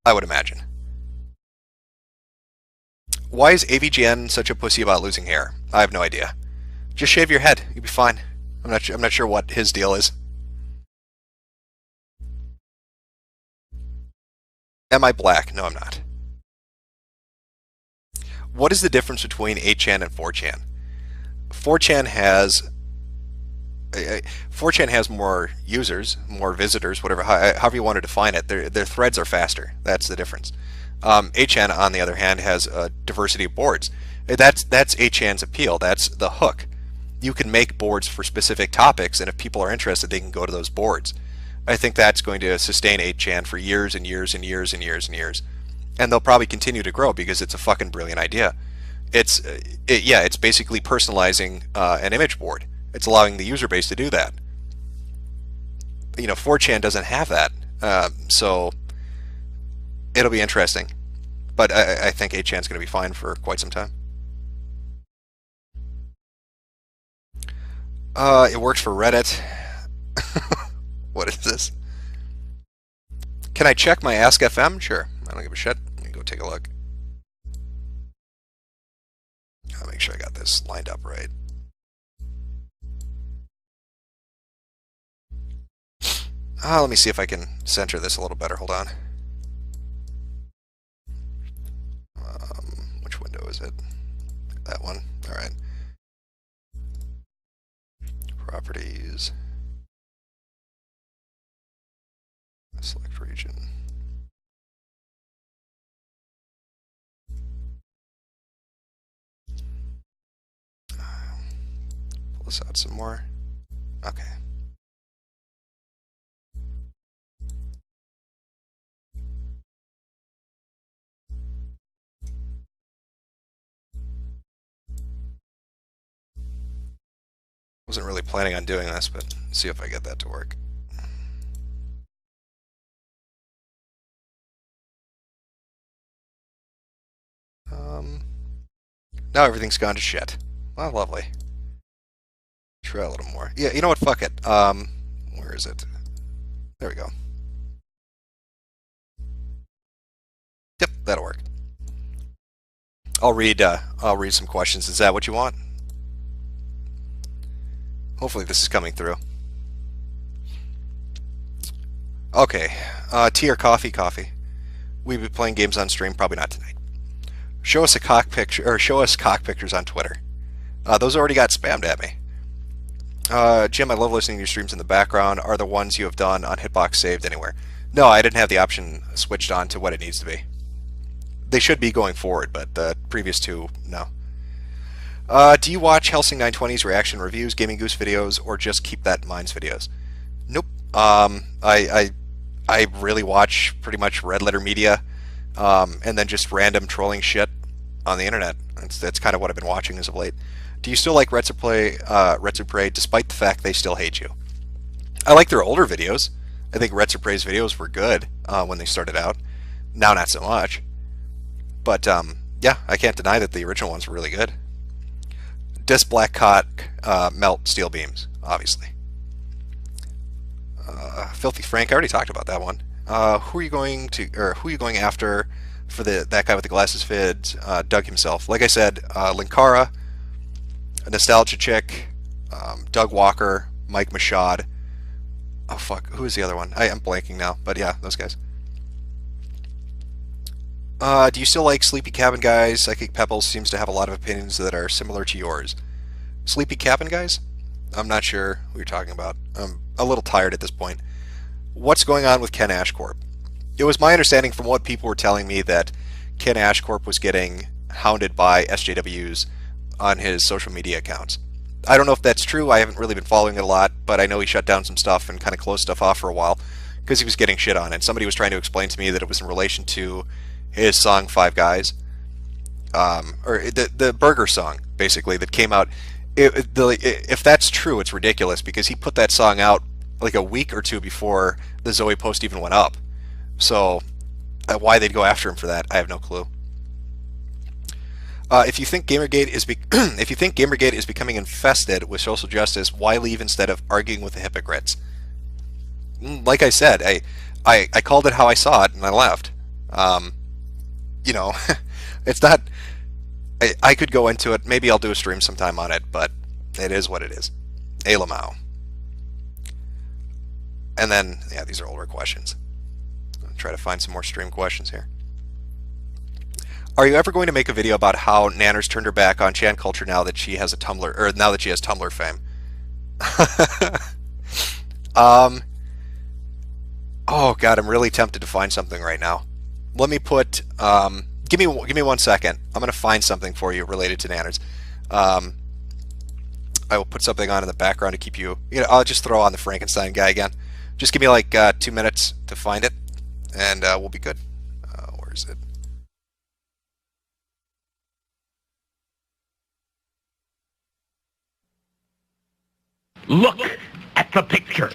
I would imagine. Why is AVGN such a pussy about losing hair? I have no idea. Just shave your head. You'll be fine. I'm not sure what his deal is. Am I black? No, I'm not. What is the difference between 8chan and 4chan? 4chan has more users, more visitors, whatever, however you want to define it. Their threads are faster. That's the difference. 8chan, on the other hand, has a diversity of boards. That's 8chan's appeal. That's the hook. You can make boards for specific topics, and if people are interested, they can go to those boards. I think that's going to sustain 8chan for years and years and years and years and years. And they'll probably continue to grow because it's a fucking brilliant idea. It's basically personalizing an image board. It's allowing the user base to do that. 4chan doesn't have that, so it'll be interesting. But I think 8chan's going to be fine for quite some time. It works for Reddit. What is this? Can I check my Ask FM? Sure. I don't give a shit. Let me go take a look. I'll make sure I got this lined up right. Let me see if I can center this a little better. Hold on. Which window is it? That one. All right. Properties. Select region. this out some more. Okay. Wasn't really planning on doing this, but see if I get that to work. Now everything's gone to shit. Well, lovely. Try a little more. Yeah, you know what? Fuck it. Where is it? There we go. Yep, that'll work. I'll read some questions. Is that what you want? Hopefully this is coming through. Okay. Tea or coffee? Coffee. We've been playing games on stream. Probably not tonight. Show us a cock picture, or show us cock pictures on Twitter. Those already got spammed at me. Jim, I love listening to your streams in the background. Are the ones you have done on Hitbox saved anywhere? No, I didn't have the option switched on to what it needs to be. They should be going forward, but the previous two, no. Do you watch Helsing 920's reaction reviews, Gaming Goose videos, or just Keep That in Mind's videos? Nope. I really watch pretty much Red Letter Media, and then just random trolling shit on the internet. That's kind of what I've been watching as of late. Do you still like Retsuprey despite the fact they still hate you? I like their older videos. I think Retsuprey's videos were good when they started out. Now not so much. But yeah, I can't deny that the original ones were really good. Does Black Cock melt steel beams? Obviously. Filthy Frank, I already talked about that one. Who are you going after for that guy with the glasses vid? Doug himself. Like I said, Linkara, Nostalgia Chick, Doug Walker, Mike Mashad. Oh fuck, who is the other one? I'm blanking now, but yeah, those guys. Do you still like Sleepy Cabin Guys? Psychic Pebbles seems to have a lot of opinions that are similar to yours. Sleepy Cabin Guys? I'm not sure who you're talking about. I'm a little tired at this point. What's going on with Ken Ashcorp? It was my understanding from what people were telling me that Ken Ashcorp was getting hounded by SJWs on his social media accounts. I don't know if that's true. I haven't really been following it a lot, but I know he shut down some stuff and kind of closed stuff off for a while because he was getting shit on. And somebody was trying to explain to me that it was in relation to his song Five Guys, or the burger song basically that came out. If that's true, it's ridiculous because he put that song out like a week or two before the Zoe post even went up. So why they'd go after him for that, I have no clue. If you think Gamergate is becoming infested with social justice, why leave instead of arguing with the hypocrites? Like I said, I called it how I saw it and I left. You know, it's not. I could go into it. Maybe I'll do a stream sometime on it, but it is what it is. Alamau. And then, yeah, these are older questions. I'll try to find some more stream questions here. Are you ever going to make a video about how Nanners turned her back on Chan culture now that she has a Tumblr, or now that she has Tumblr fame? Oh God, I'm really tempted to find something right now. Let me put. Give me 1 second. I'm gonna find something for you related to Nanners. I will put something on in the background to keep you. I'll just throw on the Frankenstein guy again. Just give me like 2 minutes to find it, and we'll be good. Where is it? Look at the picture.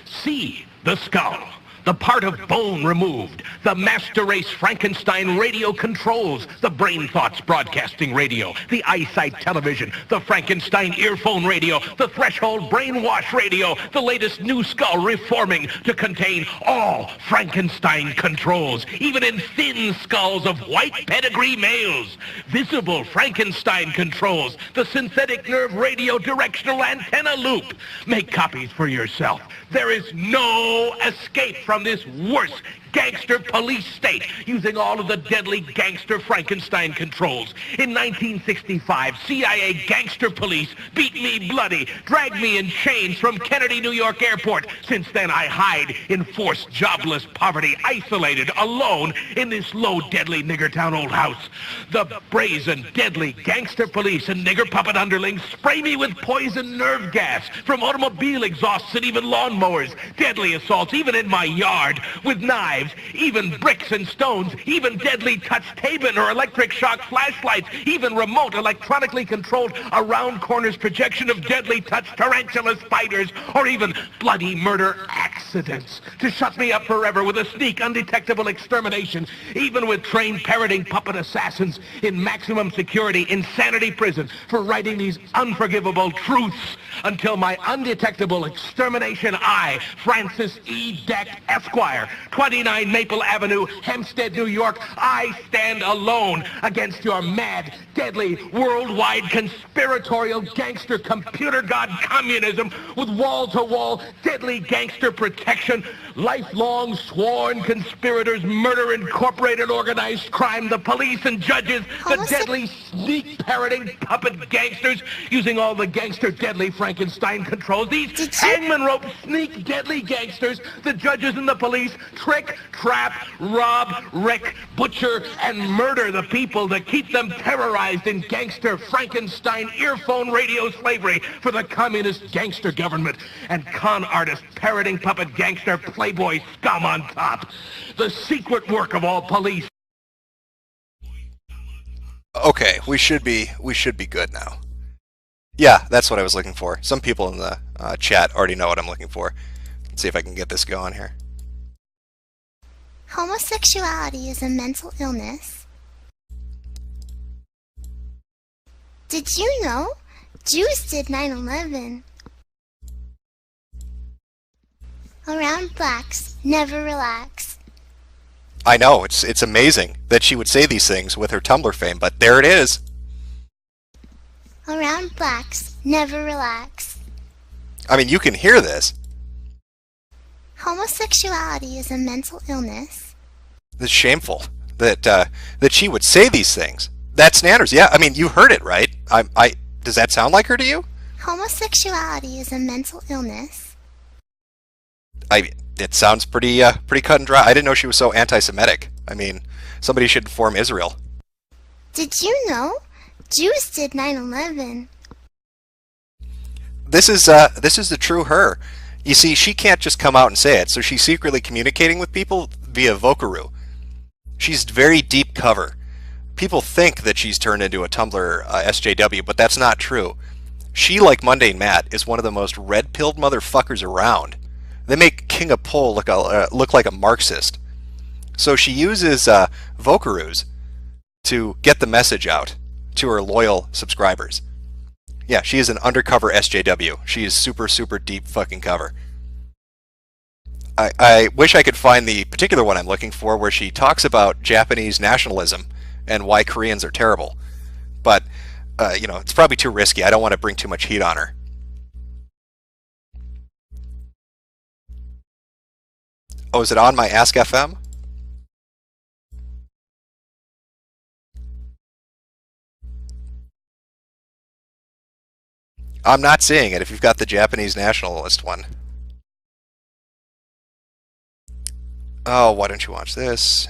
See the skull, the part of bone removed, the master race Frankenstein radio controls, the brain thoughts broadcasting radio, the eyesight television, the Frankenstein earphone radio, the threshold brainwash radio, the latest new skull reforming to contain all Frankenstein controls, even in thin skulls of white pedigree males. Visible Frankenstein controls, the synthetic nerve radio directional antenna loop. Make copies for yourself. There is no escape from this worst gangster police state, using all of the deadly gangster Frankenstein controls. In 1965, CIA gangster police beat me bloody, dragged me in chains from Kennedy, New York airport. Since then, I hide in forced jobless poverty, isolated, alone, in this low, deadly nigger town old house. The brazen, deadly gangster police and nigger puppet underlings spray me with poison nerve gas from automobile exhausts and even lawnmowers. Deadly assaults, even in my yard, with knives, even bricks and stones, even deadly touch Tabin or electric shock flashlights, even remote electronically controlled around corners projection of deadly touch tarantula spiders, or even bloody murder accidents to shut me up forever with a sneak undetectable extermination, even with trained parroting puppet assassins in maximum security insanity prison for writing these unforgivable truths until my undetectable extermination. I, Francis E. Deck, Esquire, 29 Maple Avenue, Hempstead, New York, I stand alone against your mad, deadly, worldwide conspiratorial gangster computer god communism with wall-to-wall deadly gangster protection, lifelong sworn conspirators, murder incorporated organized crime, the police and judges, the deadly sneak parroting puppet gangsters using all the gangster deadly Frankenstein controls, these hangman rope sneak deadly gangsters, the judges and the police trick, trap, rob, wreck, butcher, and murder the people to keep them terrorized in gangster Frankenstein earphone radio slavery for the communist gangster government and con artist parroting puppet gangster playboy scum on top. The secret work of all police. Okay, we should be good now. Yeah, that's what I was looking for. Some people in the chat already know what I'm looking for. Let's see if I can get this going here. Homosexuality is a mental illness. Did you know Jews did 9/11? Around blacks, never relax. I know, it's amazing that she would say these things with her Tumblr fame, but there it is. Around blacks, never relax. I mean, you can hear this. Homosexuality is a mental illness. It's shameful that she would say these things. That's Nanners. Yeah, I mean, you heard it, right? Does that sound like her to you? Homosexuality is a mental illness. It sounds pretty cut and dry. I didn't know she was so anti-Semitic. I mean, somebody should inform Israel. Did you know Jews did 9/11? This is the true her. You see, she can't just come out and say it, so she's secretly communicating with people via Vokaroo. She's very deep cover. People think that she's turned into a Tumblr SJW, but that's not true. She, like Mundane Matt, is one of the most red-pilled motherfuckers around. They make King of Pole look like a Marxist. So she uses Vokaroos to get the message out to her loyal subscribers. Yeah, she is an undercover SJW. She is super, super deep fucking cover. I wish I could find the particular one I'm looking for where she talks about Japanese nationalism and why Koreans are terrible. But, you know, it's probably too risky. I don't want to bring too much heat on her. Oh, is it on my Ask FM? I'm not seeing it if you've got the Japanese nationalist one. Oh, why don't you watch this?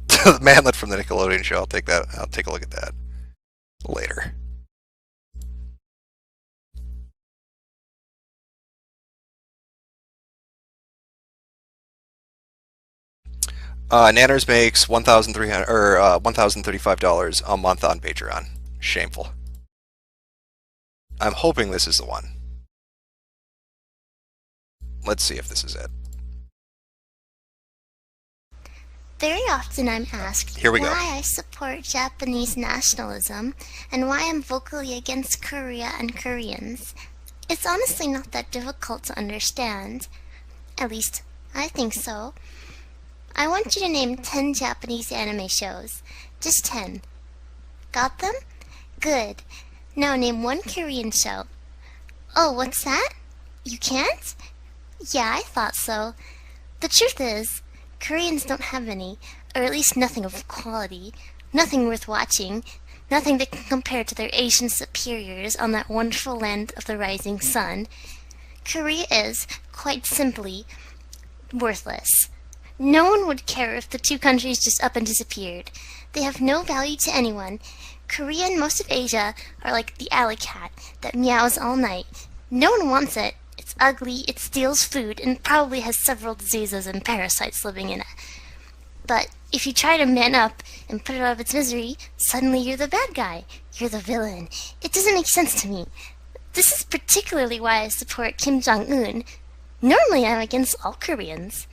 The manlet from the Nickelodeon show. I'll take that. I'll take a look at that later. Nanners makes $1,300 or $1,035 a month on Patreon. Shameful. I'm hoping this is the one. Let's see if this is it. Very often I'm asked Here we go. why I support Japanese nationalism and why I'm vocally against Korea and Koreans. It's honestly not that difficult to understand. At least, I think so. I want you to name 10 Japanese anime shows. Just 10. Got them? Good. Now name one Korean show. Oh, what's that? You can't? Yeah, I thought so. The truth is, Koreans don't have any, or at least nothing of quality, nothing worth watching, nothing that can compare to their Asian superiors on that wonderful land of the rising sun. Korea is, quite simply, worthless. No one would care if the two countries just up and disappeared. They have no value to anyone. Korea and most of Asia are like the alley cat that meows all night. No one wants it. It's ugly, it steals food, and probably has several diseases and parasites living in it. But if you try to man up and put it out of its misery, suddenly you're the bad guy. You're the villain. It doesn't make sense to me. This is particularly why I support Kim Jong-un. Normally I'm against all Koreans.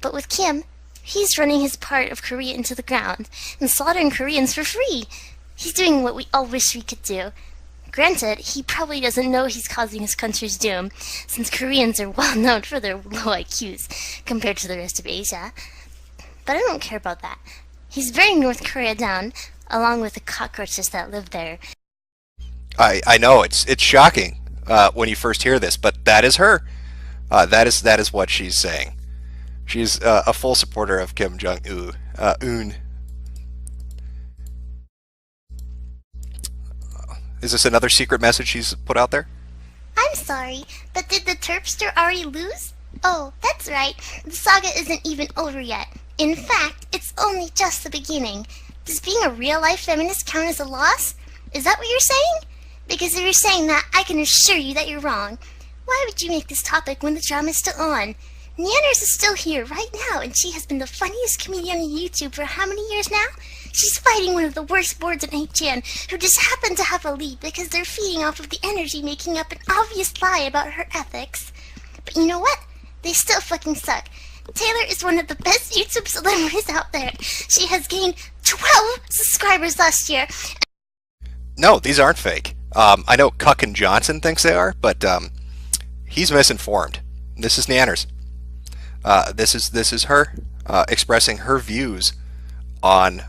But with Kim, he's running his part of Korea into the ground and slaughtering Koreans for free. He's doing what we all wish we could do. Granted, he probably doesn't know he's causing his country's doom, since Koreans are well known for their low IQs compared to the rest of Asia. But I don't care about that. He's bringing North Korea down, along with the cockroaches that live there. I know, it's shocking when you first hear this, but that is her. That is what she's saying. She's a full supporter of Kim Jong-un. Is this another secret message she's put out there? I'm sorry, but did the Terpster already lose? Oh, that's right. The saga isn't even over yet. In fact, it's only just the beginning. Does being a real-life feminist count as a loss? Is that what you're saying? Because if you're saying that, I can assure you that you're wrong. Why would you make this topic when the drama is still on? Neanders is still here right now, and she has been the funniest comedian on YouTube for how many years now? She's fighting one of the worst boards in 8chan, who just happen to have a lead because they're feeding off of the energy making up an obvious lie about her ethics. But you know what? They still fucking suck. Taylor is one of the best YouTube celebrities out there. She has gained 12 subscribers last year. No, these aren't fake. I know Cuckin Johnson thinks they are, but he's misinformed. This is Nanners. This is her expressing her views on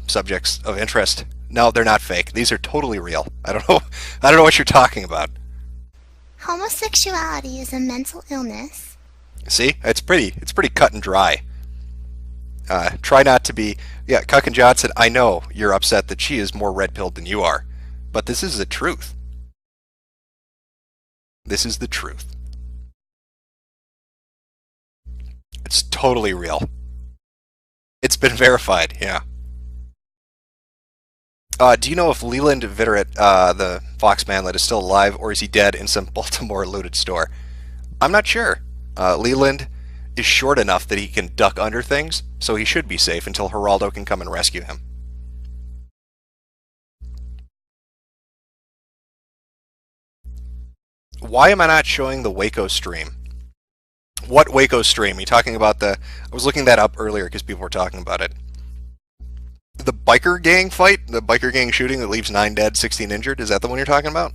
subjects of interest. No, they're not fake. These are totally real. I don't know what you're talking about. Homosexuality is a mental illness. See, it's pretty cut and dry. Try not to be. Yeah, Cuckin Johnson, I know you're upset that she is more red-pilled than you are, but this is the truth. This is the truth. It's totally real. It's been verified, yeah. Do you know if Leland Vitteret, the Fox manlet, is still alive, or is he dead in some Baltimore looted store? I'm not sure. Leland is short enough that he can duck under things, so he should be safe until Geraldo can come and rescue him. Why am I not showing the Waco stream? What Waco stream? Are you talking about the... I was looking that up earlier because people were talking about it. The biker gang fight? The biker gang shooting that leaves 9 dead, 16 injured? Is that the one you're talking about?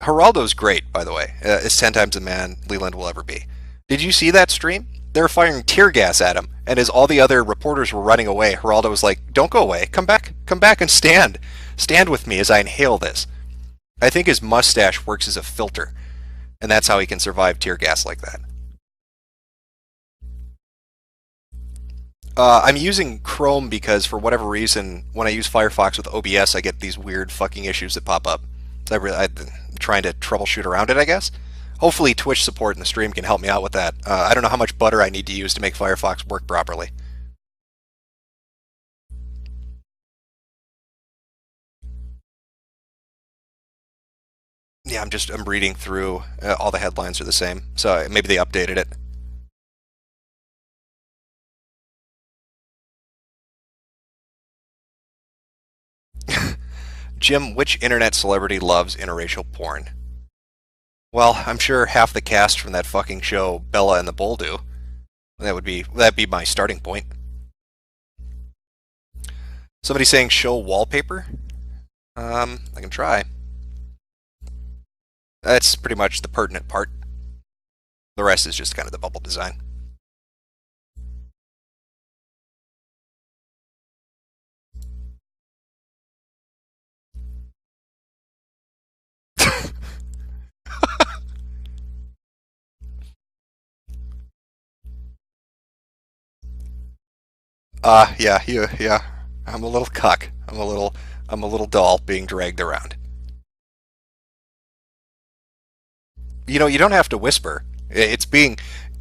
Geraldo's great, by the way. Is 10 times the man Leland will ever be. Did you see that stream? They were firing tear gas at him, and as all the other reporters were running away, Geraldo was like, "Don't go away. Come back and stand. Stand with me as I inhale this." I think his mustache works as a filter, and that's how he can survive tear gas like that. I'm using Chrome because, for whatever reason, when I use Firefox with OBS, I get these weird fucking issues that pop up. So I'm trying to troubleshoot around it, I guess. Hopefully Twitch support in the stream can help me out with that. I don't know how much butter I need to use to make Firefox work properly. Yeah, I'm reading through. All the headlines are the same, so maybe they updated it. Jim, which internet celebrity loves interracial porn? Well, I'm sure half the cast from that fucking show, Bella and the Bull, do. That'd be my starting point. Somebody saying show wallpaper? I can try. That's pretty much the pertinent part. The rest is just kind of the bubble design. Yeah. I'm a little cuck. I'm a little doll being dragged around. You know, you don't have to whisper.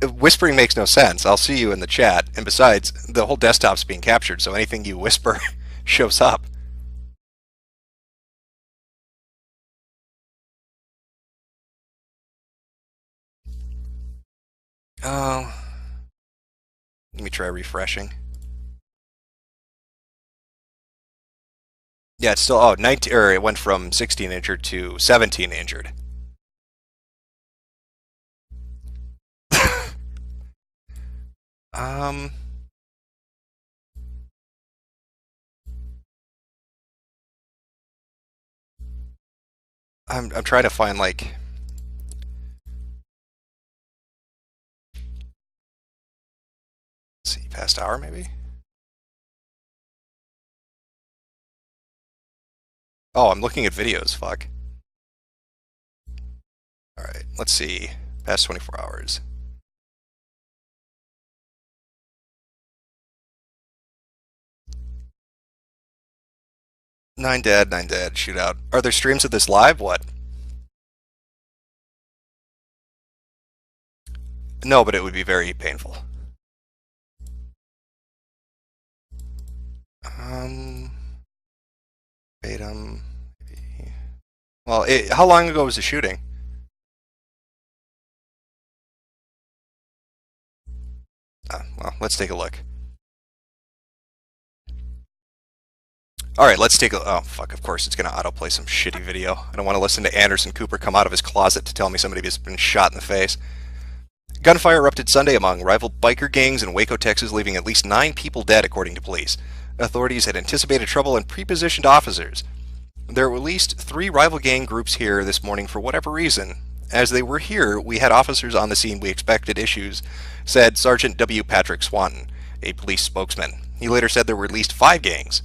Whispering makes no sense. I'll see you in the chat, and besides, the whole desktop's being captured, so anything you whisper shows up. Oh, let me try refreshing. Yeah, it's still 19, or it went from 16 injured to 17 injured. Um, I'm trying to find like. Let's see, past hour maybe. Oh, I'm looking at videos. Fuck. All right, let's see. Past 24 hours. Nine dead. Shootout. Are there streams of this live? What? No, but it would be very painful. Datum. Well, how long ago was the shooting? Well, let's take a look. Alright, let's take a... Oh, fuck, of course it's going to autoplay some shitty video. I don't want to listen to Anderson Cooper come out of his closet to tell me somebody has been shot in the face. Gunfire erupted Sunday among rival biker gangs in Waco, Texas, leaving at least 9 people dead, according to police. Authorities had anticipated trouble and pre-positioned officers. There were at least 3 rival gang groups here this morning for whatever reason. As they were here, we had officers on the scene. We expected issues, said Sergeant W. Patrick Swanton, a police spokesman. He later said there were at least 5 gangs.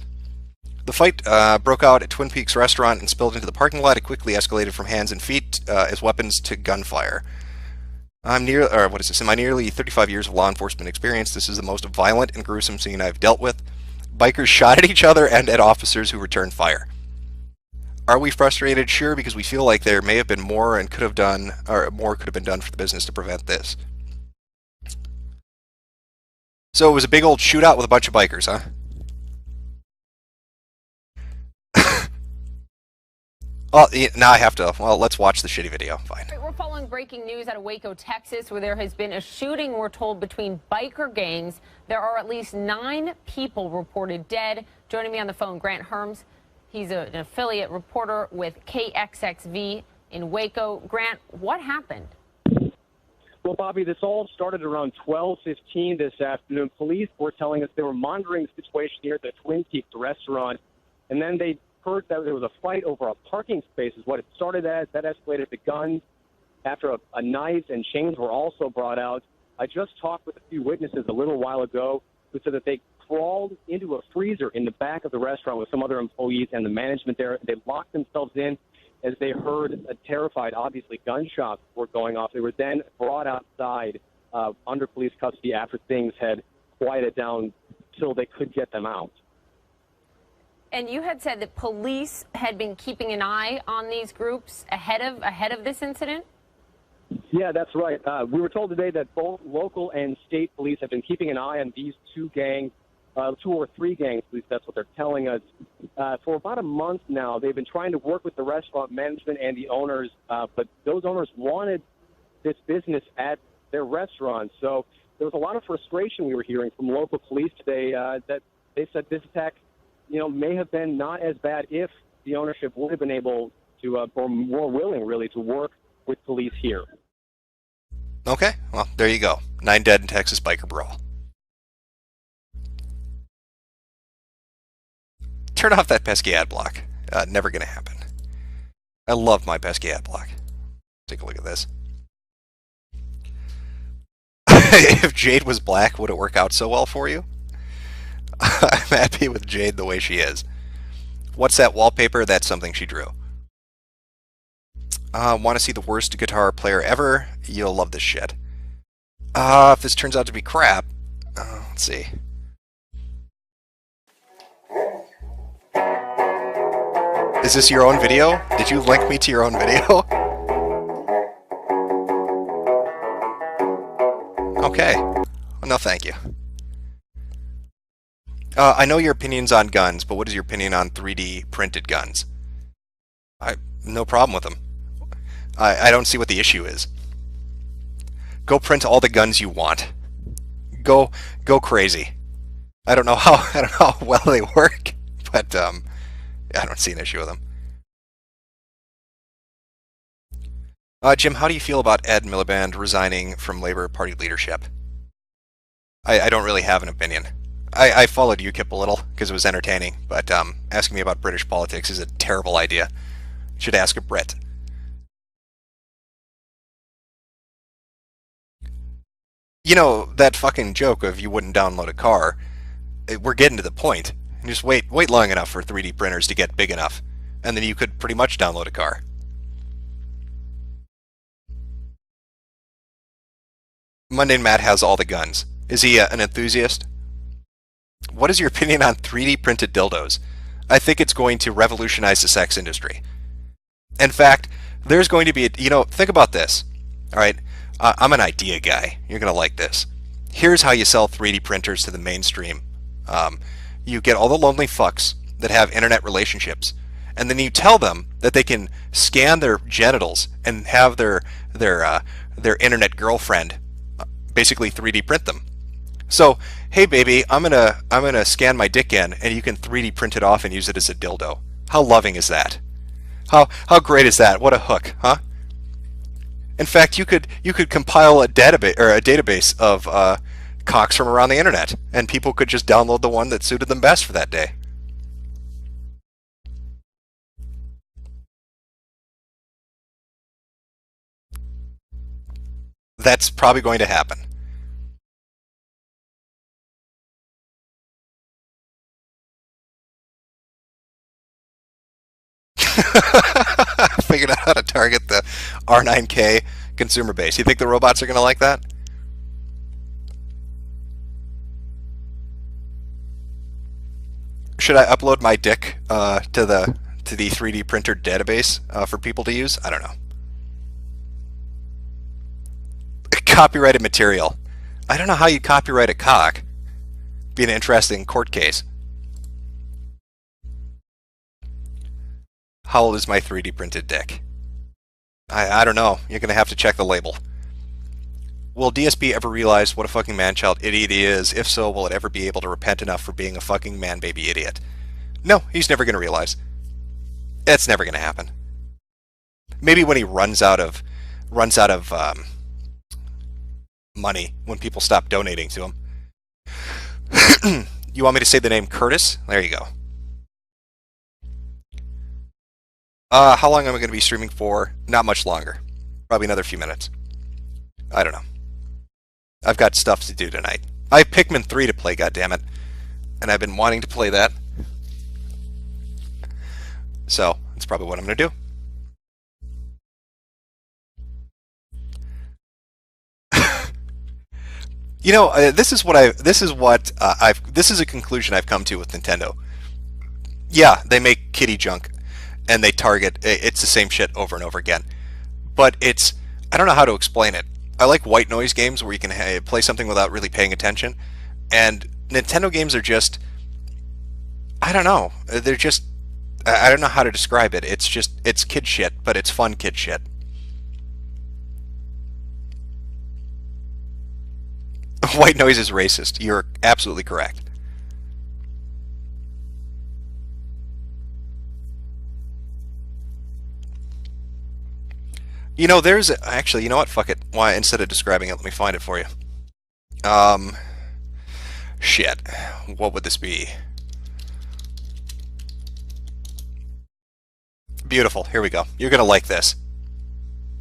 The fight broke out at Twin Peaks restaurant and spilled into the parking lot. It quickly escalated from hands and feet as weapons to gunfire. In my nearly 35 years of law enforcement experience, this is the most violent and gruesome scene I've dealt with. Bikers shot at each other and at officers who returned fire. Are we frustrated? Sure, because we feel like there may have been more and more could have been done for the business to prevent this. So it was a big old shootout with a bunch of bikers, huh? Well, now I have to. Well, let's watch the shitty video. Fine. We're following breaking news out of Waco, Texas, where there has been a shooting, we're told, between biker gangs. There are at least 9 people reported dead. Joining me on the phone, Grant Herms. He's an affiliate reporter with KXXV in Waco. Grant, what happened? Well, Bobby, this all started around 12:15 this afternoon. Police were telling us they were monitoring the situation here at the Twin Peaks restaurant, and then they heard that there was a fight over a parking space is what it started as. That escalated to guns after a knife and chains were also brought out. I just talked with a few witnesses a little while ago who said that they crawled into a freezer in the back of the restaurant with some other employees and the management there. They locked themselves in as they heard terrified, obviously, gunshots were going off. They were then brought outside under police custody after things had quieted down till they could get them out. And you had said that police had been keeping an eye on these groups ahead of this incident? Yeah, that's right. We were told today that both local and state police have been keeping an eye on these 2 gangs, 2 or 3 gangs, at least that's what they're telling us. For about a month now, they've been trying to work with the restaurant management and the owners, but those owners wanted this business at their restaurant. So there was a lot of frustration we were hearing from local police today that they said this attack may have been not as bad if the ownership would have been able to, or more willing, really, to work with police here. Okay, well, there you go. 9 dead in Texas biker brawl. Turn off that pesky ad block. Never gonna happen. I love my pesky ad block. Take a look at this. If Jade was black, would it work out so well for you? I'm happy with Jade the way she is. What's that wallpaper? That's something she drew. Want to see the worst guitar player ever? You'll love this shit. If this turns out to be crap, let's see. Is this your own video? Did you link me to your own video? Okay. Well, no, thank you. I know your opinions on guns, but what is your opinion on 3D printed guns? No problem with them. I don't see what the issue is. Go print all the guns you want. Go crazy. I don't know how well they work, but I don't see an issue with them. Jim, how do you feel about Ed Miliband resigning from Labour Party leadership? I don't really have an opinion. I followed UKIP a little because it was entertaining, but asking me about British politics is a terrible idea. Should ask a Brit. You know, that fucking joke of you wouldn't download a car, we're getting to the point. Just wait long enough for 3D printers to get big enough, and then you could pretty much download a car. Mundane Matt has all the guns. Is he an enthusiast? What is your opinion on 3D printed dildos? I think it's going to revolutionize the sex industry. In fact, there's going to be, think about this. All right, I'm an idea guy. You're going to like this. Here's how you sell 3D printers to the mainstream. You get all the lonely fucks that have internet relationships, and then you tell them that they can scan their genitals and have their internet girlfriend basically 3D print them. So, hey baby, I'm gonna scan my dick in, and you can 3D print it off and use it as a dildo. How loving is that? How great is that? What a hook, huh? In fact, you could compile a database of cocks from around the internet, and people could just download the one that suited them best for that day. That's probably going to happen. Figured out how to target the R9K consumer base. You think the robots are going to like that? Should I upload my dick to the 3D printer database for people to use? I don't know. Copyrighted material. I don't know how you copyright a cock. Be an interesting court case. How old is my 3D printed dick? I don't know. You're going to have to check the label. Will DSB ever realize what a fucking man-child idiot he is? If so, will it ever be able to repent enough for being a fucking man-baby idiot? No, he's never going to realize. It's never going to happen. Maybe when he runs out of money, when people stop donating to him. You want me to say the name Curtis? There you go. How long am I going to be streaming for? Not much longer. Probably another few minutes. I don't know. I've got stuff to do tonight. I have Pikmin 3 to play, goddammit. And I've been wanting to play that. So, that's probably what I'm going to do. You know, this is a conclusion I've come to with Nintendo. Yeah, they make kiddie junk, and they target. It's the same shit over and over again. But I don't know how to explain it. I like white noise games where you can play something without really paying attention, and Nintendo games are just, I don't know. They're just, I don't know how to describe it. It's kid shit, but it's fun kid shit. White noise is racist. You're absolutely correct. You know, there's actually, you know what? Fuck it. Why, instead of describing it, let me find it for you. Shit. What would this be? Beautiful. Here we go. You're gonna like this.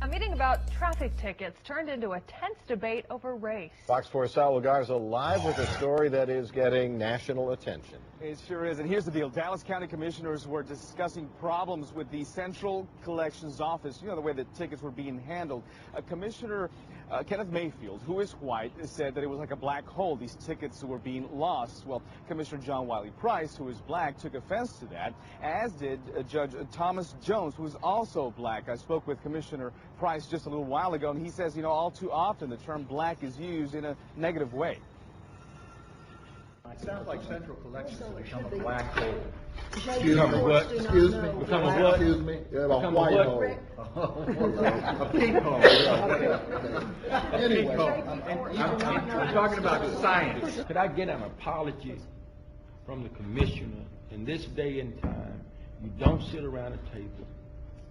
A meeting about traffic tickets turned into a tense debate over race. Fox 4's Saul Garza live with a story that is getting national attention. It sure is. And here's the deal. Dallas County commissioners were discussing problems with the Central Collections Office. You know, the way that tickets were being handled. Commissioner Kenneth Mayfield, who is white, said that it was like a black hole. These tickets were being lost. Well, Commissioner John Wiley Price, who is black, took offense to that, as did Judge Thomas Jones, who is also black. I spoke with Commissioner Price just a little while ago, and he says, you know, all too often the term black is used in a negative way. It sounds like Central Collections has become a black hole. Excuse me, what? Excuse me? Become a what? Excuse me? Yeah, a white hole. A pink hole. Anyway, I'm talking about science. Could I get an apology from the commissioner? In this day and time, you don't sit around a table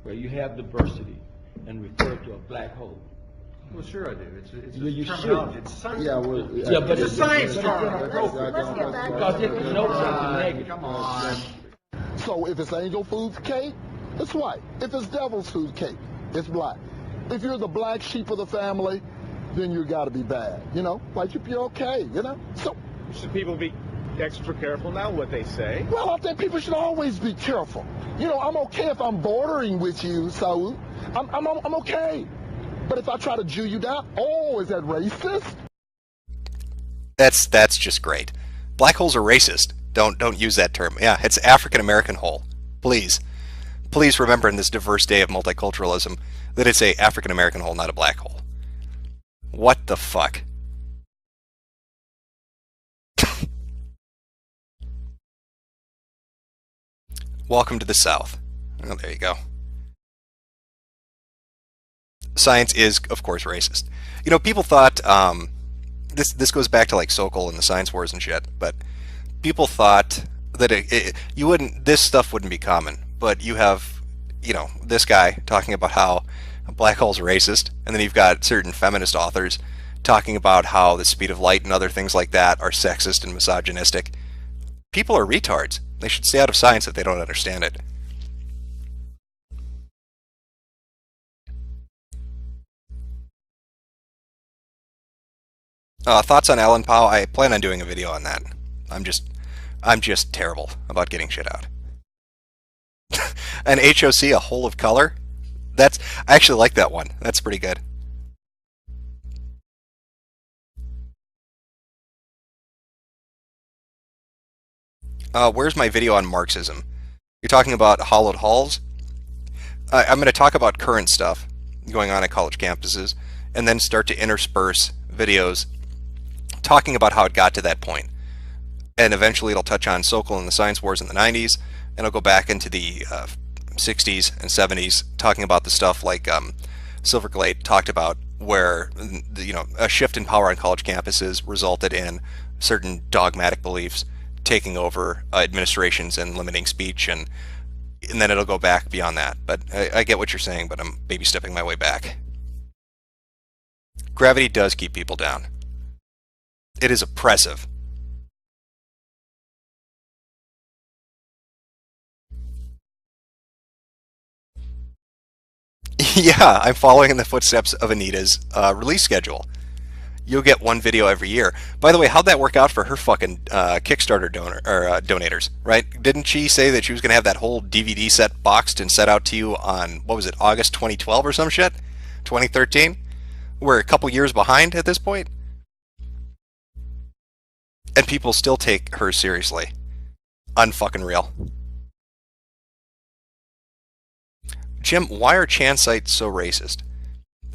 where you have diversity and refer to a black hole. Well, sure I do. It's you terminology. should. It's science. Yeah, well, yeah, but it's a science term. Because it denotes something negative. Come on. So if it's angel food cake, it's white. If it's devil's food cake, it's black. If you're the black sheep of the family, then you got to be bad. You know, like if you're okay, you know. So should people be extra careful now what they say? Well, I think people should always be careful. You know, I'm okay if I'm bordering with you, so I'm okay. But if I try to Jew you down, oh, is that racist? That's just great. Black holes are racist. Don't use that term. Yeah, it's African American hole. Please remember in this diverse day of multiculturalism that it's a African American hole, not a black hole. What the fuck? Welcome to the South. Oh, there you go. Science is, of course, racist. You know, people thought, this goes back to like Sokol and the science wars and shit, but people thought that this stuff wouldn't be common. But you have, you know, this guy talking about how black holes are racist, and then you've got certain feminist authors talking about how the speed of light and other things like that are sexist and misogynistic. People are retards. They should stay out of science if they don't understand it. Thoughts on Alan Powell? I plan on doing a video on that. I'm just terrible about getting shit out. An HOC, a hole of color? I actually like that one. That's pretty good. Where's my video on Marxism? You're talking about hollowed halls? I'm going to talk about current stuff going on at college campuses, and then start to intersperse videos talking about how it got to that point. And eventually it'll touch on Sokol and the science wars in the 90s, and it'll go back into the 60s and 70s, talking about the stuff like Silverglade talked about, where a shift in power on college campuses resulted in certain dogmatic beliefs taking over administrations and limiting speech, and then it'll go back beyond that. But I get what you're saying, but I'm baby stepping my way back. Gravity does keep people down. It is oppressive. Yeah, I'm following in the footsteps of Anita's release schedule. You'll get one video every year. By the way, how'd that work out for her fucking Kickstarter donators, right? Didn't she say that she was going to have that whole DVD set boxed and set out to you on, what was it, August 2012 or some shit? 2013? We're a couple years behind at this point. And people still take her seriously. Unfucking real. Jim, why are Chan sites so racist?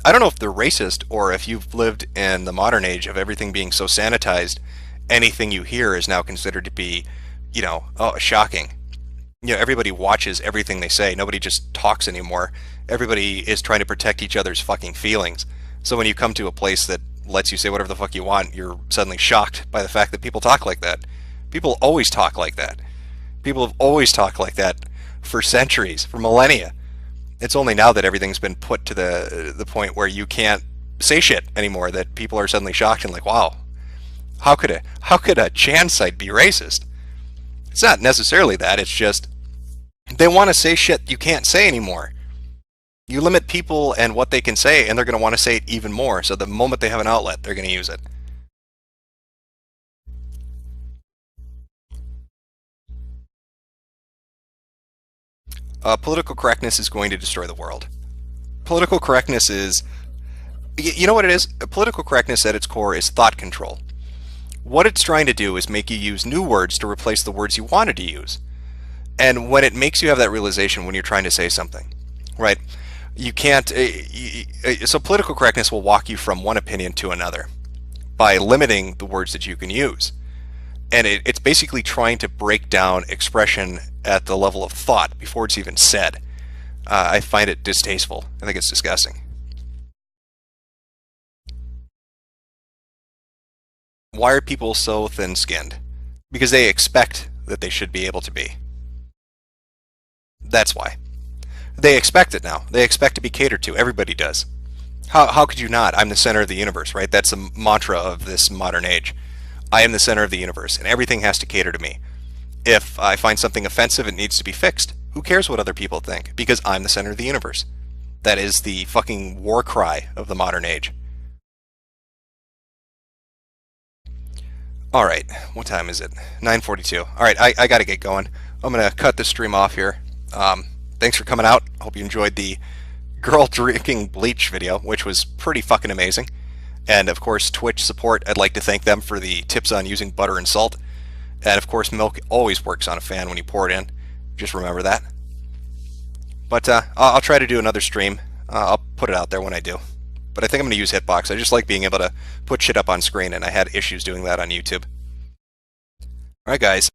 I don't know if they're racist or if you've lived in the modern age of everything being so sanitized, anything you hear is now considered to be, shocking. Everybody watches everything they say. Nobody just talks anymore. Everybody is trying to protect each other's fucking feelings. So when you come to a place that lets you say whatever the fuck you want, you're suddenly shocked by the fact that people talk like that. People always talk like that. People have always talked like that for centuries, for millennia. It's only now that everything's been put to the point where you can't say shit anymore that people are suddenly shocked and like, wow, how could a Chan site be racist? It's not necessarily that. It's just they want to say shit you can't say anymore. You limit people and what they can say, and they're going to want to say it even more. So the moment they have an outlet, they're going to use it. Political correctness is going to destroy the world. Political correctness is You know what it is? Political correctness at its core is thought control. What it's trying to do is make you use new words to replace the words you wanted to use. And when it makes you have that realization when you're trying to say something, right? You can't, so political correctness will walk you from one opinion to another by limiting the words that you can use. And it's basically trying to break down expression at the level of thought before it's even said. I find it distasteful. I think it's disgusting. Why are people so thin-skinned? Because they expect that they should be able to be. That's why. They expect it now. They expect to be catered to. Everybody does. How could you not? I'm the center of the universe, right? That's the mantra of this modern age. I am the center of the universe, and everything has to cater to me. If I find something offensive, it needs to be fixed. Who cares what other people think? Because I'm the center of the universe. That is the fucking war cry of the modern age. Alright, what time is it? 9:42. Alright, I gotta get going. I'm gonna cut this stream off here. Thanks for coming out. Hope you enjoyed the girl drinking bleach video, which was pretty fucking amazing. And of course, Twitch support, I'd like to thank them for the tips on using butter and salt. And of course, milk always works on a fan when you pour it in. Just remember that. But I'll try to do another stream. I'll put it out there when I do. But I think I'm going to use Hitbox. I just like being able to put shit up on screen, and I had issues doing that on YouTube. Alright guys.